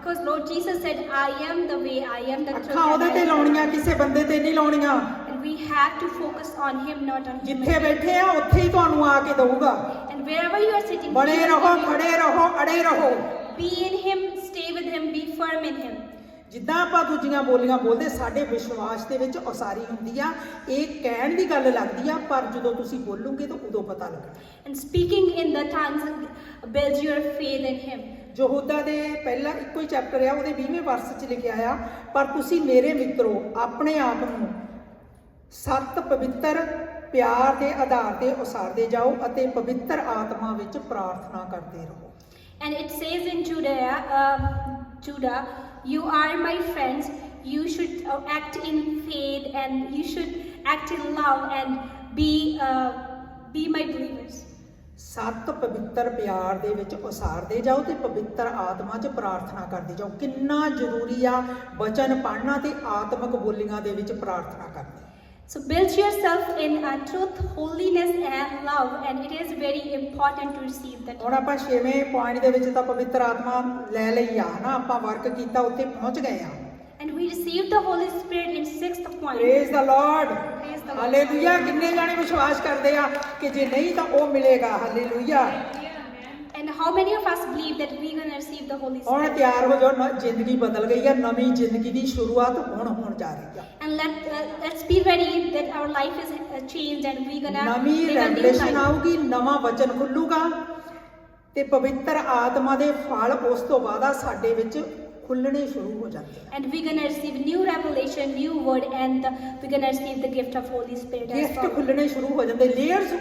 Because Lord Jesus said, I am the way, I am the truth. ਅੱਖਾਂ ਉਹਦੇ ਤੇ ਲਾਉਣੀਆਂ, ਕਿਸੇ ਬੰਦੇ ਤੇ ਨਹੀਂ ਲਾਉਣੀਆਂ। And we have to focus on Him, not on human ਜਿੱਥੇ ਬੈਠੇ ਆ ਉੱਥੇ ਹੀ ਤੁਹਾਨੂੰ ਆ ਕੇ ਦਊਗਾ। And wherever you are sitting, ਬਣੇ ਰਹੋ, ਖੜੇ ਰਹੋ, ਅੜੇ ਰਹੋ। be in Him, stay with Him, be firm in Him. ਜਿੱਦਾਂ ਆਪਾਂ ਦੂਜੀਆਂ ਬੋਲੀਆਂ ਬੋਲਦੇ, ਸਾਡੇ ਵਿਸ਼ਵਾਸ ਦੇ ਵਿੱਚ ਉਸਾਰੀ ਹੁੰਦੀ ਆ। ਇਹ ਕਹਿਣ ਦੀ ਗੱਲ ਲੱਗਦੀ ਆ, ਪਰ ਜਦੋਂ ਤੁਸੀਂ ਬੋਲੋਗੇ ਤਾਂ ਉਦੋਂ ਪਤਾ ਲੱਗਣਾ। And speaking in the tongues builds your faith in Him. ਯਹੂਦਾ ਦੇ ਪਹਿਲਾ ਇੱਕੋ ਹੀ ਚੈਪਟਰ ਆ, ਉਹਦੇ 20ਵੇਂ ਵਰਸ 'ਚ ਲਿਖਿਆ ਆ, ਪਰ ਤੁਸੀਂ ਮੇਰੇ ਮਿੱਤਰੋ ਆਪਣੇ ਆਪ ਨੂੰ ਸਤ ਪਵਿੱਤਰ ਪਿਆਰ ਦੇ ਆਧਾਰ ਤੇ ਉਸਾਰਦੇ ਜਾਓ ਅਤੇ ਪਵਿੱਤਰ ਆਤਮਾ ਵਿੱਚ ਪ੍ਰਾਰਥਨਾ ਕਰਦੇ ਰਹੋ। And it says in Judah, you are my friends. You should act in faith, and you should act in love, and be my believers. ਸਤ ਪਵਿੱਤਰ ਪਿਆਰ ਦੇ ਵਿੱਚ ਉਸਾਰਦੇ ਜਾਓ ਤੇ ਪਵਿੱਤਰ ਆਤਮਾ 'ਚ ਪ੍ਰਾਰਥਨਾ ਕਰਦੇ ਜਾਓ। ਕਿੰਨਾ ਜ਼ਰੂਰੀ ਆ ਵਚਨ ਪੜ੍ਹਨਾ ਤੇ ਆਤਮਿਕ ਬੋਲੀਆਂ ਦੇ ਵਿੱਚ ਪ੍ਰਾਰਥਨਾ ਕਰਨੀ। So build yourself in truth, holiness and love, and it is very important to receive that. ਹੁਣ ਆਪਾਂ 6ਵੇਂ ਪੁਆਇੰਟ ਦੇ ਵਿੱਚ ਤਾਂ ਪਵਿੱਤਰ ਆਤਮਾ ਲੈ ਲਈ ਆ ਨਾ, ਆਪਾਂ ਵਰਕ ਕੀਤਾ, ਉੱਥੇ ਪਹੁੰਚ ਗਏ ਆ। And we received the Holy Spirit in 6th point. Praise the Lord, Praise the Lord. Hallelujah. ਕਿੰਨੇ ਜਾਣੇ ਵਿਸ਼ਵਾਸ ਕਰਦੇ ਆ ਕਿ ਜੇ ਨਹੀਂ ਤਾਂ ਉਹ ਮਿਲੇਗਾ? Hallelujah. And And how many of us believe that we're going to receive the Holy ਹੁਣ Spirit? ਤਿਆਰ ਹੋ ਜਾਓ, ਜ਼ਿੰਦਗੀ ਬਦਲ ਗਈ ਆ, ਨਵੀਂ ਜ਼ਿੰਦਗੀ ਦੀ ਸ਼ੁਰੂਆਤ ਹੁਣ ਹੋਣ ਜਾ ਰਹੀ ਆ। And let's be ready that our life is changed and we're going to ਨਵੀਂ live a new revolution life. ਆਊਗੀ, ਨਵਾਂ ਵਚਨ ਖੁੱਲੂਗਾ ਤੇ ਪਵਿੱਤਰ ਆਤਮਾ ਦੇ ਫਲ ਉਸ ਤੋਂ ਬਾਅਦ ਸਾਡੇ ਵਿੱਚ ਖੁੱਲਣੇ ਸ਼ੁਰੂ ਹੋ ਜਾਂਦੇ ਆ। And we're going to receive new revelation, new word, and we're going to receive the gift of Holy Spirit as gift well. ਖੁੱਲਣੇ ਸ਼ੁਰੂ ਹੋ ਜਾਂਦੇ, ਲੇਅਰਸ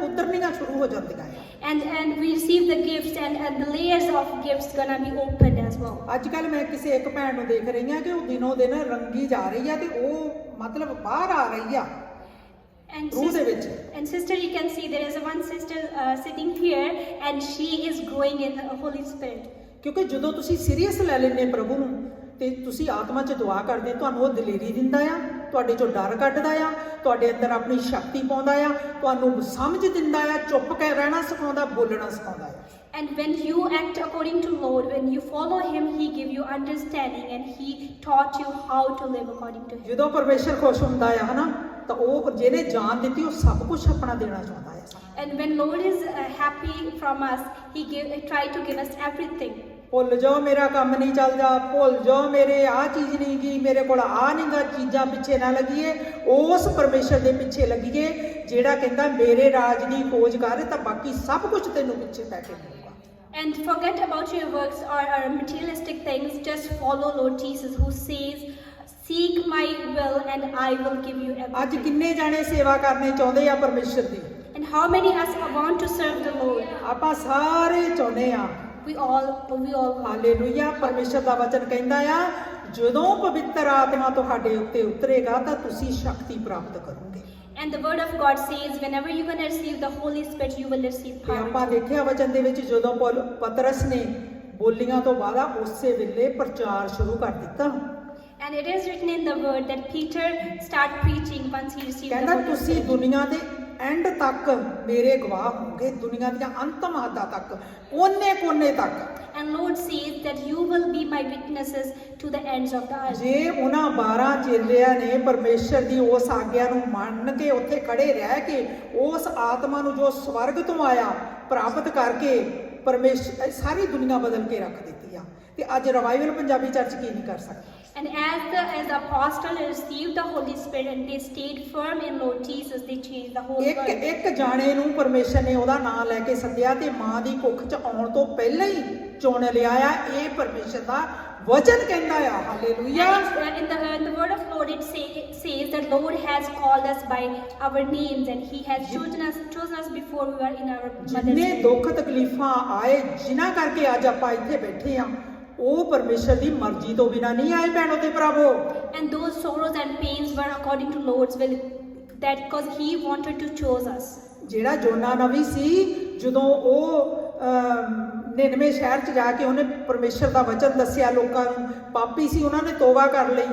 ਉਤਰਨੀਆਂ ਸ਼ੁਰੂ ਹੋ ਜਾਂਦੀਆਂ ਆ। And we receive the gifts and the layers of gifts going to be opened as well. ਅੱਜ ਕੱਲ ਮੈਂ ਕਿਸੇ ਇੱਕ ਭੈਣ ਨੂੰ ਦੇਖ ਰਹੀ ਹਾਂ ਕਿ ਉਹ ਦਿਨੋਂ ਦਿਨ ਰੰਗੀ ਜਾ ਰਹੀ ਆ ਤੇ ਉਹ ਮਤਲਬ ਬਾਹਰ ਆ ਰਹੀ ਆ And ਰੂਹ ਦੇ ਵਿੱਚ। sister, you can see there is one sister sitting here, and she is growing in the Holy Spirit. ਕਿਉਂਕਿ ਜਦੋਂ ਤੁਸੀਂ ਸੀਰੀਅਸ ਲੈ ਲੈਂਦੇ ਪ੍ਰਭੂ ਨੂੰ ਤੇ ਤੁਸੀਂ ਆਤਮਾ 'ਚ ਦੁਆ ਕਰਦੇ, ਤੁਹਾਨੂੰ ਉਹ ਦਲੇਰੀ ਦਿੰਦਾ ਆ, ਤੁਹਾਡੇ 'ਚੋਂ ਡਰ ਕੱਢਦਾ ਆ, ਤੁਹਾਡੇ ਅੰਦਰ ਆਪਣੀ ਸ਼ਕਤੀ ਪਾਉਂਦਾ ਆ, ਤੁਹਾਨੂੰ ਸਮਝ ਦਿੰਦਾ ਆ, ਚੁੱਪ ਕੇ ਰਹਿਣਾ ਸਿਖਾਉਂਦਾ, ਬੋਲਣਾ ਸਿਖਾਉਂਦਾ ਆ। And when you act according to Lord, when you follow Him, He give you understanding, and He taught you how to live according to Him. ਜਦੋਂ ਪਰਮੇਸ਼ਰ ਖੁਸ਼ ਹੁੰਦਾ ਆ ਹਨਾ, ਤਾਂ ਉਹ ਜਿਹਨੇ ਜਾਨ ਦਿੱਤੀ ਉਹ ਸਭ ਕੁਝ ਆਪਣਾ ਦੇਣਾ ਚਾਹੁੰਦਾ ਆ। And when Lord is happy from us, He try to give us everything. ਭੁੱਲ ਜਾਓ ਮੇਰਾ ਕੰਮ ਨਹੀਂ ਚੱਲਦਾ, ਭੁੱਲ ਜਾਓ ਮੇਰੇ ਆਹ ਚੀਜ਼ ਨਹੀਂ ਗਈ, ਮੇਰੇ ਕੋਲ ਆਹ ਨਹੀਂ ਗਾ, ਚੀਜ਼ਾਂ ਪਿੱਛੇ ਨਾ ਲੱਗੀਏ, ਉਸ ਪਰਮੇਸ਼ਰ ਦੇ ਪਿੱਛੇ ਲੱਗੀਏ ਜਿਹੜਾ ਕਹਿੰਦਾ ਮੇਰੇ ਰਾਜ ਦੀ ਖੋਜ ਕਰ ਤਾਂ ਬਾਕੀ ਸਭ ਕੁਝ ਤੈਨੂੰ ਪਿੱਛੇ ਪੈ ਕੇ ਮਿਲੂਗਾ। And forget about your works or materialistic things. Just follow Lord Jesus, who says, "Seek my will, and I will give you ਅੱਜ everything." ਕਿੰਨੇ ਜਾਣੇ ਸੇਵਾ ਕਰਨੇ ਚਾਹੁੰਦੇ ਆ ਪਰਮੇਸ਼ਰ ਦੀ? And how many of us want to serve the Lord? ਆਪਾਂ ਸਾਰੇ ਚਾਹੁੰਦੇ ਆ। We all want. ਹਾਲੇਲੂਇਆ। ਪਰਮੇਸ਼ਰ ਦਾ ਵਚਨ ਕਹਿੰਦਾ ਆ ਜਦੋਂ ਪਵਿੱਤਰ ਆਤਮਾ ਤੁਹਾਡੇ ਉੱਤੇ ਉਤਰੇਗਾ ਤਾਂ ਤੁਸੀਂ ਸ਼ਕਤੀ ਪ੍ਰਾਪਤ ਕਰੋਗੇ। And the word of God says, whenever you're going to receive the Holy Spirit, you will receive ਤੇ ਆਪਾਂ power. ਦੇਖਿਆ ਵਚਨ ਦੇ ਵਿੱਚ ਜਦੋਂ ਪਤਰਸ ਨੇ ਬੋਲੀਆਂ ਤੋਂ ਬਾਅਦ ਉਸੇ ਵੇਲੇ ਪ੍ਰਚਾਰ ਸ਼ੁਰੂ ਕਰ ਦਿੱਤਾ। And it is written in the word that Peter start preaching once he received the ਕਹਿੰਦਾ Holy ਤੁਸੀਂ Spirit. ਦੁਨੀਆ ਦੇ ਐਂਡ ਤੱਕ ਮੇਰੇ ਗਵਾਹ ਹੋਗੇ, ਦੁਨੀਆ ਦੀਆਂ ਅੰਤਮ ਹੱਦਾਂ ਤੱਕ, ਕੋਨੇ ਤੱਕ। And Lord says that you will be my witnesses to the ends of the earth. ਜੇ ਉਹਨਾਂ 12 ਚੇਲਿਆਂ ਨੇ ਪਰਮੇਸ਼ਰ ਦੀ ਉਸ ਆਗਿਆ ਨੂੰ ਮੰਨ ਕੇ ਉੱਥੇ ਖੜੇ ਰਹਿ ਕੇ ਉਸ ਆਤਮਾ ਨੂੰ ਜੋ ਸਵਰਗ ਤੋਂ ਆਇਆ ਪ੍ਰਾਪਤ ਕਰਕੇ ਪਰਮੇਸ਼ਰ ਸਾਰੀ ਦੁਨੀਆ ਬਦਲ ਕੇ ਰੱਖ ਦਿੱਤੀ ਆ। ਤੇ ਅੱਜ ਰਿਵਾਈਵਲ ਪੰਜਾਬੀ ਚਰਚ ਕੀ ਨਹੀਂ ਕਰ ਸਕਦਾ। And as the apostle received the Holy Spirit and they stayed firm in Lord Jesus, they changed the whole world. ਇੱਕ ਜਾਣੇ ਨੂੰ ਪਰਮੇਸ਼ਰ ਨੇ ਉਹਦਾ ਨਾਮ ਲੈ ਕੇ ਸੱਦਿਆ ਤੇ ਮਾਂ ਦੀ ਕੁੱਖ 'ਚ ਆਉਣ ਤੋਂ ਪਹਿਲਾਂ ਹੀ ਚੁਣ ਲਿਆ ਆ। ਇਹ ਪਰਮੇਸ਼ਰ ਦਾ ਵਚਨ ਕਹਿੰਦਾ ਆ। Hallelujah. And in the word of Lord it says that Lord has called us by our names, and He has chosen us before we were in our mother's ਜਿੰਨੇ womb. ਦੁੱਖ ਤਕਲੀਫਾਂ ਆਏ ਜਿਨ੍ਹਾਂ ਕਰਕੇ ਅੱਜ ਆਪਾਂ ਇੱਥੇ ਬੈਠੇ ਆ, ਉਹ ਪਰਮੇਸ਼ਰ ਦੀ ਮਰਜ਼ੀ ਤੋਂ ਬਿਨਾਂ ਨਹੀਂ ਆਏ ਭੈਣੋ ਤੇ ਭਰਾਵੋ। And those sorrows and pains were according to Lord's will, that because He wanted to choose us. ਜਿਹੜਾ ਜੋਨਾ ਨਬੀ ਸੀ, ਜਦੋਂ ਉਹ ਨਿਨਵੇ ਸ਼ਹਿਰ 'ਚ ਜਾ ਕੇ ਉਹਨੇ ਪਰਮੇਸ਼ਰ ਦਾ ਵਚਨ ਦੱਸਿਆ ਲੋਕਾਂ ਨੂੰ, ਪਾਪੀ ਸੀ, ਉਹਨਾਂ ਨੇ ਤੋਬਾ ਕਰ ਲਈ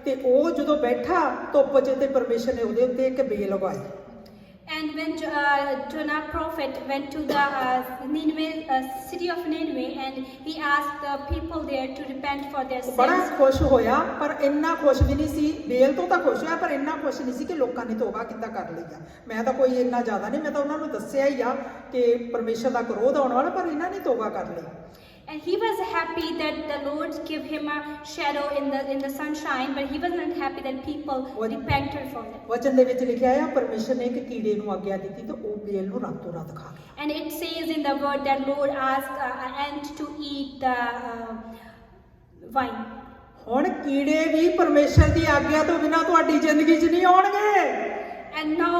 ਤੇ ਉਹ ਜਦੋਂ ਬੈਠਾ ਧੁੱਪ 'ਚ ਤੇ ਪਰਮੇਸ਼ਰ ਨੇ ਉਹਦੇ ਉੱਤੇ ਇੱਕ ਬੇਲ ਲਗਾਈ। And when Jonah prophet went to the city of Nineveh, and he asked the people there to repent for their ਬੜਾ sins. ਖੁਸ਼ ਹੋਇਆ, ਪਰ ਇੰਨਾ ਖੁਸ਼ ਵੀ ਨਹੀਂ ਸੀ। ਬੇਲ ਤੋਂ ਤਾਂ ਖੁਸ਼ ਹੋਇਆ, ਪਰ ਇੰਨਾ ਖੁਸ਼ ਨਹੀਂ ਸੀ ਕਿ ਲੋਕਾਂ ਨੇ ਤੋਬਾ ਕਿੱਦਾਂ ਕਰ ਲਈ ਆ। ਮੈਂ ਤਾਂ ਕੋਈ ਇੰਨਾ ਜ਼ਿਆਦਾ ਨਹੀਂ, ਮੈਂ ਤਾਂ ਉਹਨਾਂ ਨੂੰ ਦੱਸਿਆ ਹੀ ਆ ਕਿ ਪਰਮੇਸ਼ਰ ਦਾ ਕਰੋਧ ਆਉਣ ਵਾਲਾ, ਪਰ ਇਹਨਾਂ ਨੇ ਤੋਬਾ ਕਰ ਲਈ। And he was happy that the Lord gave him a shadow in the sunshine, but he was not happy that people repented from it. ਵਚਨ ਦੇ ਵਿੱਚ ਲਿਖਿਆ ਆ ਪਰਮੇਸ਼ਰ ਨੇ ਇੱਕ ਕੀੜੇ ਨੂੰ ਆਗਿਆ ਦਿੱਤੀ ਤੇ ਉਹ ਬੇਲ ਨੂੰ ਰਾਤੋਂ ਰਾਤ ਖਾ ਗਿਆ। And it says in the word that Lord asked an ant to eat the vine. ਹੁਣ ਕੀੜੇ ਵੀ ਪਰਮੇਸ਼ਰ ਦੀ ਆਗਿਆ ਤੋਂ ਬਿਨਾਂ ਤੁਹਾਡੀ ਜ਼ਿੰਦਗੀ 'ਚ ਨਹੀਂ ਆਉਣਗੇ। And now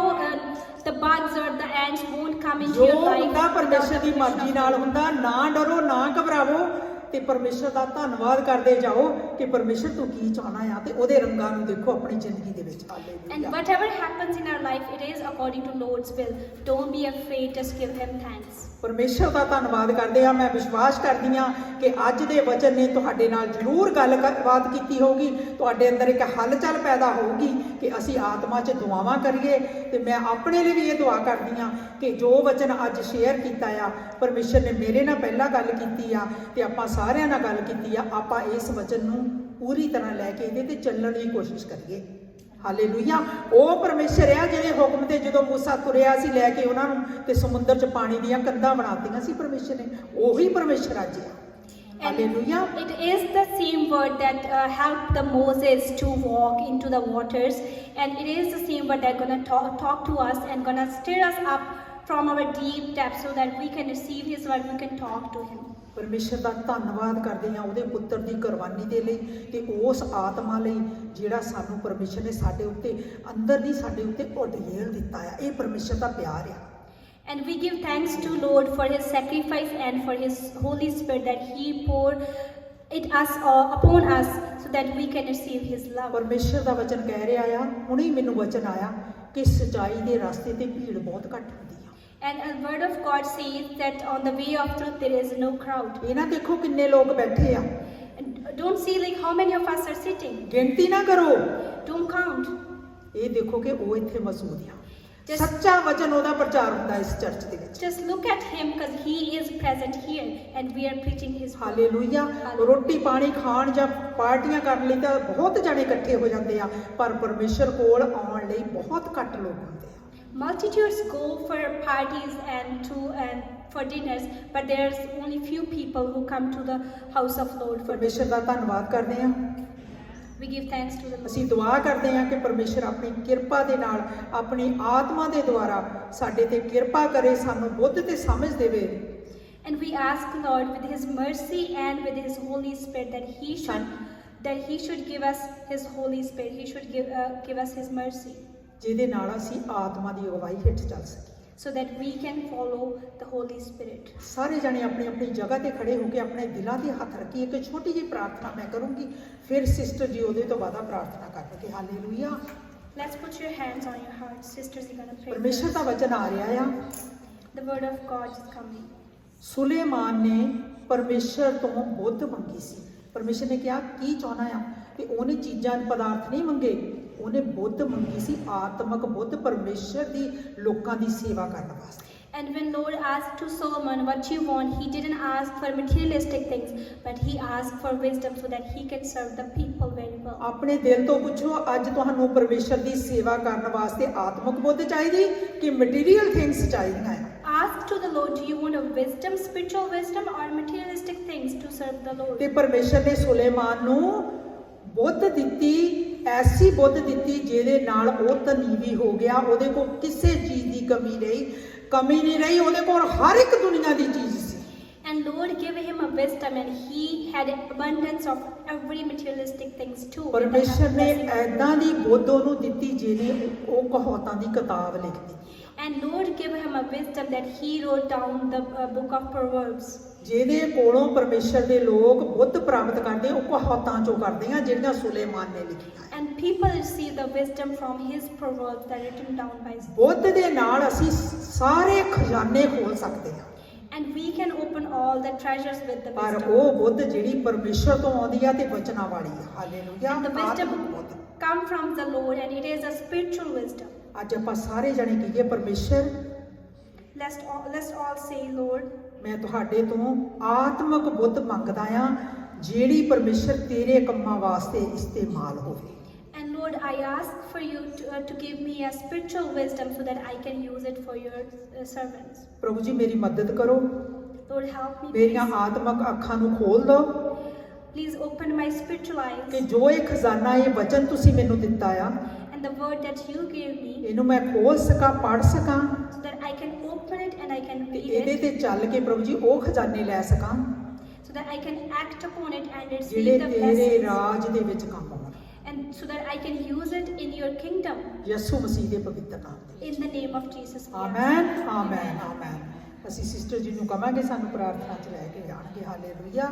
the bugs or the ants won't come into ਜੋ your life. ਹੁੰਦਾ ਪਰਮੇਸ਼ਰ without ਦੀ the ਮਰਜ਼ੀ permission of ਨਾਲ God. ਹੁੰਦਾ। ਨਾ ਡਰੋ, ਨਾ ਘਬਰਾਵੋ ਤੇ ਪਰਮੇਸ਼ਰ ਦਾ ਧੰਨਵਾਦ ਕਰਦੇ ਜਾਓ ਕਿ ਪਰਮੇਸ਼ਰ ਤੂੰ ਕੀ ਚਾਹਣਾ ਆ ਤੇ ਉਹਦੇ ਰੰਗਾਂ ਨੂੰ ਦੇਖੋ ਆਪਣੀ ਜ਼ਿੰਦਗੀ ਦੇ ਵਿੱਚ। And hallelujah. whatever happens in our life, it is according to Lord's will. Don't be afraid, just give Him thanks. ਪਰਮੇਸ਼ਰ ਦਾ ਧੰਨਵਾਦ ਕਰਦੇ ਆ। ਮੈਂ ਵਿਸ਼ਵਾਸ ਕਰਦੀ ਆ ਕਿ ਅੱਜ ਦੇ ਵਚਨ ਨੇ ਤੁਹਾਡੇ ਨਾਲ ਜ਼ਰੂਰ ਗੱਲਬਾਤ ਕੀਤੀ ਹੋਊਗੀ, ਤੁਹਾਡੇ ਅੰਦਰ ਇੱਕ ਹਲਚਲ ਪੈਦਾ ਹੋਊਗੀ ਕਿ ਅਸੀਂ ਆਤਮਾ 'ਚ ਦੁਆਵਾਂ ਕਰੀਏ। ਤੇ ਮੈਂ ਆਪਣੇ ਲਈ ਵੀ ਇਹ ਦੁਆ ਕਰਦੀ ਆ ਕਿ ਜੋ ਵਚਨ ਅੱਜ ਸ਼ੇਅਰ ਕੀਤਾ ਆ, ਪਰਮੇਸ਼ਰ ਨੇ ਮੇਰੇ ਨਾਲ ਪਹਿਲਾਂ ਗੱਲ ਕੀਤੀ ਆ ਤੇ ਆਪਾਂ ਸਾਰਿਆਂ ਨਾਲ ਗੱਲ ਕੀਤੀ ਆ, ਆਪਾਂ ਇਸ ਵਚਨ ਨੂੰ ਪੂਰੀ ਤਰ੍ਹਾਂ ਲੈ ਕੇ ਇਹਦੇ ਤੇ ਚੱਲਣ ਦੀ ਕੋਸ਼ਿਸ਼ ਕਰੀਏ। ਹਾਲੇਲੂਇਆ। ਉਹ ਪਰਮੇਸ਼ਰ ਆ ਜਿਹਦੇ ਹੁਕਮ ਤੇ ਜਦੋਂ ਮੂਸਾ ਤੁਰਿਆ ਸੀ ਲੈ ਕੇ ਉਹਨਾਂ ਨੂੰ ਤੇ ਸਮੁੰਦਰ 'ਚ ਪਾਣੀ ਦੀਆਂ ਕੰਧਾਂ ਬਣਾਤੀਆਂ ਸੀ ਪਰਮੇਸ਼ਰ ਨੇ। ਉਹੀ ਪਰਮੇਸ਼ਰ ਅੱਜ ਆ। And hallelujah. it is the same word that helped the Moses to walk into the waters, and it is the same word that gonna talk to us and gonna stir us up from our deep depths so that we can receive His word, we can talk to Him. ਪਰਮੇਸ਼ਰ ਦਾ ਧੰਨਵਾਦ ਕਰਦੇ ਹਾਂ ਉਹਦੇ ਪੁੱਤਰ ਦੀ ਕੁਰਬਾਨੀ ਦੇ ਲਈ ਤੇ ਉਸ ਆਤਮਾ ਲਈ ਜਿਹੜਾ ਸਾਨੂੰ ਪਰਮੇਸ਼ਰ ਨੇ ਸਾਡੇ ਉੱਤੇ ਅੰਦਰ ਦੀ ਸਾਡੇ ਉੱਤੇ ਉਡੇਲ ਦਿੱਤਾ ਆ। ਇਹ ਪਰਮੇਸ਼ਰ ਦਾ ਪਿਆਰ ਆ। And we give thanks to Lord for His sacrifice and for His Holy Spirit that He poured it upon us so that we can receive His love. ਪਰਮੇਸ਼ਰ ਦਾ ਵਚਨ ਕਹਿ ਰਿਹਾ ਆ, ਹੁਣੇ ਹੀ ਮੈਨੂੰ ਵਚਨ ਆਇਆ ਕਿ ਸਚਾਈ ਦੇ ਰਸਤੇ ਤੇ ਭੀੜ ਬਹੁਤ ਘੱਟ ਹੁੰਦੀ ਆ। And a word of God says that on the way of truth there is no crowd. ਇਹ ਨਾ ਦੇਖੋ ਕਿੰਨੇ ਲੋਕ ਬੈਠੇ ਆ, And don't see like how many of us are sitting. ਗਿਣਤੀ ਨਾ ਕਰੋ, Don't count. ਇਹ ਦੇਖੋ ਕਿ ਉਹ ਇੱਥੇ ਮੌਜੂਦ ਆ। Just- ਸੱਚਾ ਵਚਨ ਉਹਦਾ ਪ੍ਰਚਾਰ ਹੁੰਦਾ ਇਸ ਚਰਚ ਦੇ ਵਿੱਚ। Just look at Him because He is present here and we are preaching His word. Hallelujah. ਰੋਟੀ ਪਾਣੀ ਖਾਣ ਜਾਂ ਪਾਰਟੀਆਂ ਕਰਨ ਲਈ ਤਾਂ ਬਹੁਤ ਜਣੇ ਇਕੱਠੇ ਹੋ ਜਾਂਦੇ ਆ, ਪਰ ਪਰਮੇਸ਼ਰ ਕੋਲ ਆਉਣ ਲਈ ਬਹੁਤ ਘੱਟ ਲੋਕ ਹੁੰਦੇ ਆ। Multitudes go for parties and for dinners, but there's only few people who come to the house of Lord for. ਪਰਮੇਸ਼ਰ ਦਾ ਧੰਨਵਾਦ ਕਰਦੇ ਆ। We give thanks to the Lord. ਅਸੀਂ ਦੁਆ ਕਰਦੇ ਹਾਂ ਕਿ ਪਰਮੇਸ਼ਰ ਆਪਣੀ ਕਿਰਪਾ ਦੇ ਨਾਲ ਆਪਣੀ ਆਤਮਾ ਦੇ ਦੁਆਰਾ ਸਾਡੇ ਤੇ ਕਿਰਪਾ ਕਰੇ, ਸਾਨੂੰ ਬੁੱਧ ਤੇ ਸਮਝ ਦੇਵੇ। And we ask Lord with His mercy and with His Holy Spirit that He should give us His Holy Spirit. He should give us His mercy ਜਿਹਦੇ ਨਾਲ ਅਸੀਂ ਆਤਮਾ ਦੀ ਅਗਵਾਈ ਹੇਠ ਚੱਲ ਸਕੀਏ। so that we can follow the Holy Spirit. ਸਾਰੇ ਜਣੇ ਆਪਣੀ ਆਪਣੀ ਜਗ੍ਹਾ ਤੇ ਖੜੇ ਹੋ ਕੇ ਆਪਣੇ ਦਿਲਾਂ ਤੇ ਹੱਥ ਰੱਖੀ ਇੱਕ ਛੋਟੀ ਜਿਹੀ ਪ੍ਰਾਰਥਨਾ ਮੈਂ ਕਰੂੰਗੀ, ਫਿਰ ਸਿਸਟਰ ਜੀ ਉਹਦੇ ਤੋਂ ਬਾਅਦ ਪ੍ਰਾਰਥਨਾ ਕਰਨਗੇ। Hallelujah. Let's put your hands on your hearts. Sisters, you're going to pray. ਪਰਮੇਸ਼ਰ ਦਾ ਵਚਨ ਆ ਰਿਹਾ ਆ। The word of God is coming. Suleman ਨੇ ਪਰਮੇਸ਼ਰ ਤੋਂ ਬੁੱਧ ਮੰਗੀ ਸੀ। ਪਰਮੇਸ਼ਰ ਨੇ ਕਿਹਾ ਕੀ ਚਾਹੁੰਦਾ ਆ, ਤੇ ਉਹਨੇ ਚੀਜ਼ਾਂ ਪਦਾਰਥ ਨਹੀਂ ਮੰਗੇ, ਉਹਨੇ ਬੁੱਧ ਮੰਗੀ ਸੀ, ਆਤਮਕ ਬੁੱਧ, ਪਰਮੇਸ਼ਰ ਦੀ ਲੋਕਾਂ ਦੀ ਸੇਵਾ ਕਰਨ ਵਾਸਤੇ। And when Lord asked to Solomon what you want, he didn't ask for materialistic things, but he asked for wisdom so that he can serve the people very well. ਆਪਣੇ ਦਿਲ ਤੋਂ ਪੁੱਛੋ, ਅੱਜ ਤੁਹਾਨੂੰ ਪਰਮੇਸ਼ਰ ਦੀ ਸੇਵਾ ਕਰਨ ਵਾਸਤੇ ਆਤਮਕ ਬੁੱਧ ਚਾਹੀਦੀ ਕਿ ਮਟੀਰੀਅਲ ਥਿੰਗਸ ਚਾਹੀਦੀਆਂ ਹੈ? Ask to the Lord, do you want a wisdom, spiritual wisdom, or materialistic things to serve the Lord? ਤੇ ਪਰਮੇਸ਼ਰ ਨੇ ਸੁਲੇਮਾਨ ਨੂੰ ਬੁੱਧ ਦਿੱਤੀ, ਐਸੀ ਬੁੱਧ ਦਿੱਤੀ ਜਿਹਦੇ ਨਾਲ ਉਹ ਧਨੀਵੀ ਹੋ ਗਿਆ। ਉਹਦੇ ਕੋਲ ਕਿਸੇ ਚੀਜ਼ ਦੀ ਕਮੀ ਨਹੀਂ ਰਹੀ, ਉਹਦੇ ਕੋਲ ਹਰ ਇੱਕ ਦੁਨੀਆ ਦੀ ਚੀਜ਼ ਸੀ। And Lord gave him a wisdom, and he had abundance of every materialistic things too. ਪਰਮੇਸ਼ਰ ਨੇ ਐਦਾਂ ਦੀ ਬੁੱਧ ਉਹਨੂੰ ਦਿੱਤੀ ਜਿਹਨੇ ਉਹ ਕਹਾਵਤਾਂ ਦੀ ਕਿਤਾਬ ਲਿਖ ਦਿੱਤੀ। And Lord gave him a wisdom that he wrote down the book of Proverbs. ਜਿਹਦੇ ਕੋਲੋਂ ਪਰਮੇਸ਼ਰ ਦੇ ਲੋਕ ਬੁੱਧ ਪ੍ਰਾਪਤ ਕਰਦੇ ਉਹ ਕਹਾਵਤਾਂ ਚੋਂ ਕਰਦੇ ਆ ਜਿਹੜੀਆਂ ਸੁਲੇਮਾਨ ਨੇ ਲਿਖੀਆਂ। And people receive the wisdom from his proverbs that are written down by Solomon. ਬੁੱਧ ਦੇ ਨਾਲ ਅਸੀਂ ਸਾਰੇ ਖਜ਼ਾਨੇ ਖੋਲ ਸਕਦੇ ਹਾਂ। And we can open all the treasures with the ਪਰ wisdom. ਉਹ ਬੁੱਧ ਜਿਹੜੀ ਪਰਮੇਸ਼ਰ ਤੋਂ ਆਉਂਦੀ ਆ ਤੇ ਵਚਨਾਂ ਵਾਲੀ ਆ। ਹਾਲੇਲੂਇਆ। And the wisdom ਆਤਮਿਕ ਬੁੱਧ। come from the Lord, and it is a spiritual wisdom. ਅੱਜ ਆਪਾਂ ਸਾਰੇ ਜਣੇ ਕਹੀਏ, ਪਰਮੇਸ਼ਰ Let's all say, Lord, ਮੈਂ ਤੁਹਾਡੇ ਤੋਂ ਆਤਮਿਕ ਬੁੱਧ ਮੰਗਦਾ ਆ ਜਿਹੜੀ ਪਰਮੇਸ਼ਰ ਤੇਰੇ ਕੰਮਾਂ ਵਾਸਤੇ ਇਸਤੇਮਾਲ ਹੋਵੇ। and Lord, I ask for you to give me a spiritual wisdom so that I can use it for your servants. ਪ੍ਰਭੂ ਜੀ ਮੇਰੀ ਮਦਦ ਕਰੋ, Lord, help me. ਮੇਰੀਆਂ ਆਤਮਿਕ ਅੱਖਾਂ ਨੂੰ ਖੋਲ ਦਿਓ Please open my spiritual eyes, ਕਿ ਜੋ ਇਹ ਖਜ਼ਾਨਾ, ਇਹ ਵਚਨ ਤੁਸੀਂ ਮੈਨੂੰ ਦਿੱਤਾ ਆ, and the word that you gave me, ਇਹਨੂੰ ਮੈਂ ਖੋਲ ਸਕਾਂ, ਪੜ੍ਹ ਸਕਾਂ so that I can open it and I can ਤੇ read ਇਹਦੇ it, ਤੇ ਚੱਲ ਕੇ ਪ੍ਰਭੂ ਜੀ ਉਹ ਖਜ਼ਾਨੇ ਲੈ ਸਕਾਂ so that I can act upon it and receive ਜਿਹੜੇ the ਤੇਰੇ blessings, ਰਾਜ ਦੇ ਵਿੱਚ ਕੰਮ ਆਉਣ। and so that I can use it in your kingdom. ਯਿਸੂ ਮਸੀਹ ਦੇ ਪਵਿੱਤਰ ਨਾਮ ਦੇ In the name of Jesus Christ. ਆਮੈਨ, ਆਮੈਨ, ਆਮੈਨ। ਅਸੀਂ ਸਿਸਟਰ ਜੀ ਨੂੰ ਕਵਾਂਗੇ ਸਾਨੂੰ ਪ੍ਰਾਰਥਨਾ 'ਚ ਲੈ ਕੇ ਜਾਣਗੇ। ਹਾਲੇਲੂਇਆ।